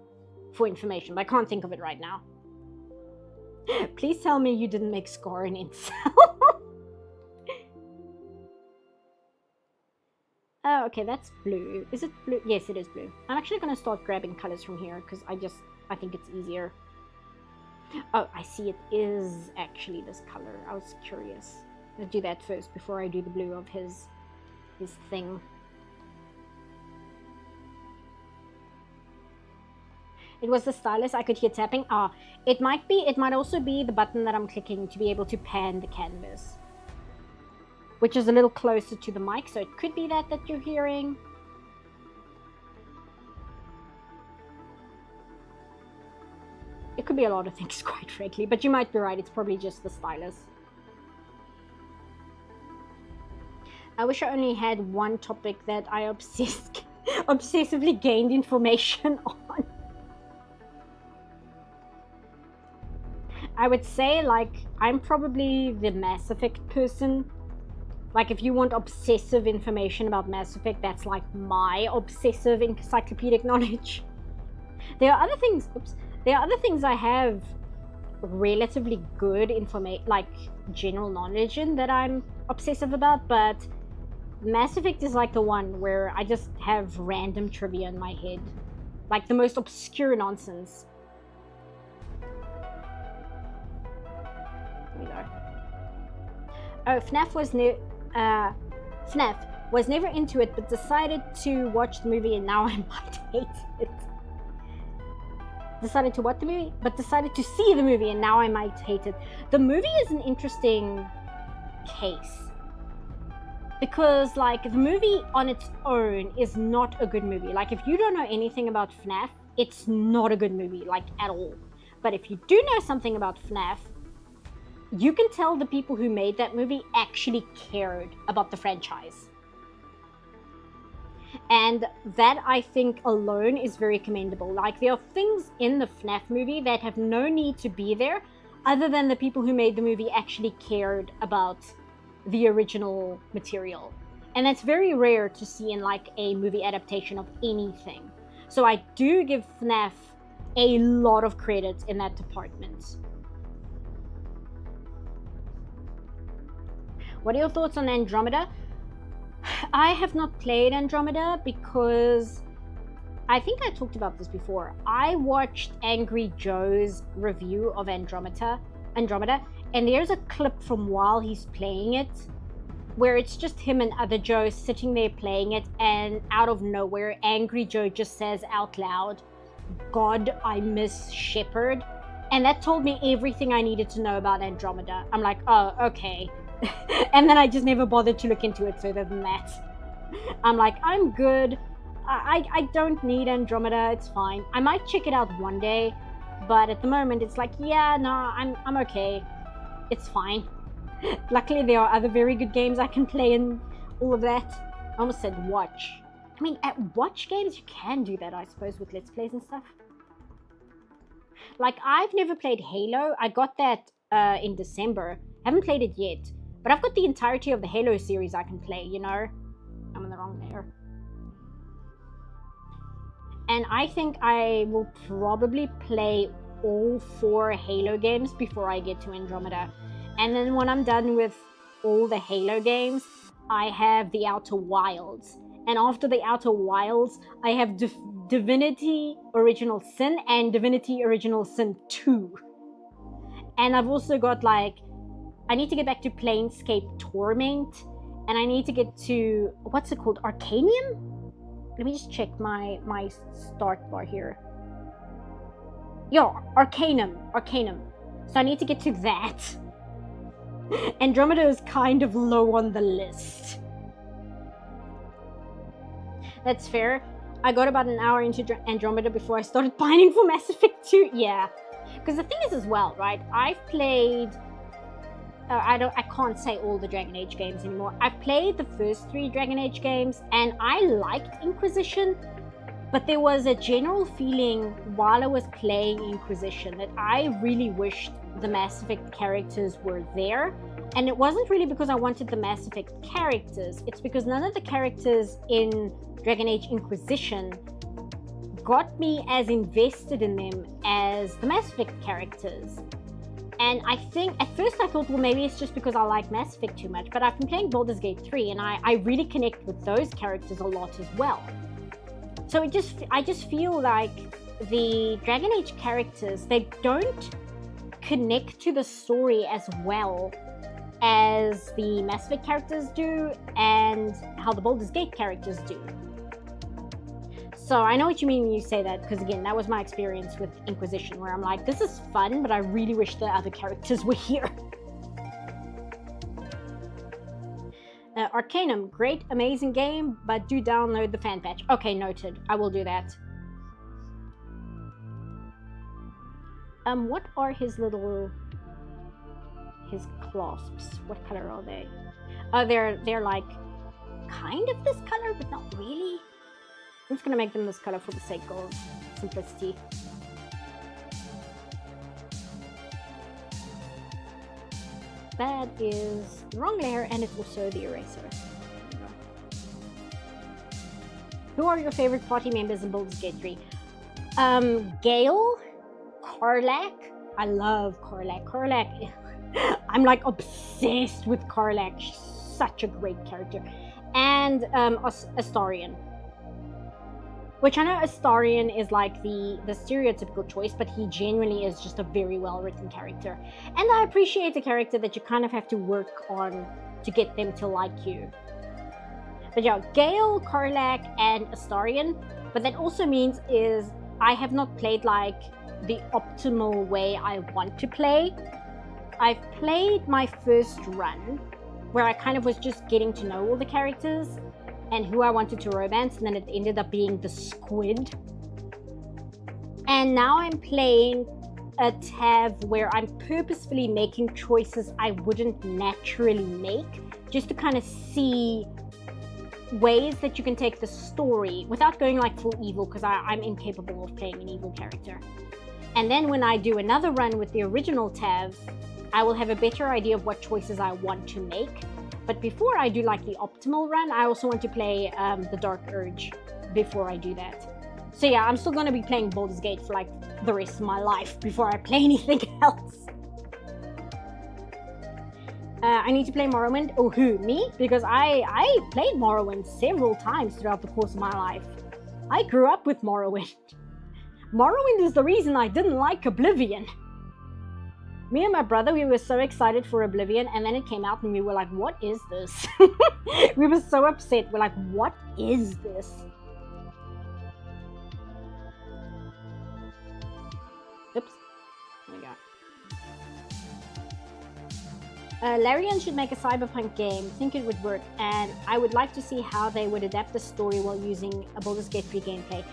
for information, but I can't think of it right now. Please tell me you didn't make Scar an incel. Oh, okay, that's blue. Is it blue? Yes, it is blue. I'm actually going to start grabbing colors from here because I think it's easier. Oh, I see it is actually this color. I was curious. I'll do that first before I do the blue of his thing. It was the stylus. I could hear tapping. It might also be the button that I'm clicking to be able to pan the canvas, which is a little closer to the mic, so it could be that you're hearing. It could be a lot of things, quite frankly, but you might be right. It's probably just the stylus. I wish I only had one topic that I obsessively gained information on. I would say, like, I'm probably the Mass Effect person. Like, if you want obsessive information about Mass Effect, that's like my obsessive encyclopedic knowledge. There are other things I have relatively good information, like general knowledge in, that I'm obsessive about, but Mass Effect is like the one where I just have random trivia in my head. Like the most obscure nonsense. There we go. Oh, FNAF was never into it, but decided to watch the movie, and now I might hate it. decided to watch the movie, but decided to see the movie, and now I might hate it. The movie is an interesting case. Because, like, the movie on its own is not a good movie. Like, if you don't know anything about FNAF, it's not a good movie, like, at all. But if you do know something about FNAF, you can tell the people who made that movie actually cared about the franchise. And that, I think, alone is very commendable. Like, there are things in the FNAF movie that have no need to be there, other than the people who made the movie actually cared about the original material. And that's very rare to see in, like, a movie adaptation of anything. So I do give FNAF a lot of credit in that department. What are your thoughts on Andromeda? I have not played Andromeda because I think I talked about this before. I watched Angry Joe's review of Andromeda, and there's a clip from while he's playing it where it's just him and other Joe sitting there playing it, and out of nowhere, Angry Joe just says out loud, "God, I miss Shepard." And that told me everything I needed to know about Andromeda. I'm like, oh, okay. And then I just never bothered to look into it further than that. I'm like, I'm good. I don't need Andromeda. It's fine. I might check it out one day, but at the moment it's like, yeah, no, I'm okay. It's fine. Luckily, there are other very good games I can play and all of that. I almost said watch. I mean, at watch games, you can do that, I suppose, with Let's Plays and stuff. Like, I've never played Halo. I got that in December. Haven't played it yet. But I've got the entirety of the Halo series I can play, you know? I'm in the wrong layer. And I think I will probably play all 4 Halo games before I get to Andromeda. And then when I'm done with all the Halo games, I have the Outer Wilds. And after the Outer Wilds, I have Divinity Original Sin and Divinity Original Sin 2. And I've also got, like, I need to get back to Planescape Torment, and I need to get to, what's it called, Arcanium? Let me just check my start bar here. Yeah, Arcanum. So I need to get to that. Andromeda is kind of low on the list. That's fair. I got about an hour into Andromeda before I started pining for Mass Effect 2. Yeah. Because the thing is as well, right? I've played... I can't say all the Dragon Age games anymore. I've played the first 3 Dragon Age games, and I liked Inquisition, but there was a general feeling while I was playing Inquisition that I really wished the Mass Effect characters were there. And it wasn't really because I wanted the Mass Effect characters. It's because none of the characters in Dragon Age Inquisition got me as invested in them as the Mass Effect characters. And I think, at first I thought, well, maybe it's just because I like Mass Effect too much, but I've been playing Baldur's Gate 3, and I really connect with those characters a lot as well. So I just feel like the Dragon Age characters, they don't connect to the story as well as the Mass Effect characters do, and how the Baldur's Gate characters do. So I know what you mean when you say that, because again, that was my experience with Inquisition, where I'm like, this is fun, but I really wish the other characters were here. Arcanum, great, amazing game, but do download the fan patch. Okay, noted. I will do that. What are his clasps? What color are they? Oh, they're like kind of this color, but not really. I'm just gonna make them this color for the sake of simplicity. That is the wrong layer, and it's also the eraser. Who are your favorite party members in Baldur's Gate 3? Gale, Karlach. I love Karlach. Karlach, I'm like obsessed with Karlach. She's such a great character. And Astarion. Which I know Astarion is like the stereotypical choice, but he genuinely is just a very well-written character. And I appreciate a character that you kind of have to work on to get them to like you. But yeah, Gale, Karlach, and Astarion. But that also means is I have not played like the optimal way I want to play. I've played my first run where I kind of was just getting to know all the characters and who I wanted to romance, and then it ended up being the squid. And now I'm playing a tab where I'm purposefully making choices I wouldn't naturally make, just to kind of see ways that you can take the story without going like full evil, because I'm incapable of playing an evil character. And then when I do another run with the original tabs, I will have a better idea of what choices I want to make. But before I do like the optimal run, I also want to play the Dark Urge before I do that. So yeah, I'm still going to be playing Baldur's Gate for like the rest of my life before I play anything else. I need to play Morrowind. Oh, who? Me? Because I played Morrowind several times throughout the course of my life. I grew up with Morrowind. Morrowind is the reason I didn't like Oblivion. Me and my brother, we were so excited for Oblivion, and then it came out and we were like, what is this? We were so upset. We're like, what is this? Oops. There we go. Larian should make a cyberpunk game. Think it would work, and I would like to see how they would adapt the story while using a Baldur's Gate 3 gameplay.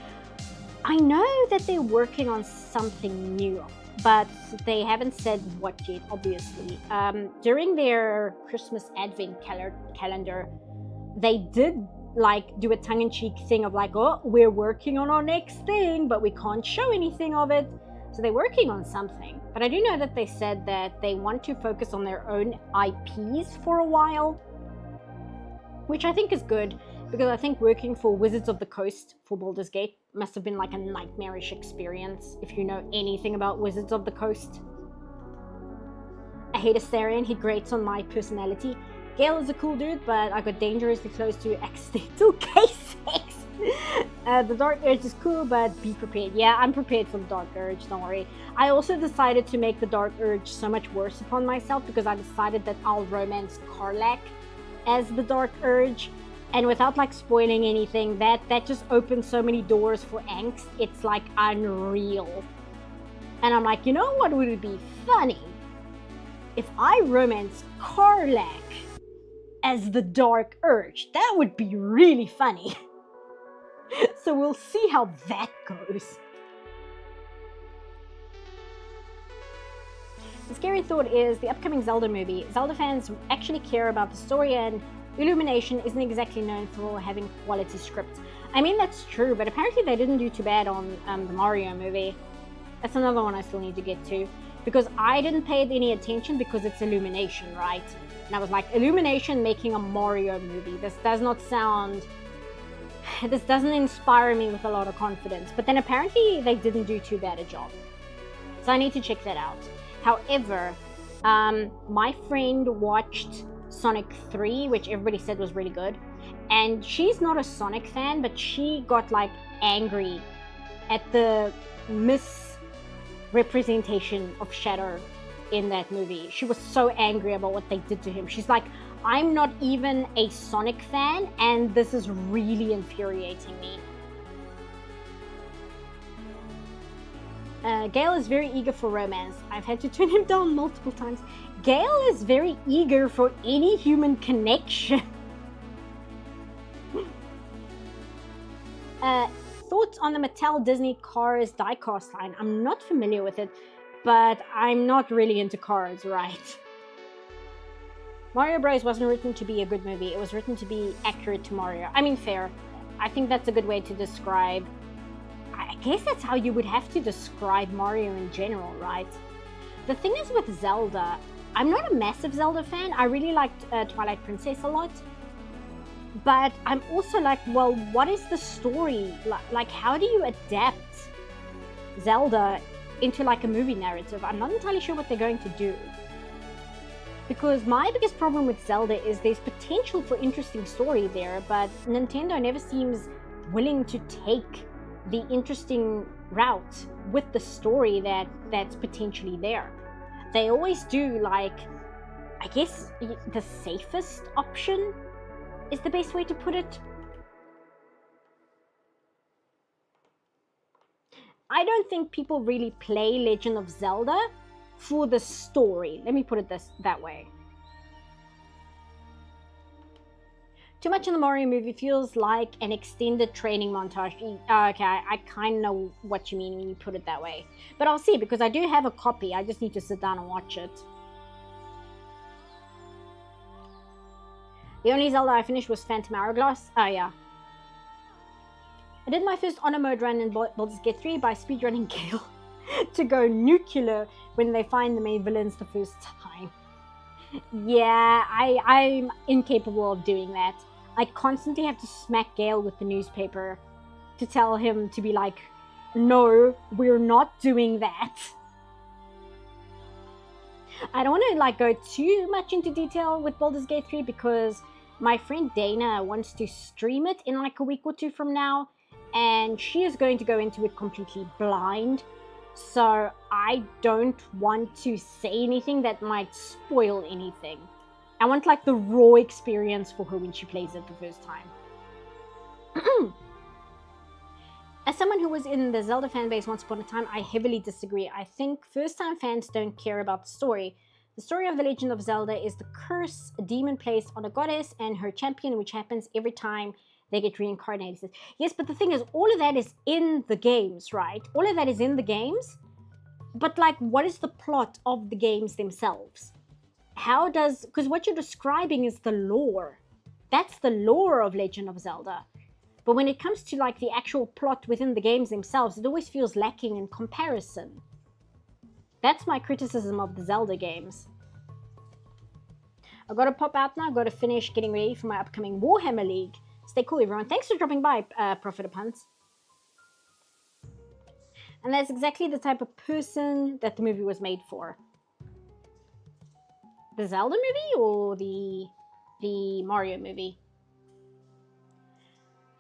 I know that they're working on something new, but they haven't said what yet, obviously. During their Christmas Advent calendar, they did like do a tongue-in-cheek thing of like, oh, we're working on our next thing, but we can't show anything of it. So they're working on something. But I do know that they said that they want to focus on their own IPs for a while, which I think is good, because I think working for Wizards of the Coast for Baldur's Gate must have been like a nightmarish experience, if you know anything about Wizards of the Coast. I hate Astarion, he grates on my personality. Gale is a cool dude, but I got dangerously close to accidental K6. The Dark Urge is cool, but be prepared. Yeah, I'm prepared for the Dark Urge, don't worry. I also decided to make the Dark Urge so much worse upon myself, because I decided that I'll romance Karlach as the Dark Urge. And without like spoiling anything, that just opens so many doors for angst. It's like unreal. And I'm like, you know what would be funny? If I romance Karlach as the Dark Urge. That would be really funny. So we'll see how that goes. The scary thought is the upcoming Zelda movie. Zelda fans actually care about the story, and Illumination isn't exactly known for having quality scripts. I mean, that's true, but apparently they didn't do too bad on the Mario movie. That's another one I still need to get to, because I didn't pay it any attention because it's Illumination, right? And I was like, Illumination making a Mario movie. This doesn't inspire me with a lot of confidence. But then apparently they didn't do too bad a job. So I need to check that out. However, my friend watched Sonic 3, which everybody said was really good. And she's not a Sonic fan, but she got like angry at the misrepresentation of Shadow in that movie. She was so angry about what they did to him. She's like, I'm not even a Sonic fan, and this is really infuriating me. Gale is very eager for romance. I've had to turn him down multiple times. Gale is very eager for any human connection. Thoughts on the Mattel Disney Cars diecast line? I'm not familiar with it, but I'm not really into cars, right? Mario Bros. Wasn't written to be a good movie. It was written to be accurate to Mario. I mean, fair. I think that's a good way to describe... I guess that's how you would have to describe Mario in general, right? The thing is with Zelda, I'm not a massive Zelda fan. I really liked Twilight Princess a lot. But I'm also like, well, what is the story? Like, how do you adapt Zelda into like a movie narrative? I'm not entirely sure what they're going to do. Because my biggest problem with Zelda is there's potential for interesting story there, but Nintendo never seems willing to take the interesting route with the story that's potentially there. They always do like, I guess the safest option is the best way to put it. I don't think people really play Legend of Zelda for the story. Let me put it that way. Too much in the Mario movie feels like an extended training montage. Okay, I kind of know what you mean when you put it that way. But I'll see, because I do have a copy. I just need to sit down and watch it. The only Zelda I finished was Phantom Hourglass. Oh, yeah. I did my first honor mode run in Baldur's Gate 3 by speedrunning Gale to go nuclear when they find the main villains the first time. Yeah, I'm incapable of doing that. I constantly have to smack Gale with the newspaper to tell him to be like, no, we're not doing that. I don't want to like go too much into detail with Baldur's Gate 3 because my friend Dana wants to stream it in like a week or two from now, and she is going to go into it completely blind. So I don't want to say anything that might spoil anything. I want like the raw experience for her when she plays it the first time. As someone who was in the Zelda fanbase once upon a time, I heavily disagree. I think first-time fans don't care about the story. The story of The Legend of Zelda is the curse a demon placed on a goddess and her champion, which happens every time they get reincarnated. Yes, but the thing is, all of that is in the games, right? All of that is in the games. But like, what is the plot of the games themselves? How does... Because what you're describing is the lore. That's the lore of Legend of Zelda. But when it comes to like the actual plot within the games themselves, it always feels lacking in comparison. That's my criticism of the Zelda games. I've got to pop out now. I've got to finish getting ready for my upcoming Warhammer League. Stay cool, everyone. Thanks for dropping by, Prophet of Puns. And that's exactly the type of person that the movie was made for. The Zelda movie or the Mario movie?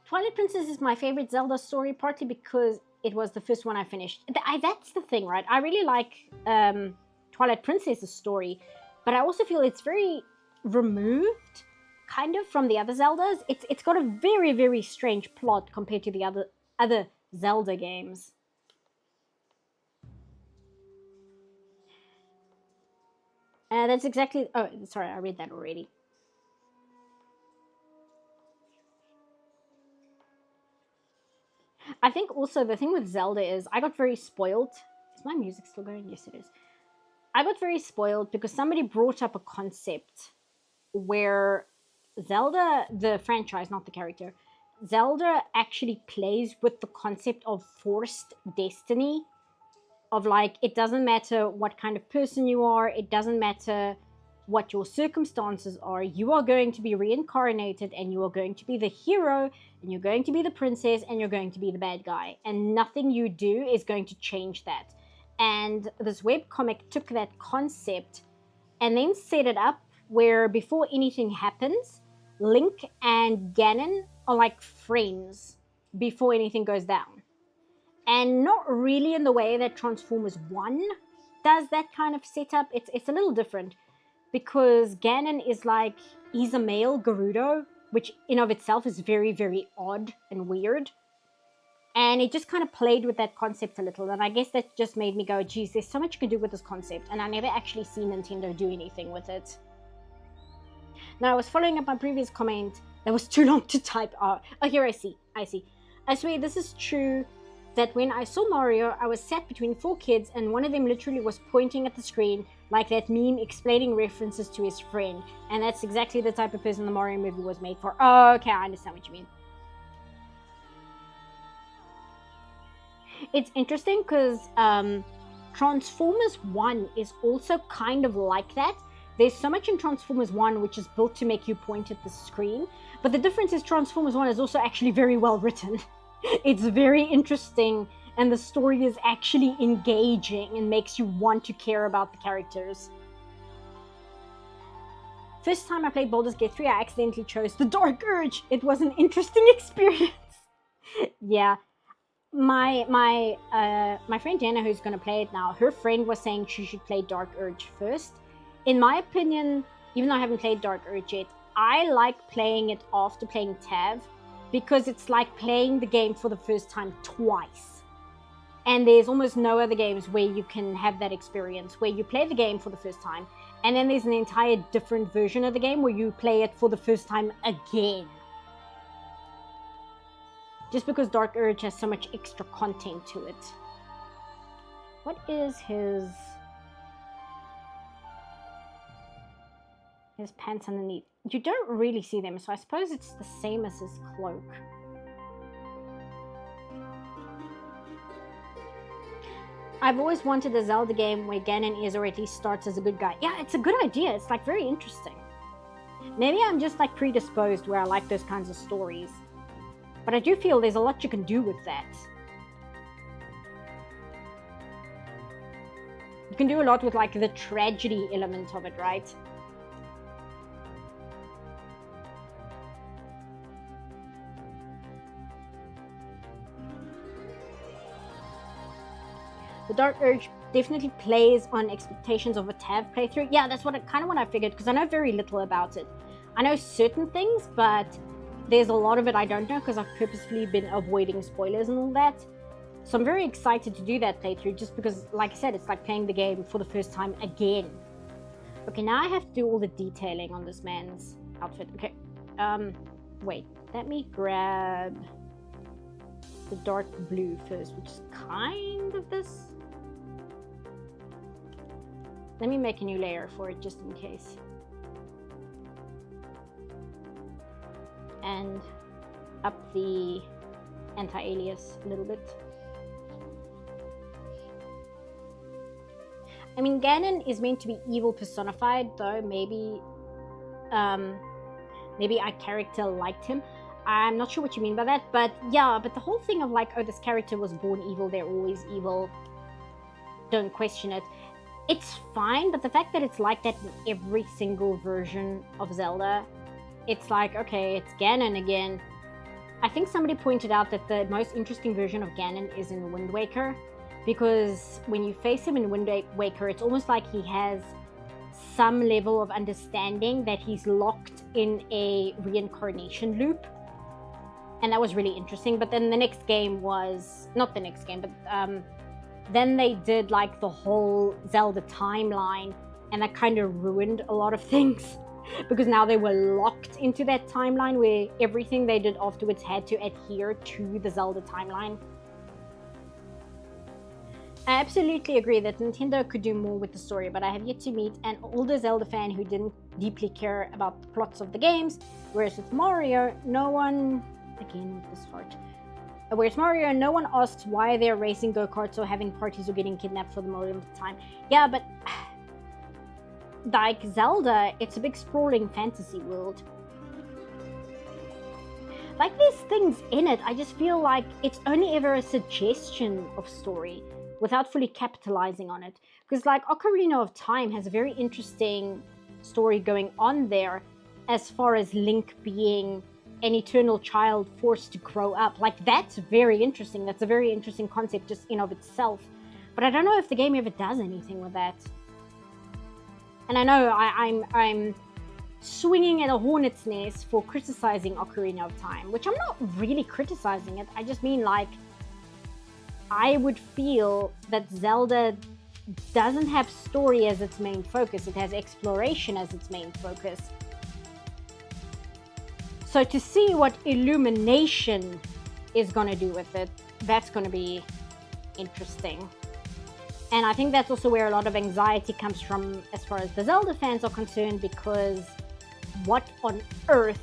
Twilight Princess is my favorite Zelda story, partly because it was the first one I finished. That's the thing, right? I really like Twilight Princess's story, but I also feel it's very removed, kind of, from the other Zeldas. It's got a very, very strange plot compared to the other Zelda games. That's exactly... Oh, sorry, I read that already. I think also the thing with Zelda is I got very spoiled. Is my music still going? Yes, it is. I got very spoiled because somebody brought up a concept where Zelda, the franchise, not the character, Zelda actually plays with the concept of forced destiny. Of like, it doesn't matter what kind of person you are, it doesn't matter what your circumstances are, you are going to be reincarnated and you are going to be the hero and you're going to be the princess and you're going to be the bad guy, and nothing you do is going to change that. And this webcomic took that concept and then set it up where before anything happens, Link and Ganon are like friends before anything goes down. And not really in the way that Transformers 1 does that kind of setup. It's a little different. Because Ganon is like, he's a male Gerudo, which in of itself is very, very odd and weird. And it just kind of played with that concept a little. And I guess that just made me go, geez, there's so much you can do with this concept. And I never actually seen Nintendo do anything with it. Now, I was following up my previous comment that was too long to type out. Oh, here I see. I swear this is true. That when I saw Mario, I was sat between 4 kids and one of them literally was pointing at the screen like that meme explaining references to his friend. And that's exactly the type of person the Mario movie was made for. Oh, okay, I understand what you mean. It's interesting because Transformers 1 is also kind of like that. There's so much in Transformers 1 which is built to make you point at the screen. But the difference is Transformers 1 is also actually very well written. It's very interesting, and the story is actually engaging and makes you want to care about the characters. First time I played Baldur's Gate 3, I accidentally chose the Dark Urge. It was an interesting experience. Yeah. My friend Jenna, who's going to play it now, her friend was saying she should play Dark Urge first. In my opinion, even though I haven't played Dark Urge yet, I like playing it after playing Tav. Because it's like playing the game for the first time twice. And there's almost no other games where you can have that experience, where you play the game for the first time, and then there's an entire different version of the game where you play it for the first time again. Just because Dark Urge has so much extra content to it. What is his pants underneath? You don't really see them, so I suppose it's the same as his cloak. I've always wanted a Zelda game where Ganon is, or at least starts as a good guy. Yeah, it's a good idea. It's like very interesting. Maybe I'm just like predisposed where I like those kinds of stories. But I do feel there's a lot you can do with that. You can do a lot with like the tragedy element of it, right? The Dark Urge definitely plays on expectations of a TAV playthrough. Yeah, that's kind of what I figured, because I know very little about it. I know certain things, but there's a lot of it I don't know because I've purposefully been avoiding spoilers and all that. So I'm very excited to do that playthrough just because, like I said, it's like playing the game for the first time again. Okay, now I have to do all the detailing on this man's outfit. Okay, wait, let me grab the dark blue first, which is kind of this. Let me make a new layer for it just in case. And up the anti-alias a little bit. I mean, Ganon is meant to be evil personified, though maybe our character liked him. I'm not sure what you mean by that, but yeah, but the whole thing of like, oh, this character was born evil, they're always evil, don't question it. It's fine, but the fact that it's like that in every single version of Zelda, it's like, okay, it's Ganon again. I think somebody pointed out that the most interesting version of Ganon is in Wind Waker, because when you face him in Wind Waker, it's almost like he has some level of understanding that he's locked in a reincarnation loop. And that was really interesting. But then the next game was, not the next game, but then they did like the whole Zelda timeline, and that kind of ruined a lot of things. Because now they were locked into that timeline where everything they did afterwards had to adhere to the Zelda timeline. I absolutely agree that Nintendo could do more with the story, but I have yet to meet an older Zelda fan who didn't deeply care about the plots of the games, whereas with Mario, no one... Again with this heart. Whereas Mario, no one asks why they're racing go-karts or having parties or getting kidnapped for the millionth time. Yeah, but... like Zelda, it's a big sprawling fantasy world. Like, there's things in it, I just feel like it's only ever a suggestion of story without fully capitalizing on it. Because like Ocarina of Time has a very interesting story going on there as far as Link being an eternal child forced to grow up. Like, that's very interesting. That's a very interesting concept just in of itself. But I don't know if the game ever does anything with that. And I know I'm swinging at a hornet's nest for criticizing Ocarina of Time, which I'm not really criticizing it. I just mean, like, I would feel that Zelda doesn't have story as its main focus. It has exploration as its main focus. So to see what Illumination is going to do with it, that's going to be interesting. And I think that's also where a lot of anxiety comes from as far as the Zelda fans are concerned, because what on earth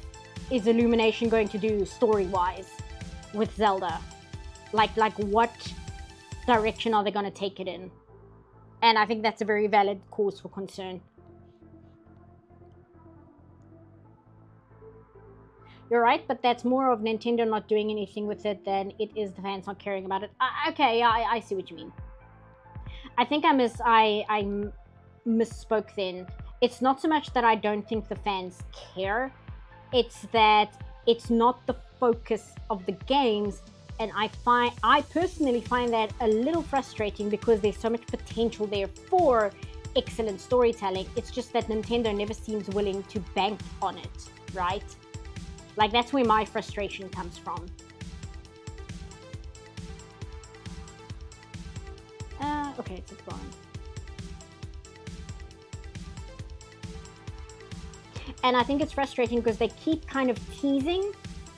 is Illumination going to do story-wise with Zelda? Like what direction are they going to take it in? And I think that's a very valid cause for concern. You're right, but that's more of Nintendo not doing anything with it than it is the fans not caring about it. Okay, yeah, I see what you mean. I think I misspoke then. It's not so much that I don't think the fans care. It's that it's not the focus of the games. And I personally find that a little frustrating because there's so much potential there for excellent storytelling. It's just that Nintendo never seems willing to bank on it, right? Like, that's where my frustration comes from. Okay, it's gone. And I think it's frustrating because they keep kind of teasing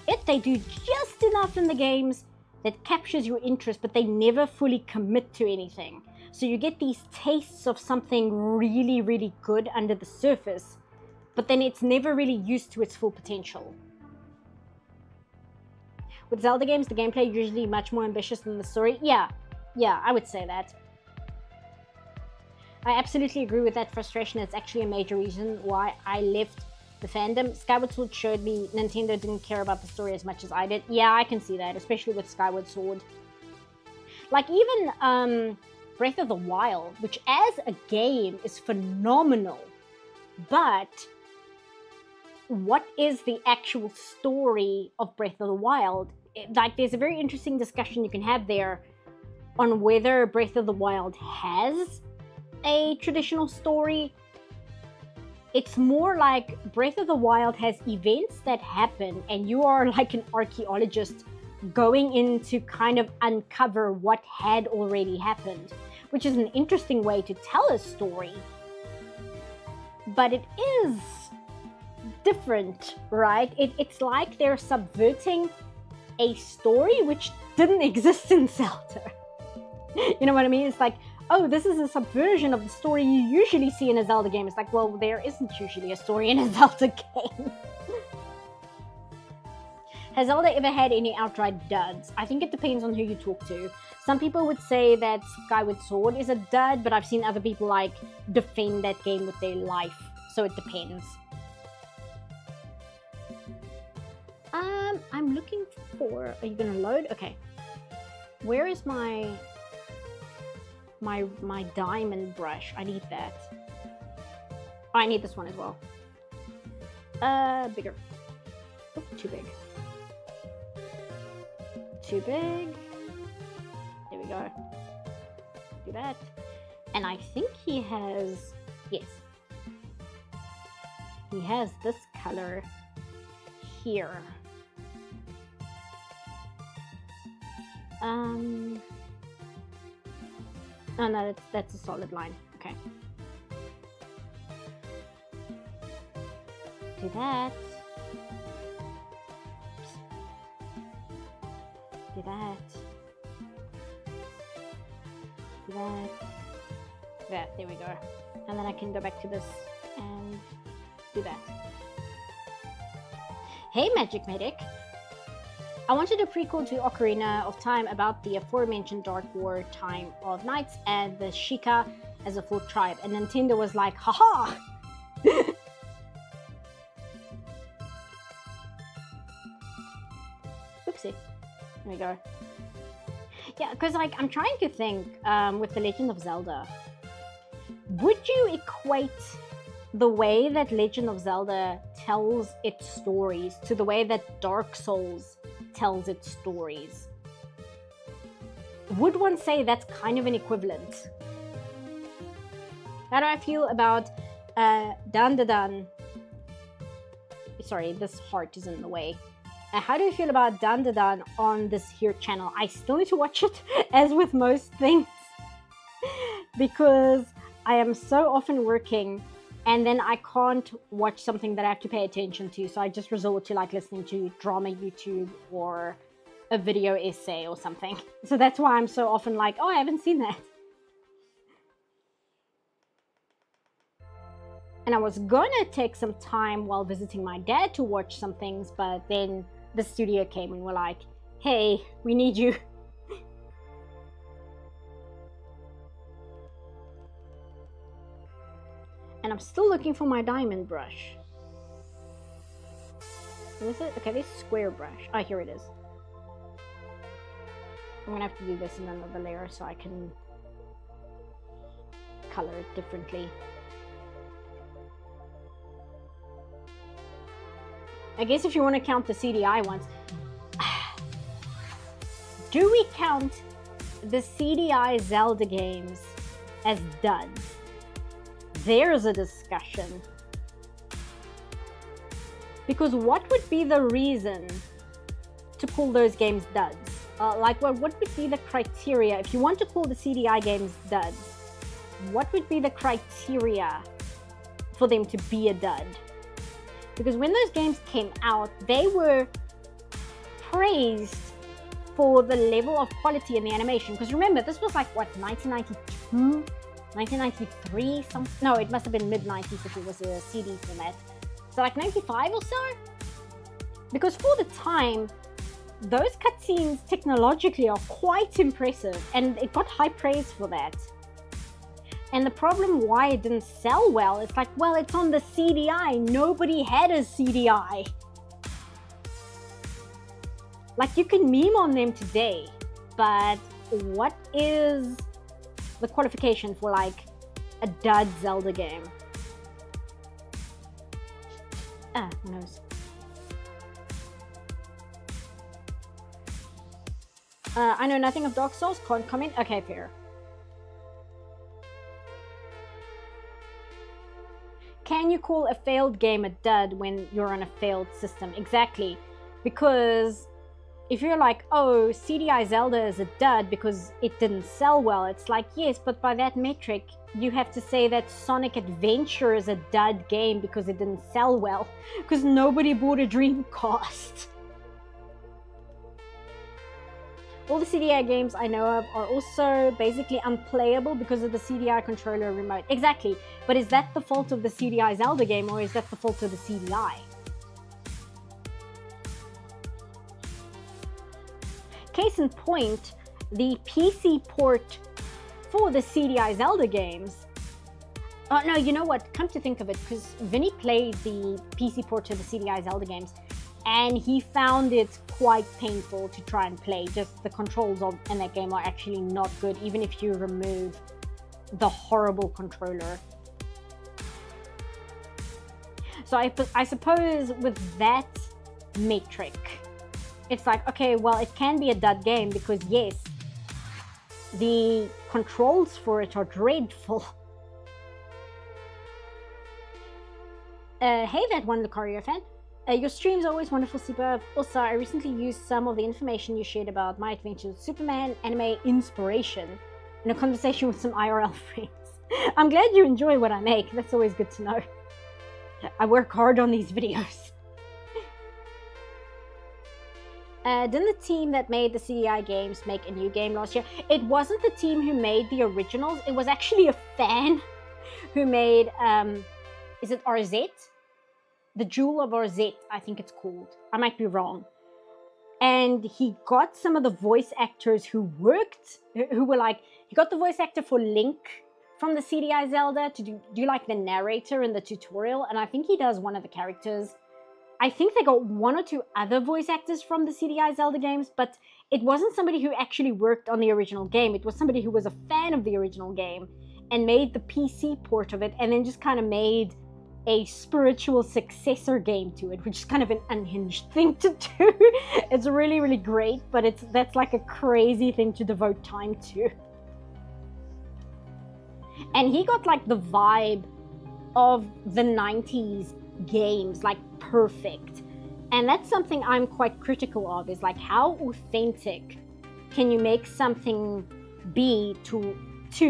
it. They do just enough in the games that captures your interest, but they never fully commit to anything. So you get these tastes of something really, really good under the surface, but then it's never really used to its full potential. With Zelda games, the gameplay usually much more ambitious than the story. Yeah, I would say that. I absolutely agree with that frustration. It's actually a major reason why I left the fandom. Skyward Sword showed me Nintendo didn't care about the story as much as I did. Yeah, I can see that, especially with Skyward Sword. Like even Breath of the Wild, which as a game is phenomenal, but what is the actual story of Breath of the Wild? Like, there's a very interesting discussion you can have there on whether Breath of the Wild has a traditional story. It's more like Breath of the Wild has events that happen and you are like an archaeologist going in to kind of uncover what had already happened, which is an interesting way to tell a story. But it is different, right? It's like they're subverting a story which didn't exist in Zelda. You know what I mean? It's like, oh, this is a subversion of the story you usually see in a Zelda game. It's like, well, there isn't usually a story in a Zelda game. Has Zelda ever had any outright duds? I think it depends on who you talk to. Some people would say that Skyward Sword is a dud, but I've seen other people like defend that game with their life. So it depends. I'm looking for... Are you gonna load? Okay. Where is my diamond brush? I need that. Oh, I need this one as well. Bigger. Oh, too big. Too big. There we go. Do that. And I think he has... Yes. He has this color here. Oh no, that's a solid line. Okay. Do that. Oops. Do that. Do that. That. There we go. And then I can go back to this and do that. Hey, Magic Medic. I wanted a prequel to Ocarina of Time about the aforementioned Dark War Time of Nights and the Sheikah as a full tribe. And Nintendo was like, haha! Oopsie. There we go. Yeah, because like I'm trying to think with The Legend of Zelda. Would you equate the way that Legend of Zelda tells its stories to the way that Dark Souls tells its stories? Would one say that's kind of an equivalent? How do I feel about Dan? Sorry, this heart is in the way. How do you feel about Dan on this here channel? I still need to watch it, as with most things, because I am so often working and then I can't watch something that I have to pay attention to, so I just resort to like listening to drama YouTube or a video essay or something. So that's why I'm so often like, oh, I haven't seen that. And I was gonna take some time while visiting my dad to watch some things, but then the studio came and were like, hey, we need you. And I'm still looking for my diamond brush. Is it? Okay, this square brush. Oh, here it is. I'm gonna have to do this in another layer so I can color it differently. I guess if you want to count the CDI ones, do we count the CDI Zelda games as duds? There's a discussion. Because what would be the reason to call those games duds? Like, what would be the criteria if you want to call the CDI games duds? What would be the criteria for them to be a dud? Because when those games came out, they were praised for the level of quality in the animation. Because remember, this was like, what, 1992? 1993? No, it must have been mid-90s if it was a CD format. So like 95 or so? Because for the time, those cutscenes technologically are quite impressive, and it got high praise for that. And the problem why it didn't sell well, it's like, well, it's on the CDI. Nobody had a CDI. Like, you can meme on them today, but what is the qualification for like a dud Zelda game? Who knows? I know nothing of Dark Souls, can't comment. Okay, fair. Can you call a failed game a dud when you're on a failed system? Exactly. Because if you're like, oh, CDI Zelda is a dud because it didn't sell well, it's like, yes, but by that metric, you have to say that Sonic Adventure is a dud game because it didn't sell well. Because nobody bought a Dreamcast. All the CDI games I know of are also basically unplayable because of the CDI controller remote. Exactly. But is that the fault of the CDI Zelda game, or is that the fault of the CDI? Case in point, the PC port for the CDI Zelda games. Oh no, you know what? Come to think of it, because Vinny played the PC port to the CDI Zelda games, and he found it quite painful to try and play. Just the controls in that game are actually not good, even if you remove the horrible controller. So I suppose with that metric, it's like, okay, well, it can be a dud game because, yes, the controls for it are dreadful. Hey, that one Lucario fan. Your stream's always wonderful, Superb. Also, I recently used some of the information you shared about my adventures with Superman anime inspiration in a conversation with some IRL friends. I'm glad you enjoy what I make. That's always good to know. I work hard on these videos. Didn't the team that made the CDI games make a new game last year? It wasn't the team who made the originals. It was actually a fan who made, is it RZ? The Jewel of RZ, I think it's called. I might be wrong. And he got some of the voice actors who were like, he got the voice actor for Link from the CDI Zelda to do like the narrator in the tutorial. And I think he does one of the characters. I think they got one or two other voice actors from the CDI Zelda games, but it wasn't somebody who actually worked on the original game. It was somebody who was a fan of the original game and made the PC port of it, and then just kind of made a spiritual successor game to it, which is kind of an unhinged thing to do. It's really, really great, but that's like a crazy thing to devote time to. And he got like the vibe of the 90s games, like perfect. And that's something I'm quite critical of, is like, how authentic can you make something be to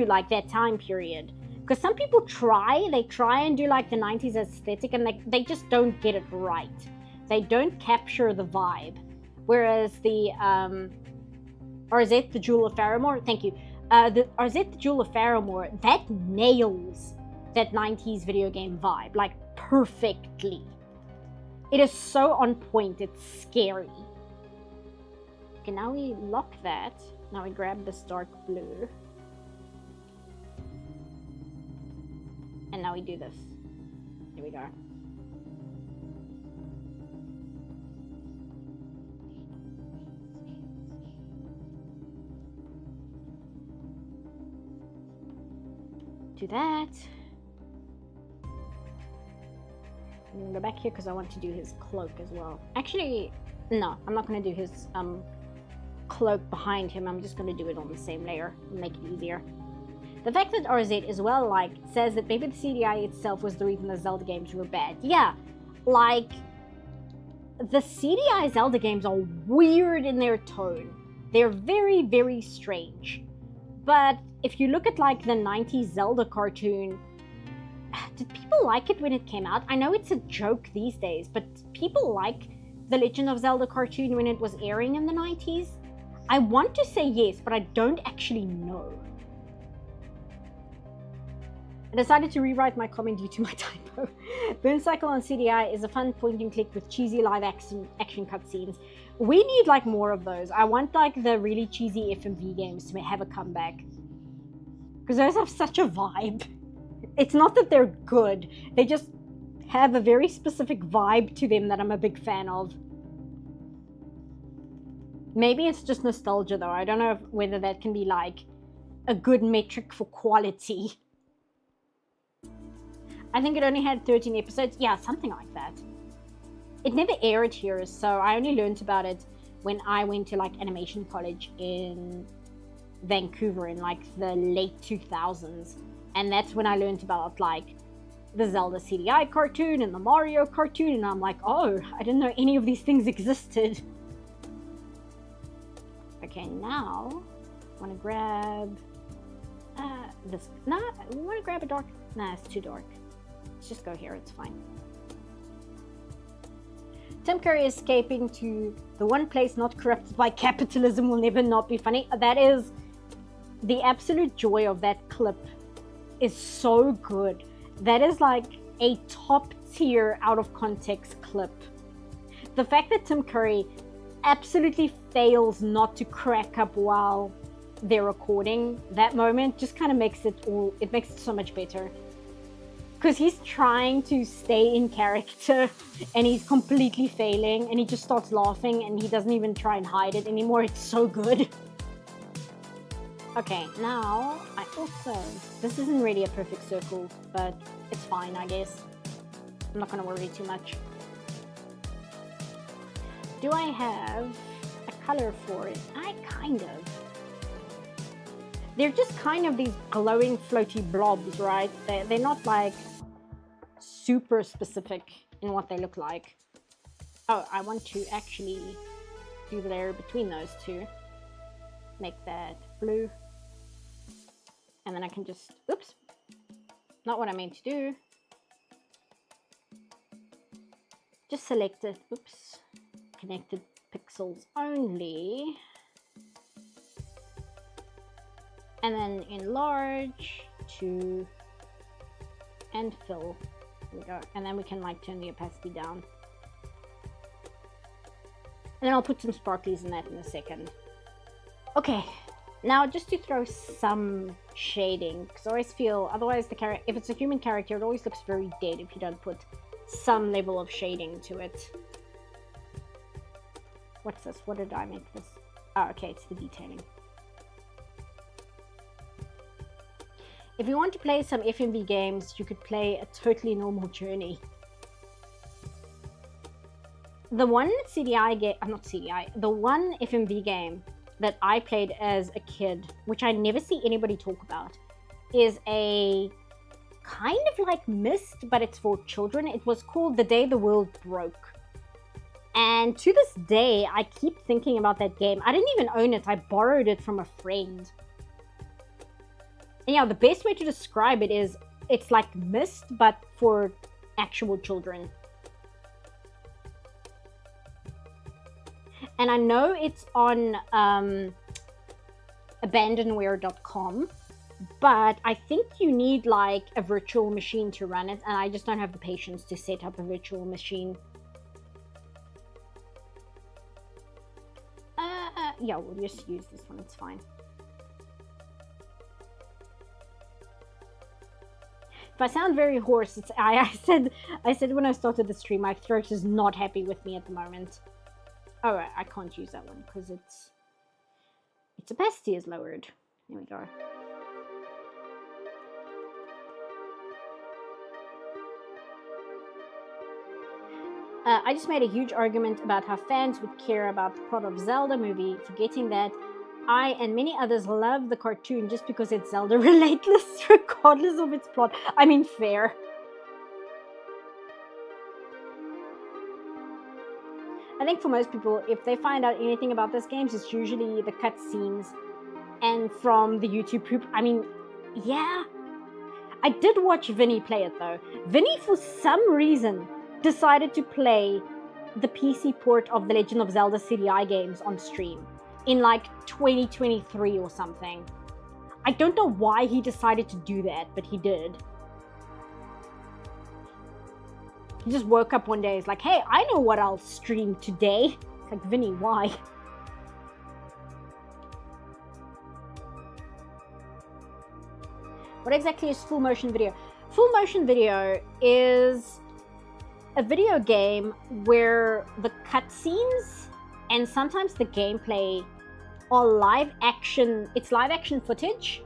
like that time period? Because some people try and do like the 90s aesthetic, and they just don't get it right. They don't capture the vibe. Whereas the RZ, the Jewel of Faramore, thank you. The RZ, the Jewel of Faramore, that nails that 90s video game vibe, like perfectly. It is so on point, it's scary. Okay, now we lock that. Now we grab this dark blue. And now we do this. Here we go. Do that. I'm gonna go back here because I want to do his cloak as well. Actually, no, I'm not gonna do his cloak behind him. I'm just gonna do it on the same layer and make it easier. The fact that RZ is well liked says that maybe the CDI itself was the reason the Zelda games were bad. Yeah, like, the CDI Zelda games are weird in their tone. They're very, very strange. But if you look at like the 90s Zelda cartoon, did people like it when it came out? I know it's a joke these days, but people like the Legend of Zelda cartoon when it was airing in the 90s? I want to say yes, but I don't actually know. I decided to rewrite my comment due to my typo. Burn Cycle on CDI is a fun point and click with cheesy live action cutscenes. We need like more of those. I want like the really cheesy FMV games to have a comeback. Because those have such a vibe. It's not that they're good. They just have a very specific vibe to them that I'm a big fan of. Maybe it's just nostalgia though. I don't know whether that can be like a good metric for quality. I think it only had 13 episodes. Yeah, something like that. It never aired here, so I only learned about it when I went to like animation college in Vancouver in like the late 2000s. And that's when I learned about like the Zelda CDI cartoon and the Mario cartoon. And I'm like, oh, I didn't know any of these things existed. Okay, now I want to grab this. Nah, I want to grab a dark. Nah, it's too dark. Let's just go here. It's fine. Tim Curry escaping to the one place not corrupted by capitalism will never not be funny. That is the absolute joy of that clip. Is so good. That is like a top tier out of context clip. The fact that Tim Curry absolutely fails not to crack up while they're recording that moment just kind of makes it so much better. Because he's trying to stay in character and he's completely failing and he just starts laughing and he doesn't even try and hide it anymore. It's so good. Okay, now I also, this isn't really a perfect circle, but it's fine, I guess. I'm not going to worry too much. Do I have a color for it? I kind of. They're just kind of these glowing floaty blobs, right? They're not like super specific in what they look like. Oh, I want to actually do the layer between those two. Make that blue. And then I can just, oops, not what I meant to do. Just select it, oops, connected pixels only. And then enlarge to, and fill, there we go. And then we can like turn the opacity down. And then I'll put some sparklies in that in a second. Okay. Now, just to throw some shading, because I always feel, otherwise the character, if it's a human character, it always looks very dead if you don't put some level of shading to it. What's this? What did I make this? Oh, okay, it's the detailing. If you want to play some FMV games, you could play A Totally Normal Journey. The one CDI game, not CDI, the one FMV game that I played as a kid, which I never see anybody talk about, is a kind of like Myst, but it's for children. It was called The Day the World Broke. And to this day, I keep thinking about that game. I didn't even own it. I borrowed it from a friend. And yeah, the best way to describe it is it's like Myst, but for actual children. And I know it's on abandonware.com, but I think you need like a virtual machine to run it, and I just don't have the patience to set up a virtual machine. Yeah, we'll just use this one, it's fine. If I sound very hoarse, it's I said when I started the stream, my throat is not happy with me at the moment. Oh, I can't use that one because its opacity is lowered. There we go. I just made a huge argument about how fans would care about the plot of Zelda movie, forgetting that I and many others love the cartoon just because it's Zelda relentless, regardless of its plot. I mean, fair. I think for most people, if they find out anything about these games, it's usually the cutscenes and from the YouTube poop. I mean, yeah. I did watch Vinny play it though. Vinny, for some reason, decided to play the PC port of The Legend of Zelda CDI games on stream in like 2023 or something. I don't know why he decided to do that, but he did. He just woke up one day, he's like, hey, I know what I'll stream today. It's like, Vinny, why? What exactly is full motion video? Full motion video is a video game where the cutscenes and sometimes the gameplay are live action. It's live action footage,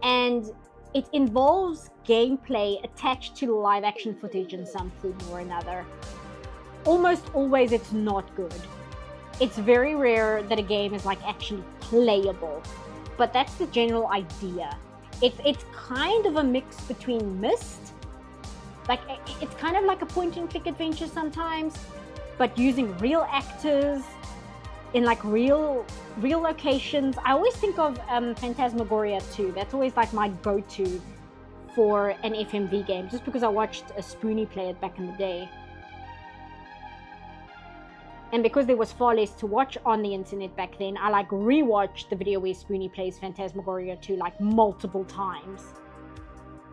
and it involves gameplay attached to live action footage in some form or another. Almost always it's not good. It's very rare that a game is like actually playable, but that's the general idea. It's kind of a mix between Myst, like it's kind of like a point and click adventure sometimes, but using real actors in like real locations. I always think of Phantasmagoria 2. That's always like my go-to for an FMV game, just because I watched a Spoonie play it back in the day. And because there was far less to watch on the internet back then, I like rewatched the video where Spoonie plays Phantasmagoria 2 like multiple times.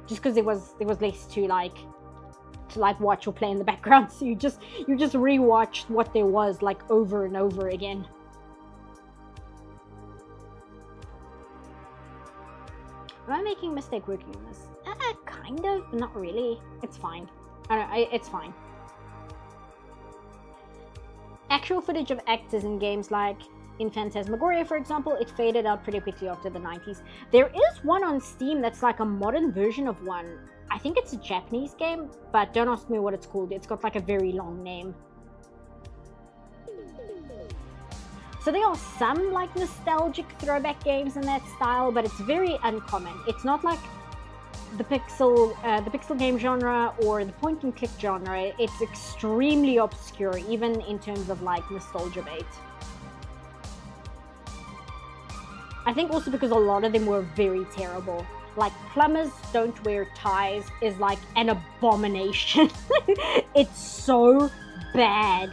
Just because there was less to like watch or play in the background, so you just rewatched what there was like over and over again. Am I making a mistake working on this? Kind of, not really. It's fine. I don't know, it's fine. Actual footage of actors in games like in Phantasmagoria, for example, it faded out pretty quickly after the 90s. There is one on Steam that's like a modern version of one. I think it's a Japanese game, but don't ask me what it's called. It's got like a very long name. So there are some like nostalgic throwback games in that style, but it's very uncommon. It's not like the pixel game genre or the point and click genre. It's extremely obscure, even in terms of like nostalgia bait. I think also because a lot of them were very terrible. Like plumbers don't wear ties is like an abomination. It's so bad.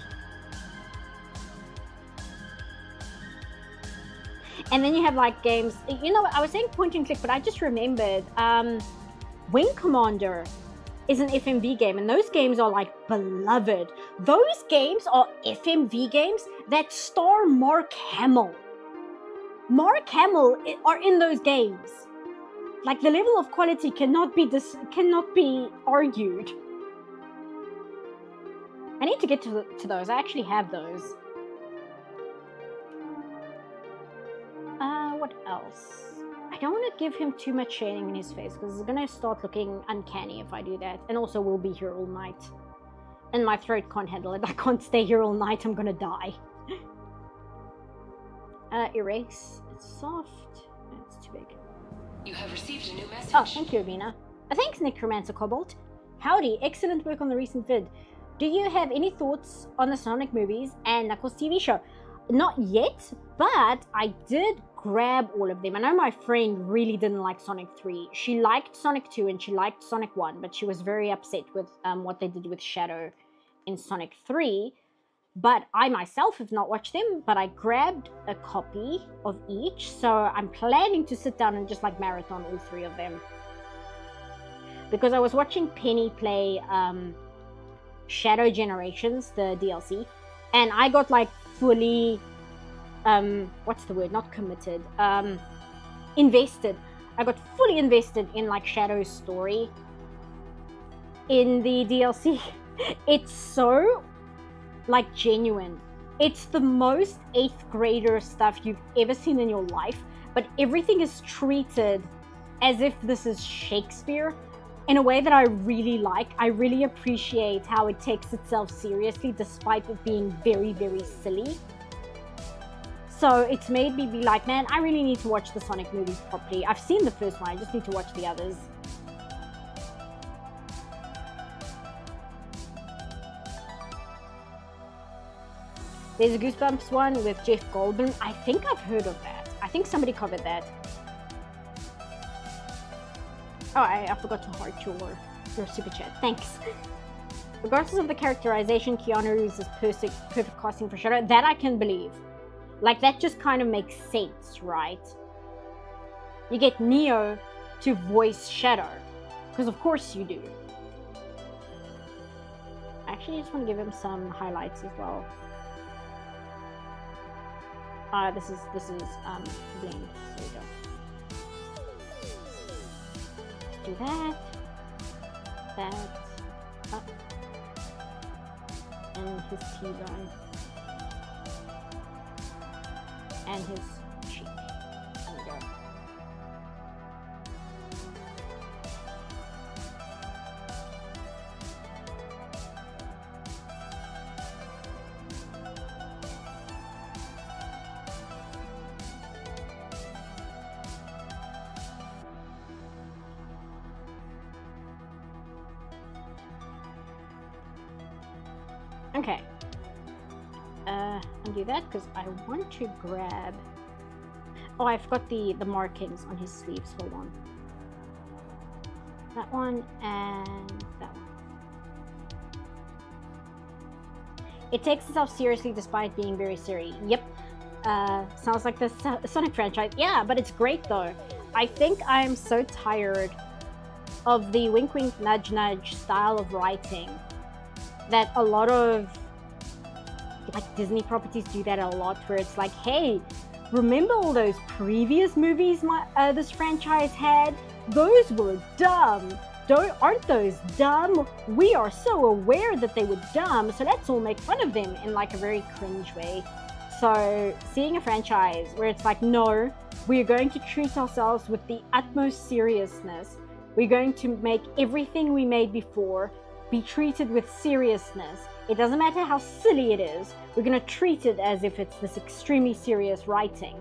And then you have like games, you know, I was saying point and click, but I just remembered Wing Commander is an FMV game, and those games are like beloved. Those games are FMV games that star Mark Hamill. Mark Hamill are in those games. Like the level of quality cannot be argued. I need to get to those. I actually have those. What else? I don't want to give him too much shading in his face because it's going to start looking uncanny if I do that. And also we'll be here all night. And my throat can't handle it. I can't stay here all night. I'm going to die. Erase. It's soft. It's too big. You have received a new message. Oh, thank you, Avina. Thanks, Necromancer Cobalt. Howdy, excellent work on the recent vid. Do you have any thoughts on the Sonic movies and Knuckles TV show? Not yet, but I did grab all of them. I know my friend really didn't like Sonic 3. She liked Sonic 2 and she liked Sonic 1, but she was very upset with what they did with Shadow in Sonic 3. But I myself have not watched them, but I grabbed a copy of each, so I'm planning to sit down and just like marathon all three of them. Because I was watching Penny play Shadow Generations, the DLC, and I got like fully, what's the word, not committed, invested. I got fully invested in like Shadow's story in the DLC. It's so like genuine. It's the most 8th grader stuff you've ever seen in your life, but everything is treated as if this is Shakespeare in a way that I really like. I really appreciate how it takes itself seriously despite it being very, very silly. So it's made me be like, man, I really need to watch the Sonic movies properly. I've seen the first one, I just need to watch the others. There's a Goosebumps one with Jeff Goldblum. I think I've heard of that. I think somebody covered that. Oh, I forgot to heart your super chat. Thanks. Regardless of the characterization, Keanu Reeves is perfect casting for Shadow. That I can believe. Like, that just kind of makes sense, right? You get Neo to voice Shadow. Because of course you do. Actually, I just want to give him some highlights as well. This is blend. There we go. Let's do that. That. Up. And his T-bone. And his cheek. There we go. Okay. Undo that because I want to grab. Oh, I forgot the markings on his sleeves. Hold on. That one and that one. It takes itself seriously despite being very silly. Yep. Sounds like the Sonic franchise. Yeah, but it's great though. I think I'm so tired of the wink wink nudge nudge style of writing that a lot of like Disney properties do that a lot, where it's like, hey, remember all those previous movies this franchise had? Those were dumb. Aren't those dumb? We are so aware that they were dumb, so let's all make fun of them in like a very cringe way. So seeing a franchise where it's like, no, we're going to treat ourselves with the utmost seriousness. We're going to make everything we made before be treated with seriousness. It doesn't matter how silly it is. We're going to treat it as if it's this extremely serious writing.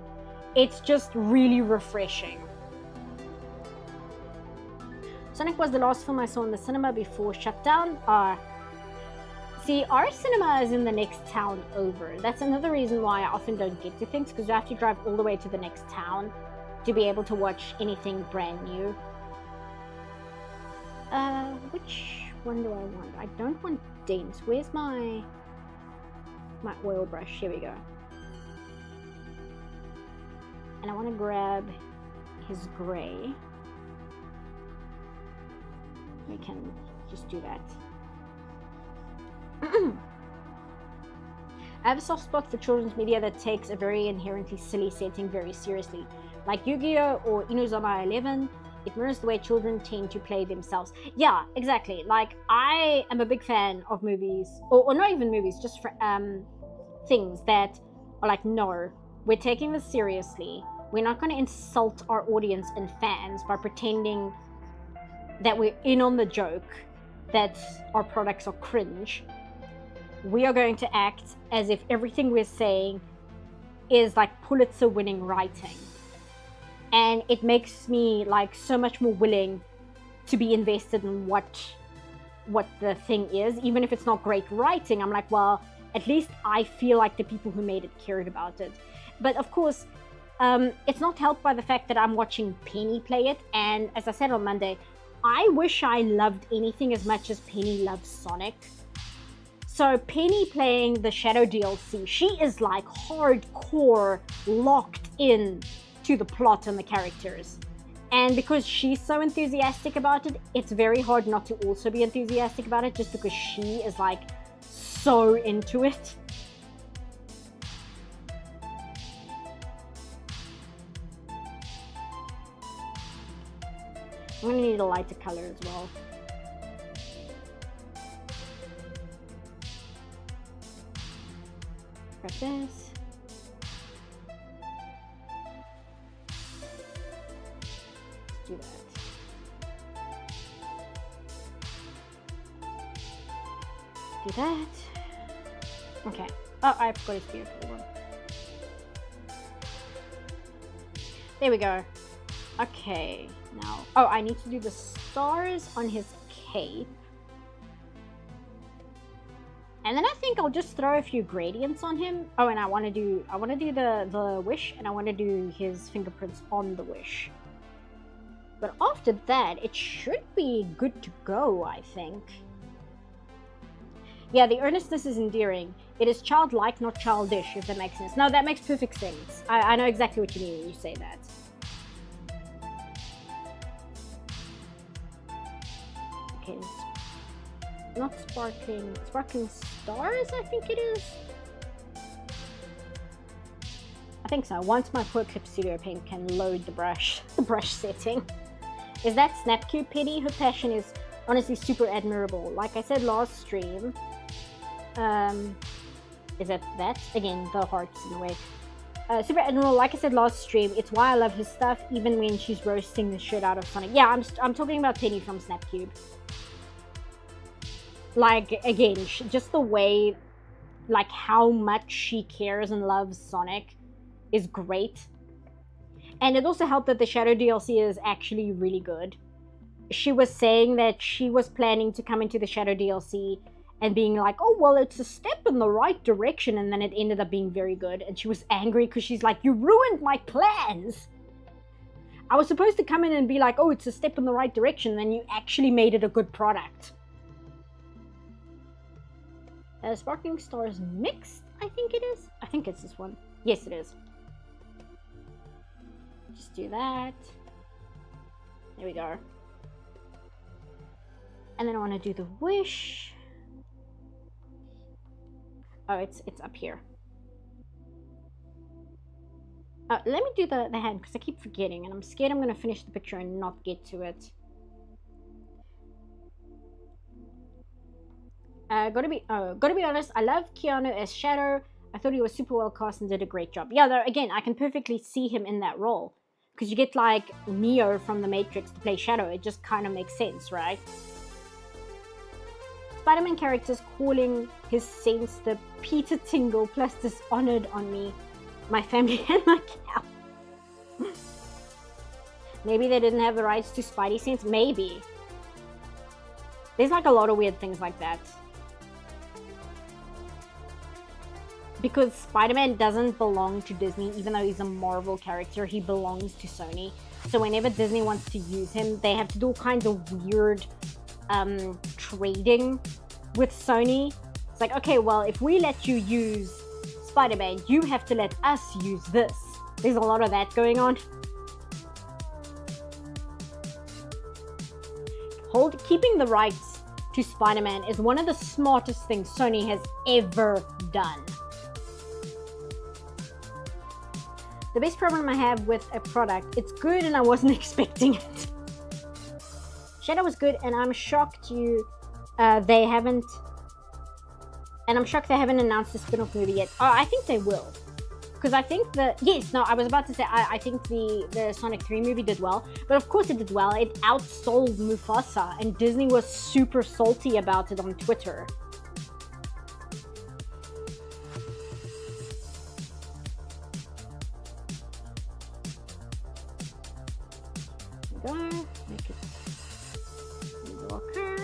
It's just really refreshing. Sonic was the last film I saw in the cinema before shutdown. See, our cinema is in the next town over. That's another reason why I often don't get to things, because you have to drive all the way to the next town to be able to watch anything brand new. Which one do I want? I don't want dents. Where's my oil brush? Here we go. And I want to grab his gray. We can just do that. I have a soft spot for children's media that takes a very inherently silly setting very seriously. Like Yu-Gi-Oh! Or Inuzuma 11, it mirrors the way children tend to play themselves. Yeah, exactly. Like, I am a big fan of movies, or not even movies, just for things that are like, no, we're taking this seriously. We're not going to insult our audience and fans by pretending that we're in on the joke, that our products are cringe. We are going to act as if everything we're saying is like Pulitzer-winning writing. And it makes me like so much more willing to be invested in what the thing is. Even if it's not great writing, I'm like, well, at least I feel like the people who made it cared about it. But of course, it's not helped by the fact that I'm watching Penny play it. And as I said on Monday, I wish I loved anything as much as Penny loves Sonic. So Penny playing the Shadow DLC, she is like hardcore locked in to the plot and the characters. And because she's so enthusiastic about it, it's very hard not to also be enthusiastic about it, just because she is like so into it. I'm gonna need a lighter color as well. Grab this. Let's do that. Do that. Okay. Oh, I forgot his beautiful one. There we go. Okay. Now, oh, I need to do the stars on his cape. And then I think I'll just throw a few gradients on him. Oh, and I want to do the wish, and I want to do his fingerprints on the wish. But after that, it should be good to go, I think. Yeah, the earnestness is endearing. It is childlike, not childish, if that makes sense. No, that makes perfect sense. I know exactly what you mean when you say that. Okay, not sparkling stars, I think it is. I think so. Once my poor Clip Studio Paint can load the brush setting. Is that Snapcube pity? Her passion is honestly super admirable. Like I said last stream, is that again, the hearts in the way. Super admirable. Like I said last stream, it's why I love his stuff, even when she's roasting the shit out of Sonic. Yeah, I'm talking about Penny from Snapcube. Like, again, just the way, like, how much she cares and loves Sonic is great. And it also helped that the Shadow DLC is actually really good. She was saying that she was planning to come into the Shadow DLC and being like, oh, well, it's a step in the right direction, and then it ended up being very good. And she was angry because she's like, you ruined my plans! I was supposed to come in and be like, oh, it's a step in the right direction, and then you actually made it a good product. Sparkling Stars Mixed, I think it is. I think it's this one. Yes, it is. Just do that. There we go. And then I want to do the wish. Oh, it's up here. Let me do the hand, because I keep forgetting, and I'm scared I'm going to finish the picture and not get to it. Gotta be honest, I love Keanu as Shadow. I thought he was super well cast and did a great job. Yeah, though, again, I can perfectly see him in that role. Because you get, like, Neo from The Matrix to play Shadow. It just kind of makes sense, right? Spider-Man characters calling his sense the Peter Tingle plus Dishonored on me, my family, and my cow. Maybe they didn't have the rights to Spidey sense. Maybe. There's, like, a lot of weird things like that. Because Spider-Man doesn't belong to Disney, even though he's a Marvel character, he belongs to Sony. So whenever Disney wants to use him, they have to do all kinds of weird trading with Sony. It's like, okay, well, if we let you use Spider-Man, you have to let us use this. There's a lot of that going on. Keeping the rights to Spider-Man is one of the smartest things Sony has ever done. The best problem I have with a product, it's good and I wasn't expecting it. Shadow was good, and I'm shocked they haven't announced a spin-off movie yet. Oh, I think they will. Because I think I was about to say, I think the Sonic 3 movie did well. But of course it did well. It outsold Mufasa, and Disney was super salty about it on Twitter. Go, make it darker.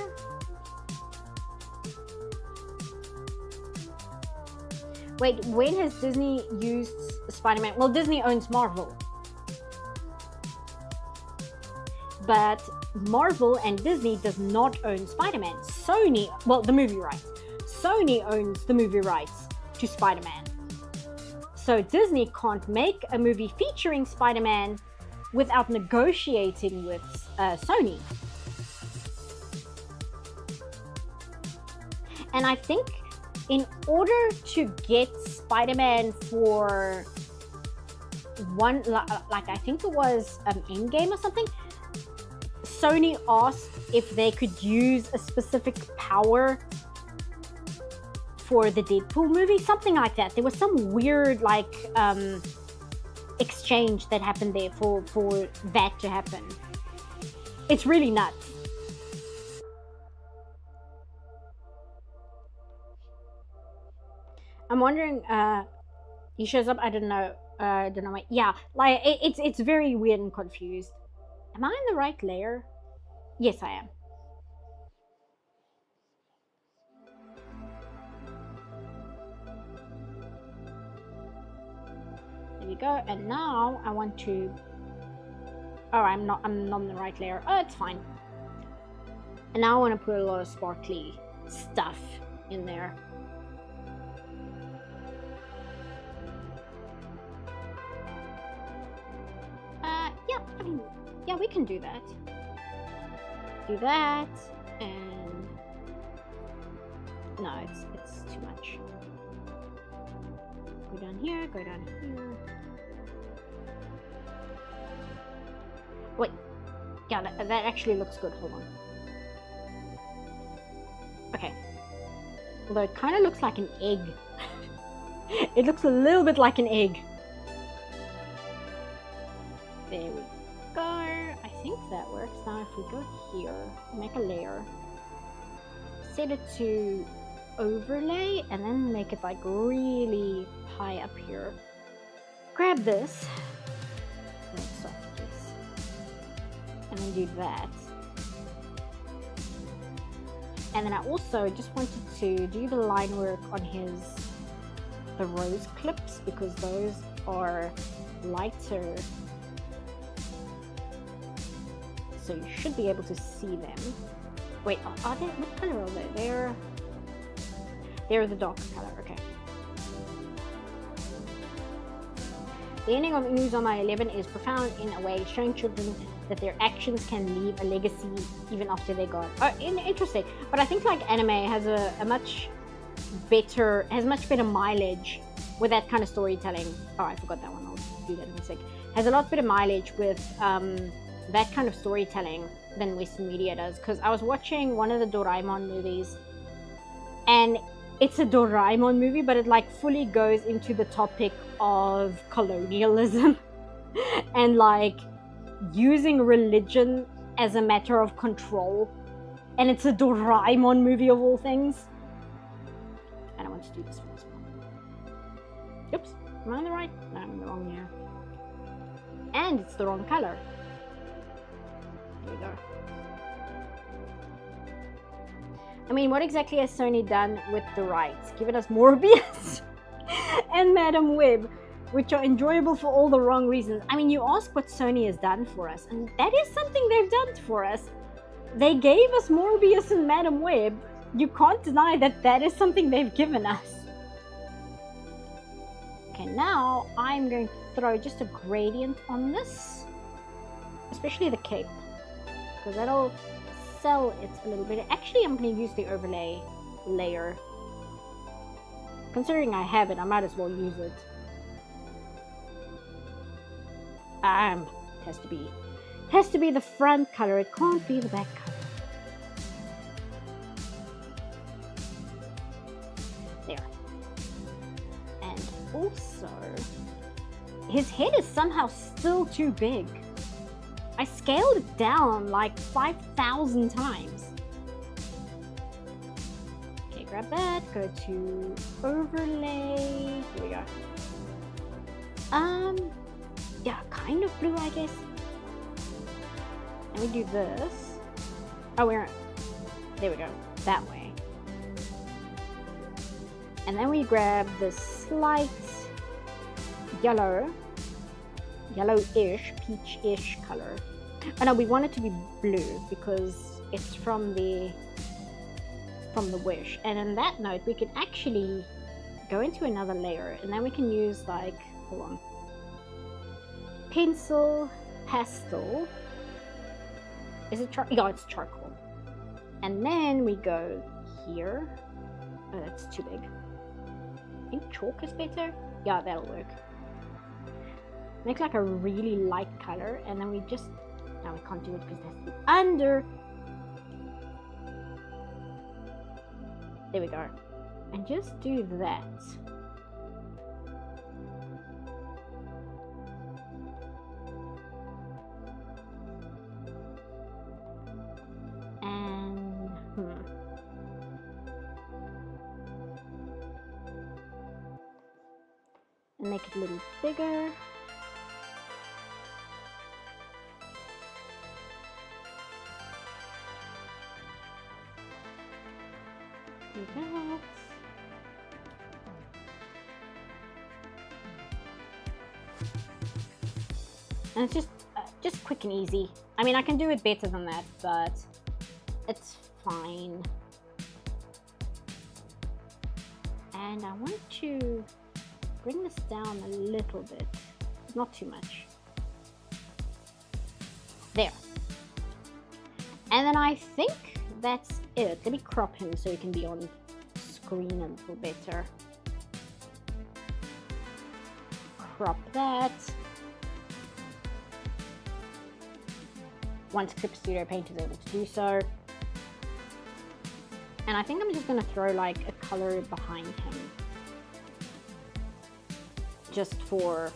Wait, when has Disney used Spider-Man? Well, Disney owns Marvel. But Marvel and Disney does not own Spider-Man. Sony, well, the movie rights. Sony owns the movie rights to Spider-Man. So Disney can't make a movie featuring Spider-Man without negotiating with Sony. And I think in order to get Spider-Man for one, like I think it was Endgame or something, Sony asked if they could use a specific power for the Deadpool movie, something like that. There was some weird like exchange that happened there for that to happen. It's really nuts. I'm wondering, he shows up, I don't know, yeah, like, it's very weird and confused. Am I in the right layer? Yes, I am. There we go. And now I want to... Oh, I'm not on the right layer. Oh, it's fine. And now I want to put a lot of sparkly stuff in there. Yeah, I mean, yeah, we can do that. Do that, and no, it's too much. Go down here, go down here. Wait, yeah, that actually looks good. Hold on. Okay. Although it kind of looks like an egg. It looks a little bit like an egg. There we go. I think that works. Now if we go here, make a layer, set it to overlay, and then make it like really high up here. Grab this. And then do that. And then I also just wanted to do the line work on the rose clips, because those are lighter, so you should be able to see them. Wait, are they, what color are they? They're the dark color. Okay. The ending of Inuzuma 11 is profound in a way, showing children that their actions can leave a legacy even after they're gone. Oh, interesting. But I think like anime has a much better mileage with that kind of storytelling. Oh, I forgot that one. I'll do that in a sec. Has a lot better mileage with that kind of storytelling than Western media does. Because I was watching one of the Doraemon movies, and it's a Doraemon movie, but it like fully goes into the topic of colonialism and like using religion as a matter of control. And it's a Doraemon movie of all things. And I want to do this one as well. Oops, am I on the right? No, I'm in the wrong here. And it's the wrong color. There we go. I mean, what exactly has Sony done with the rights? Given us Morbius and Madam Web, which are enjoyable for all the wrong reasons. I mean, you ask what Sony has done for us, and that is something they've done for us. They gave us Morbius and Madam Web. You can't deny that that is something they've given us. Okay, now I'm going to throw just a gradient on this, especially the cape, because that'll sell it a little bit. Actually, I'm going to use the overlay layer. Considering I have it, I might as well use it. It has to be the front color. It can't be the back color. There. And also, his head is somehow still too big. I scaled it down like 5,000 times. Okay, grab that, go to overlay. Here we go. Yeah, kind of blue, I guess. And we do this. Oh, there we go, that way. And then we grab this slight yellowish, peach-ish color. Oh no, we want it to be blue because it's from the Wish. And on that note, we can actually go into another layer, and then we can use like, hold on, pencil, pastel. Is it yeah, it's charcoal. And then we go here. Oh, that's too big. I think chalk is better. Yeah, that'll work. Make like a really light color, and then we just, no, we can't do it because that's the under. There we go. And just do that. And and make it a little bigger. Do that. And it's just quick and easy. I mean, I can do it better than that, but it's fine. And I want to bring this down a little bit, not too much. There. And then I think that's it. Let me crop him so he can be on screen a little better. Crop that. Once Clip Studio Paint is able to do so. And I think I'm just going to throw like a color behind him. Just for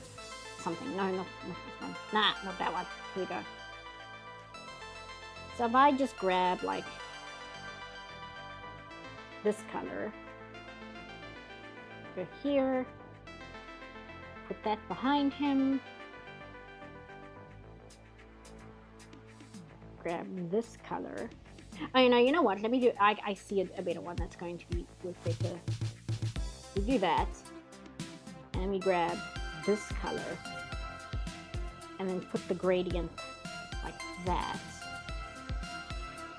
something. No, not this one. Nah, not that one. Here we go. So if I just grab like this color, go here, put that behind him, grab this color. Oh, you know what? Let me do. I see a better one that's going to be work better. We do that, and then we grab this color, and then put the gradient like that,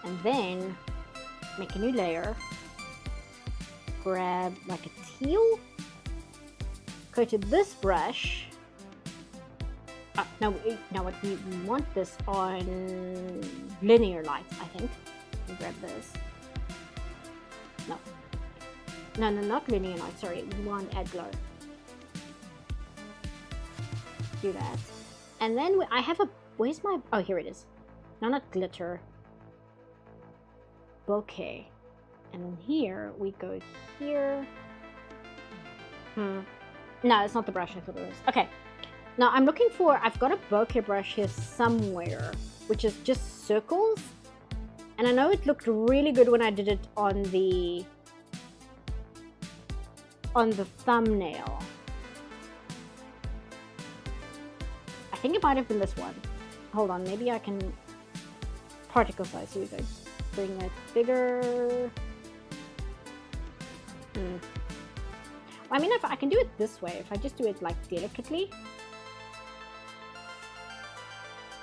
and then make a new layer. Grab like a teal. Go to this brush. No, what we want this on linear light, I think. Grab this. No, not linear light. Sorry, we want add glow. Do that, and then I have a. Where's my? Oh, here it is. No, not glitter. Bokeh, and then here we go here. No, it's not the brush I thought it was. Okay. Now I'm looking for. I've got a bokeh brush here somewhere, which is just circles. And I know it looked really good when I did it on the thumbnail. I think it might have been this one. Hold on, maybe I can particle size. Here we go. Bring it bigger. I mean, if I can do it this way, if I just do it like delicately,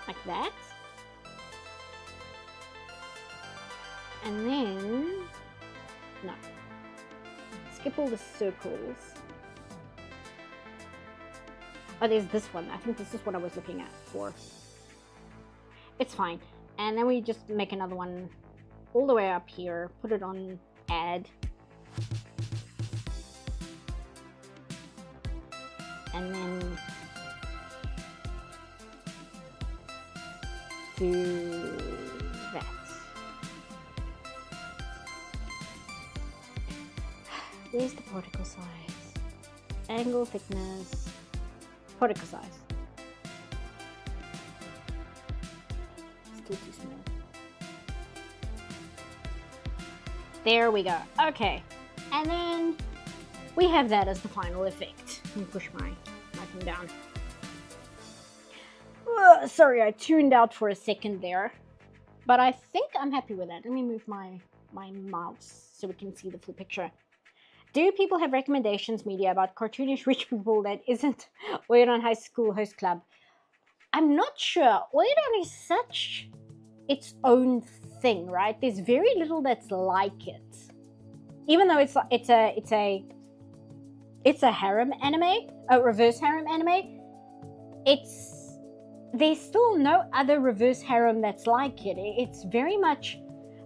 like that. And then, no, skip all the circles. Oh, there's this one. I think this is what I was looking at for. It's fine. And then we just make another one all the way up here, put it on add. And then do that. Where's the particle size? Angle, thickness, particle size. Still too small. There we go. Okay. And then we have that as the final effect. Let me push my thing down. Sorry, I tuned out for a second there. But I think I'm happy with that. Let me move my mouse so we can see the full picture. Do people have recommendations, media, about cartoonish rich people that isn't Oiran High School Host Club? I'm not sure. Oiran is such its own thing, right? There's very little that's like it. Even though it's a harem anime, a reverse harem anime, there's still no other reverse harem that's like it. It's very much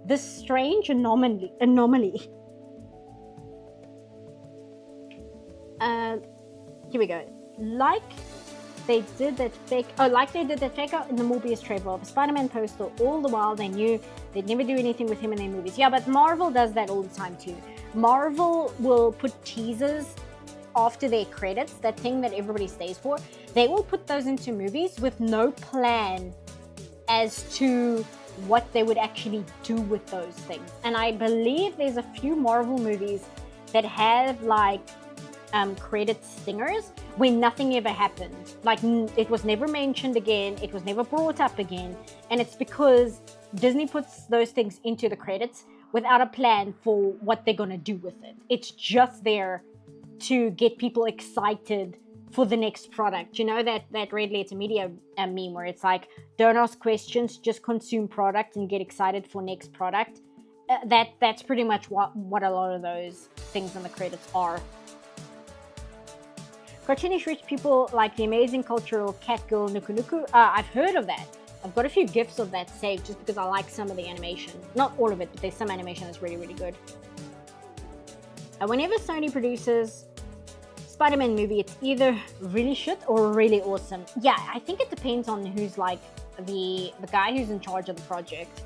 this strange anomaly. Here we go. Like they did that fake out in the Morbius trailer of a Spider-Man poster. All the while they knew they'd never do anything with him in their movies. Yeah, but Marvel does that all the time too. Marvel will put teasers after their credits, that thing that everybody stays for. They will put those into movies with no plan as to what they would actually do with those things. And I believe there's a few Marvel movies that have like credit stingers when nothing ever happened. Like it was never mentioned again, it was never brought up again, and it's because Disney puts those things into the credits without a plan for what they're gonna do with it. It's just there to get people excited for the next product. You know, that red letter media meme where it's like, don't ask questions, just consume product and get excited for next product. That's pretty much what a lot of those things in the credits are. Cartoonish rich people like the amazing cultural cat girl Nuku Nuku. I've heard of that. I've got a few gifs of that saved just because I like some of the animation. Not all of it, but there's some animation that's really, really good. Whenever Sony produces Spider-Man movie, it's either really shit or really awesome. Yeah, I think it depends on who's like the guy who's in charge of the project.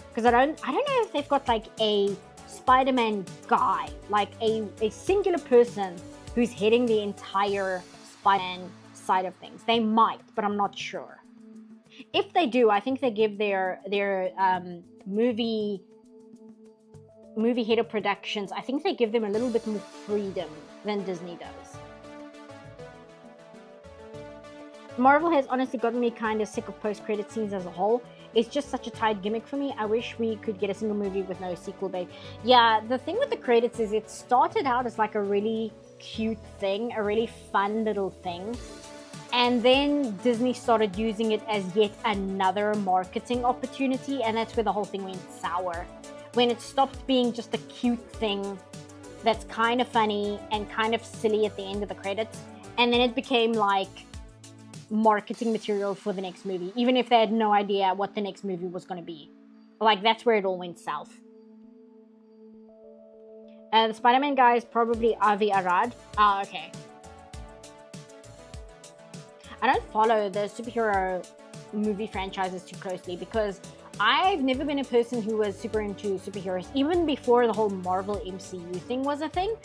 Because I don't know if they've got like a Spider-Man guy, like a singular person who's heading the entire Spider-Man side of things. They might, but I'm not sure. If they do, I think they give their movie head of productions, I think they give them a little bit more freedom than Disney does. Marvel has honestly gotten me kind of sick of post-credit scenes as a whole. It's just such a tight gimmick for me. I wish we could get a single movie with no sequel date. Yeah, the thing with the credits is it started out as like a really cute thing, a really fun little thing. And then Disney started using it as yet another marketing opportunity, and that's where the whole thing went sour. When it stopped being just a cute thing that's kind of funny and kind of silly at the end of the credits, and then it became like marketing material for the next movie, even if they had no idea what the next movie was going to be. Like, that's where it all went south. The Spider-Man guy is probably Avi Arad. Oh, okay. I don't follow the superhero movie franchises too closely because I've never been a person who was super into superheroes. Even before the whole Marvel MCU thing was a thing,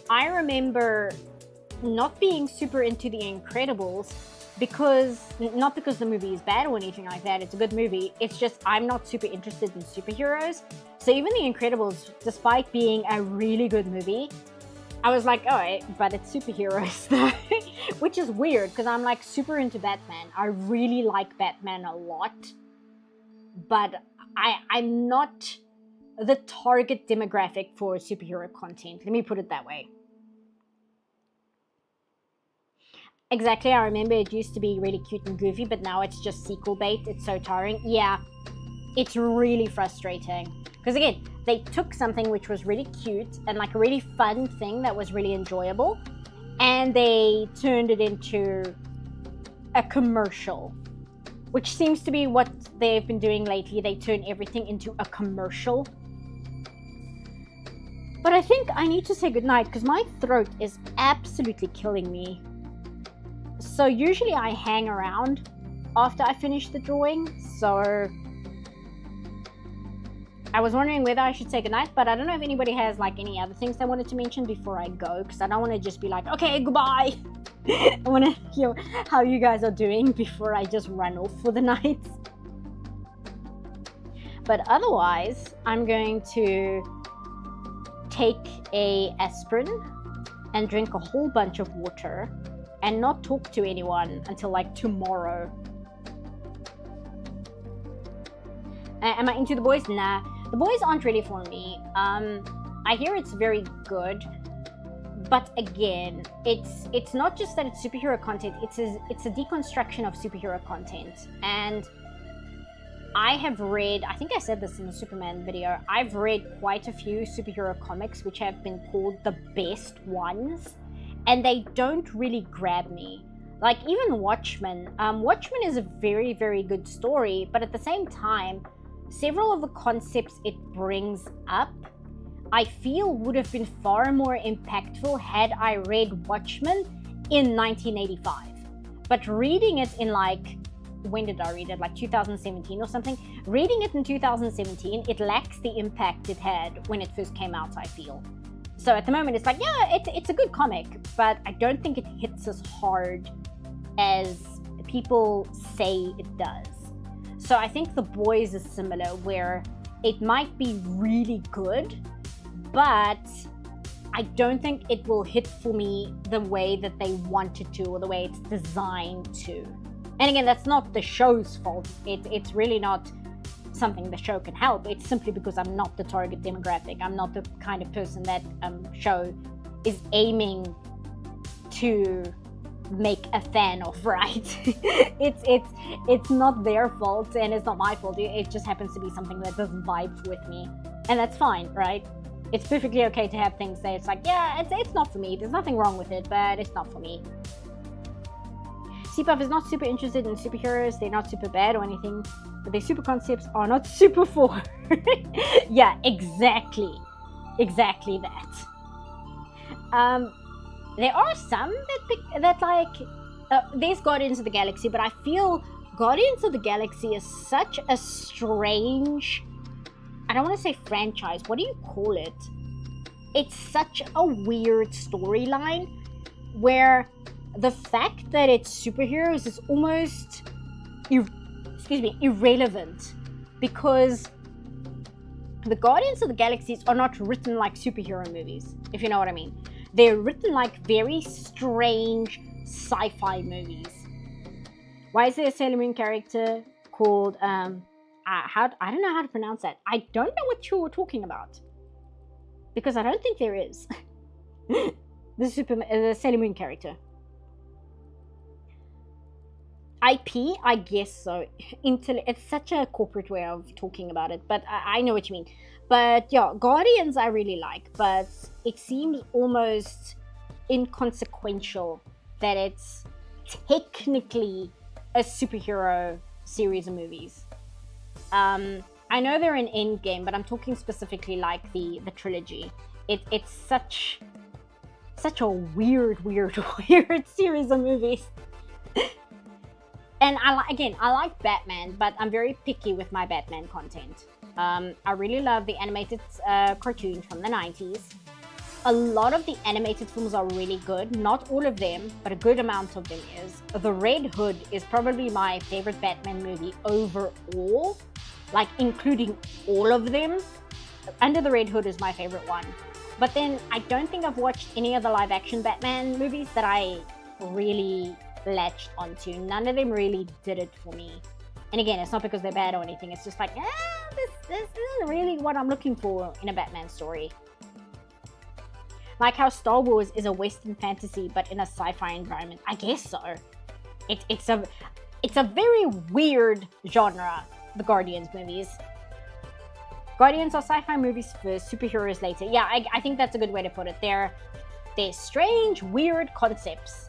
I remember not being super into The Incredibles because, not because the movie is bad or anything like that, it's a good movie, it's just I'm not super interested in superheroes. So even The Incredibles, despite being a really good movie, I was like, oh, but it's superheroes though. Which is weird because I'm like super into Batman. I really like Batman a lot. But I'm not the target demographic for superhero content. Let me put it that way. Exactly, I remember it used to be really cute and goofy, but now it's just sequel bait. It's so tiring. Yeah, it's really frustrating. Because again, they took something which was really cute and like a really fun thing that was really enjoyable, and they turned it into a commercial, which seems to be what they've been doing lately. They turn everything into a commercial. But I think I need to say goodnight because my throat is absolutely killing me. So usually I hang around after I finish the drawing, so I was wondering whether I should say goodnight, but I don't know if anybody has like any other things they wanted to mention before I go, because I don't want to just be like, okay, goodbye. I want to hear how you guys are doing before I just run off for the night. But otherwise, I'm going to take a aspirin and drink a whole bunch of water and not talk to anyone until like tomorrow. Am I into The Boys? Nah. The Boys aren't really for me. I hear it's very good, but again, it's not just that it's superhero content. It's a deconstruction of superhero content. And I have read, I think I said this in the Superman video, I've read quite a few superhero comics which have been called the best ones, and they don't really grab me. Like even Watchmen. Watchmen is a very, very good story, but at the same time, several of the concepts it brings up, I feel would have been far more impactful had I read Watchmen in 1985. But reading it in like, when did I read it? Like 2017 or something? Reading it in 2017, it lacks the impact it had when it first came out, I feel. So at the moment, it's like, yeah, it's a good comic, but I don't think it hits as hard as people say it does. So I think The Boys is similar, where it might be really good, but I don't think it will hit for me the way that they want it to, or the way it's designed to. And again, that's not the show's fault. It's really not something the show can help. It's simply because I'm not the target demographic. I'm not the kind of person that show is aiming to make a fan of, right? it's not their fault, and it's not my fault. It just happens to be something that doesn't vibe with me, and that's fine, right? It's perfectly okay to have things that it's like, yeah, it's not for me. There's nothing wrong with it, but it's not for me. CPUF is not super interested in superheroes. They're not super bad or anything, but their super concepts are not super for. Yeah, exactly that. There are some that like there's Guardians of the Galaxy, but I feel Guardians of the Galaxy is such a strange, I don't want to say franchise, what do you call it? It's such a weird storyline where the fact that it's superheroes is almost irrelevant, because the Guardians of the Galaxies are not written like superhero movies, if you know what I mean. They're written like very strange sci-fi movies. Why is there a Sailor Moon character called I don't know how to pronounce that. I don't know what you're talking about, because I don't think there is. the Sailor Moon character. IP, I guess so. It's such a corporate way of talking about it, but I know what you mean. But yeah, Guardians I really like, but it seems almost inconsequential that it's technically a superhero series of movies. I know they're an Endgame, but I'm talking specifically like the trilogy. It's such a weird series of movies. And I like Batman, but I'm very picky with my Batman content. I really love the animated cartoons from the 90s. A lot of the animated films are really good. Not all of them, but a good amount of them is. The Red Hood is probably my favorite Batman movie overall, like including all of them. Under the Red Hood is my favorite one. But then I don't think I've watched any of the live action Batman movies that I really latched onto. None of them really did it for me. And again, it's not because they're bad or anything. It's just like, this isn't really what I'm looking for in a Batman story. Like how Star Wars is a Western fantasy, but in a sci-fi environment. I guess so. It's a very weird genre, the Guardians movies. Guardians are sci-fi movies first, superheroes later. Yeah, I think that's a good way to put it. They're strange, weird concepts.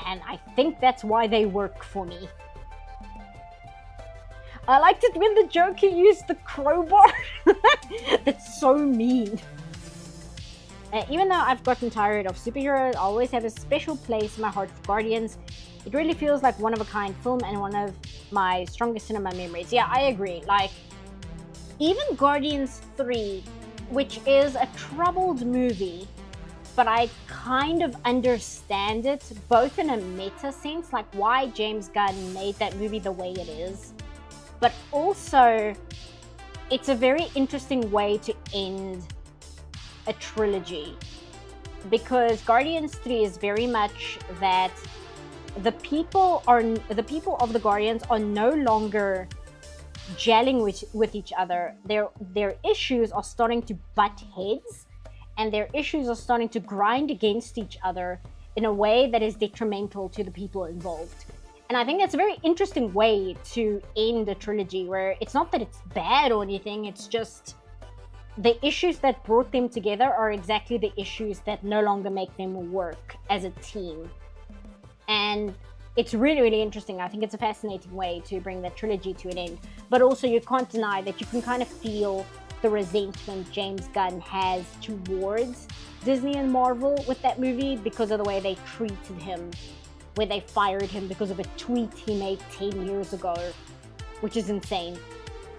And I think that's why they work for me. I liked it when the Joker used the crowbar. That's so mean. Even though I've gotten tired of superheroes, I always have a special place in my heart for Guardians. It really feels like one-of-a-kind film and one of my strongest cinema memories. Yeah, I agree. Like, even Guardians 3, which is a troubled movie, but I kind of understand it, both in a meta sense, like why James Gunn made that movie the way it is, but also it's a very interesting way to end a trilogy, because Guardians 3 is very much that the people of the Guardians are no longer gelling with each other. Their issues are starting to butt heads, and their issues are starting to grind against each other in a way that is detrimental to the people involved. And I think that's a very interesting way to end a trilogy, where it's not that it's bad or anything, it's just the issues that brought them together are exactly the issues that no longer make them work as a team. And it's really, really interesting. I think it's a fascinating way to bring the trilogy to an end. But also, you can't deny that you can kind of feel the resentment James Gunn has towards Disney and Marvel with that movie because of the way they treated him, where they fired him because of a tweet he made 10 years ago, which is insane.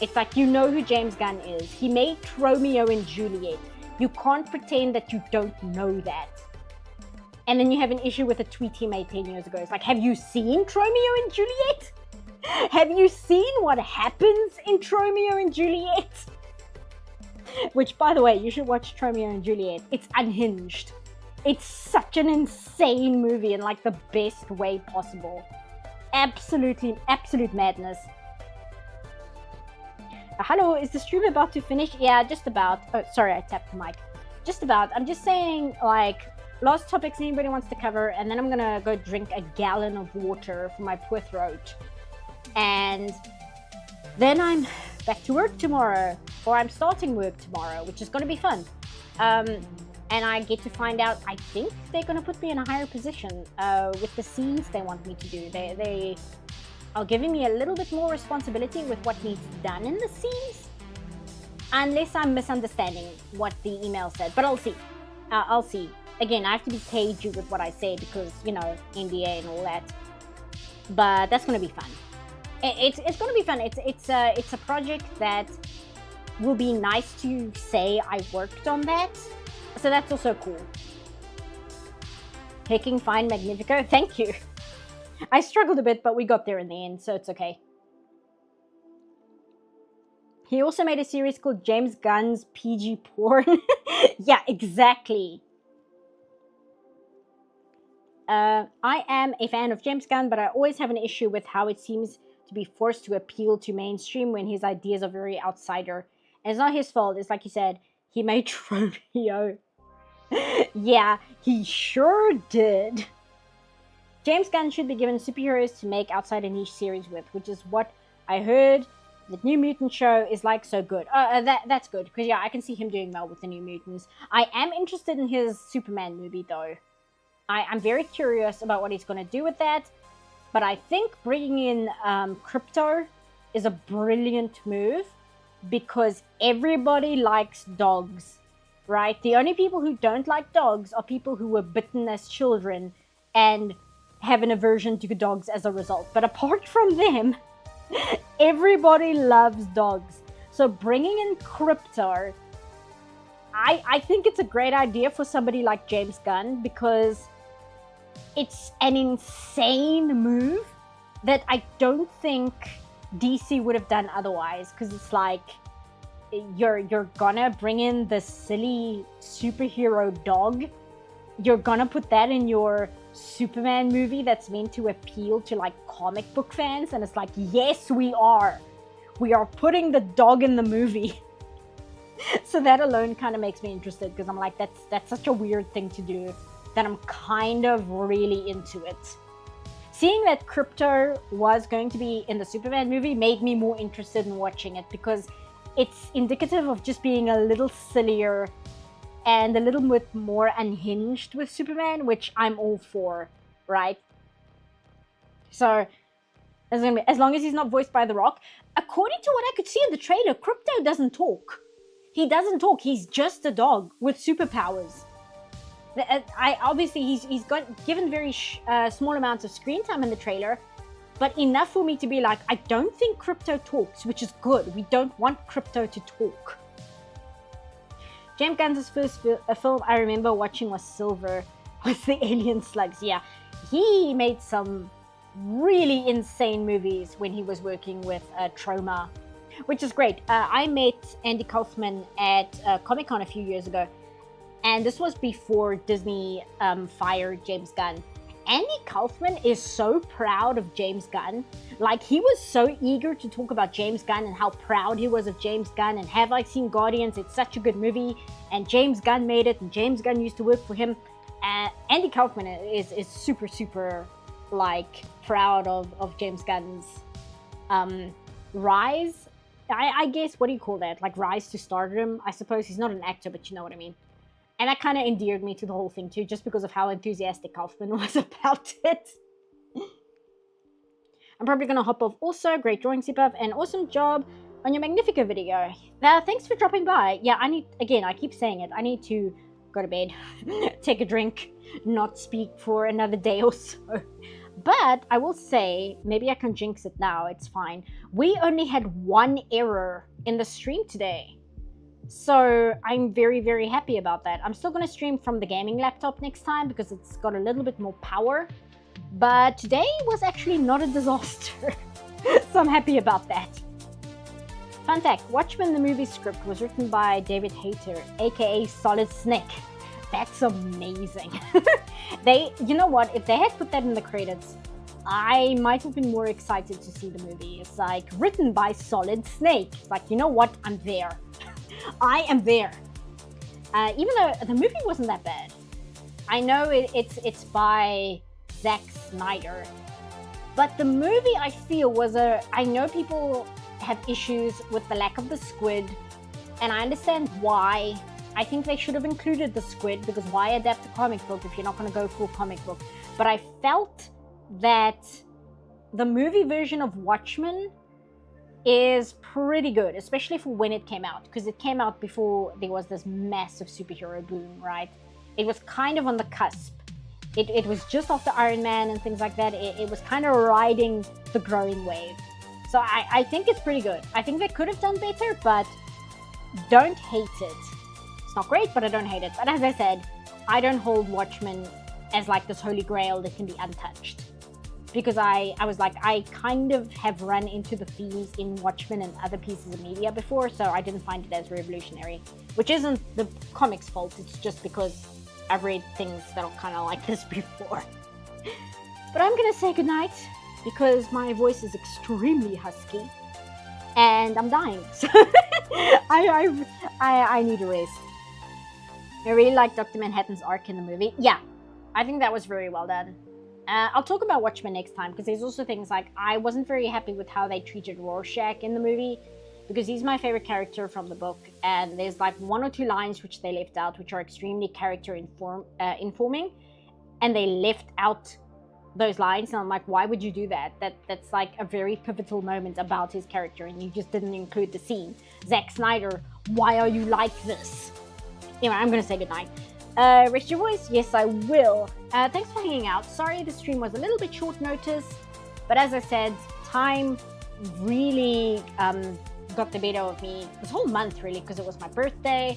It's like, you know who James Gunn is. He made Romeo and Juliet. You can't pretend that you don't know that. And then you have an issue with a tweet he made 10 years ago. It's like, have you seen Romeo and Juliet? Have you seen what happens in Romeo and Juliet? Which, by the way, you should watch Romeo and Juliet. It's unhinged. It's such an insane movie in like the best way possible. Absolute madness. Hello, is the stream about to finish? Yeah, just about. Oh, sorry, I tapped the mic. Just about. I'm just saying, like, last topics anybody wants to cover, and then I'm gonna go drink a gallon of water for my poor throat. And then I'm back to work tomorrow, or I'm starting work tomorrow, which is gonna be fun. And I get to find out, I think they're gonna put me in a higher position with the scenes they want me to do. They are giving me a little bit more responsibility with what needs done in the scenes. Unless I'm misunderstanding what the email said, but I'll see. I'll see. Again, I have to be cagey with what I say because, you know, NDA and all that. But that's gonna be fun. It's gonna be fun. It's a project that will be nice to say I worked on that. So that's also cool. Taking fine, Magnifico. Thank you. I struggled a bit, but we got there in the end, so it's okay. He also made a series called James Gunn's PG Porn. Yeah, exactly. I am a fan of James Gunn, but I always have an issue with how it seems to be forced to appeal to mainstream when his ideas are very outsider. And it's not his fault. It's like you said, he made Romeo. Yeah, he sure did. James Gunn should be given superheroes to make outside a niche series with, which is what I heard the New Mutant show is like so good. That's good, because yeah, I can see him doing well with the New Mutants. I am interested in his Superman movie, though. I'm very curious about what he's going to do with that, but I think bringing in Crypto is a brilliant move, because everybody likes dogs, right? The only people who don't like dogs are people who were bitten as children and have an aversion to dogs as a result. But apart from them, everybody loves dogs. So bringing in Crypto, I think it's a great idea for somebody like James Gunn, because it's an insane move that I don't think DC would have done otherwise, because it's like you're gonna bring in the silly superhero dog, you're gonna put that in your Superman movie that's meant to appeal to like comic book fans, and it's like, yes, we are putting the dog in the movie. So that alone kind of makes me interested, because I'm like, that's such a weird thing to do that I'm kind of really into it. Seeing that Crypto was going to be in the Superman movie made me more interested in watching it, because it's indicative of just being a little sillier and a little bit more unhinged with Superman, which I'm all for, right? So, as long as he's not voiced by The Rock, according to what I could see in the trailer, Crypto doesn't talk. He doesn't talk, he's just a dog with superpowers. Obviously, he's got given very small amounts of screen time in the trailer, but enough for me to be like, I don't think Crypto talks, which is good. We don't want Crypto to talk. James Gunn's first film I remember watching was Silver, with the alien slugs. Yeah, he made some really insane movies when he was working with Troma, which is great. I met Andy Kaufman at Comic-Con a few years ago, and this was before Disney fired James Gunn. Andy Kaufman is so proud of James Gunn. Like, he was so eager to talk about James Gunn and how proud he was of James Gunn, and have I seen Guardians? It's such a good movie, and James Gunn made it, and James Gunn used to work for him. Andy Kaufman is super, super, like, proud of James Gunn's rise. I guess, what do you call that? Like, rise to stardom, I suppose. He's not an actor, but you know what I mean. And that kind of endeared me to the whole thing too, just because of how enthusiastic Kaufman was about it. I'm probably going to hop off also. Great drawing, Sipav, and awesome job on your Magnifico video. Thanks for dropping by. Yeah, I keep saying it, I need to go to bed, take a drink, not speak for another day or so. But I will say, maybe I can jinx it now, it's fine. We only had one error in the stream today. So I'm very, very happy about that. I'm still going to stream from the gaming laptop next time, because it's got a little bit more power. But today was actually not a disaster. So I'm happy about that. Fun fact, Watchmen the movie script was written by David Hayter, aka Solid Snake. That's amazing. You know what, if they had put that in the credits, I might have been more excited to see the movie. It's like, written by Solid Snake. It's like, you know what, I'm there. I am there. Even though the movie wasn't that bad. I know it's by Zack Snyder, but the movie I feel was I know people have issues with the lack of the squid, and I understand why. I think they should have included the squid, because why adapt a comic book if you're not going to go full comic book? But I felt that the movie version of Watchmen is pretty good, especially for when it came out, because it came out before there was this massive superhero boom, right? It was kind of on the cusp. It was just after Iron Man and things like that. It was kind of riding the growing wave. So I think it's pretty good. I think they could have done better, but don't hate it. It's not great, but I don't hate it. But as I said, I don't hold Watchmen as like this holy grail that can be untouched. Because I was like, I kind of have run into the themes in Watchmen and other pieces of media before, so I didn't find it as revolutionary. Which isn't the comic's fault, it's just because I've read things that are kind of like this before. But I'm gonna say goodnight, because my voice is extremely husky, and I'm dying, so I need a rest. I really like Dr. Manhattan's arc in the movie. Yeah, I think that was very well done. I'll talk about Watchmen next time, because there's also things like I wasn't very happy with how they treated Rorschach in the movie, because he's my favorite character from the book, and there's like 1 or 2 lines which they left out, which are extremely character informing, and they left out those lines, and I'm like, why would you do that? That's like a very pivotal moment about his character, and you just didn't include the scene. Zack Snyder, why are you like this? Anyway, I'm gonna say goodnight. Rest your voice? Yes, I will. Thanks for hanging out. Sorry the stream was a little bit short notice, but as I said, time really got the better of me this whole month, really, because it was my birthday,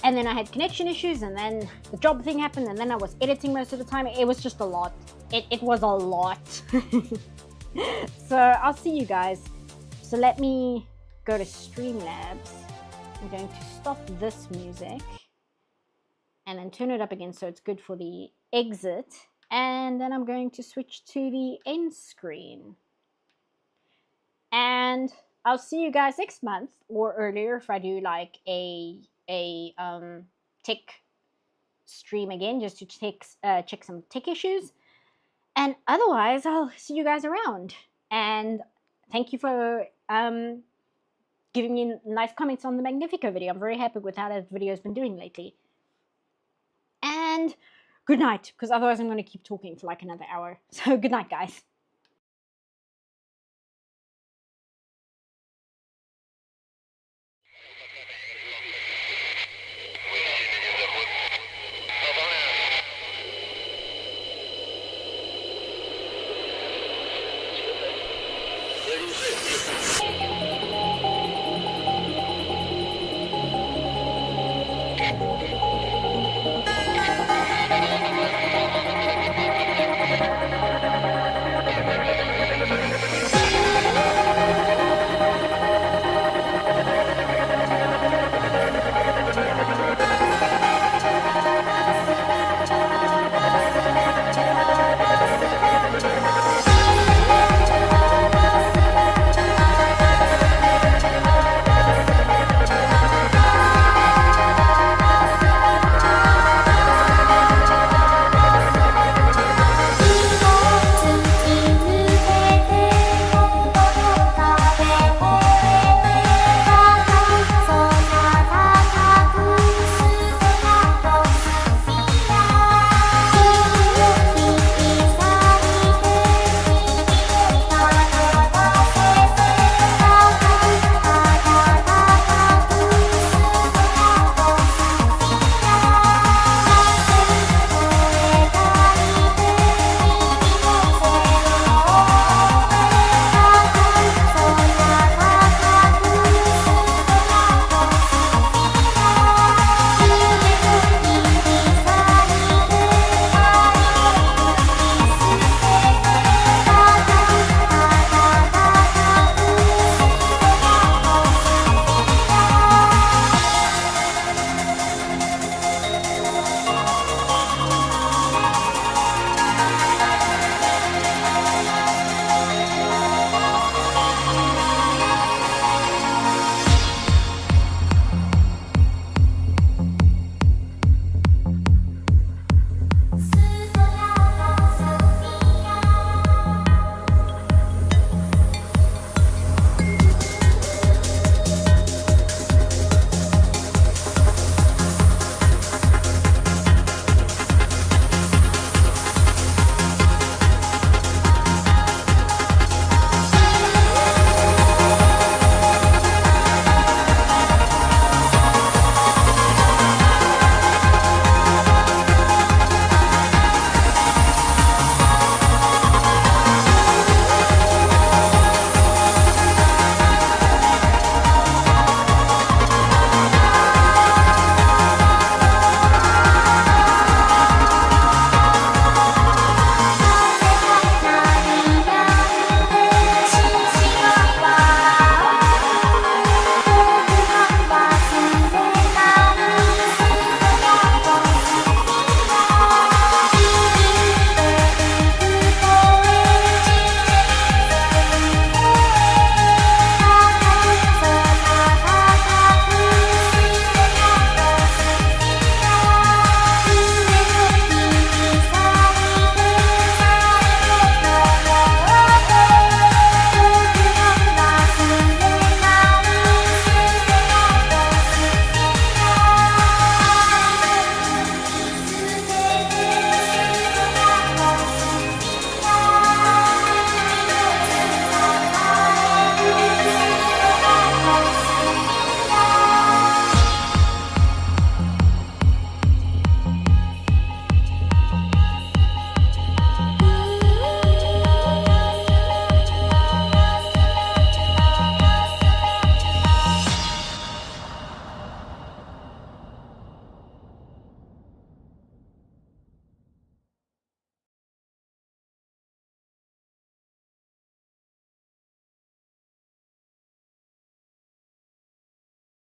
and then I had connection issues, and then the job thing happened, and then I was editing most of the time. It was just a lot. It was a lot. So I'll see you guys. So let me go to Streamlabs. I'm going to stop this music and then turn it up again so it's good for the exit, and then I'm going to switch to the end screen, and I'll see you guys next month or earlier if I do like a tech stream again, just to check some tech issues, and otherwise I'll see you guys around. And thank you for giving me nice comments on the Magnifio video. I'm very happy with how that video has been doing lately. And good night, because otherwise I'm going to keep talking for like another hour. So good night, guys.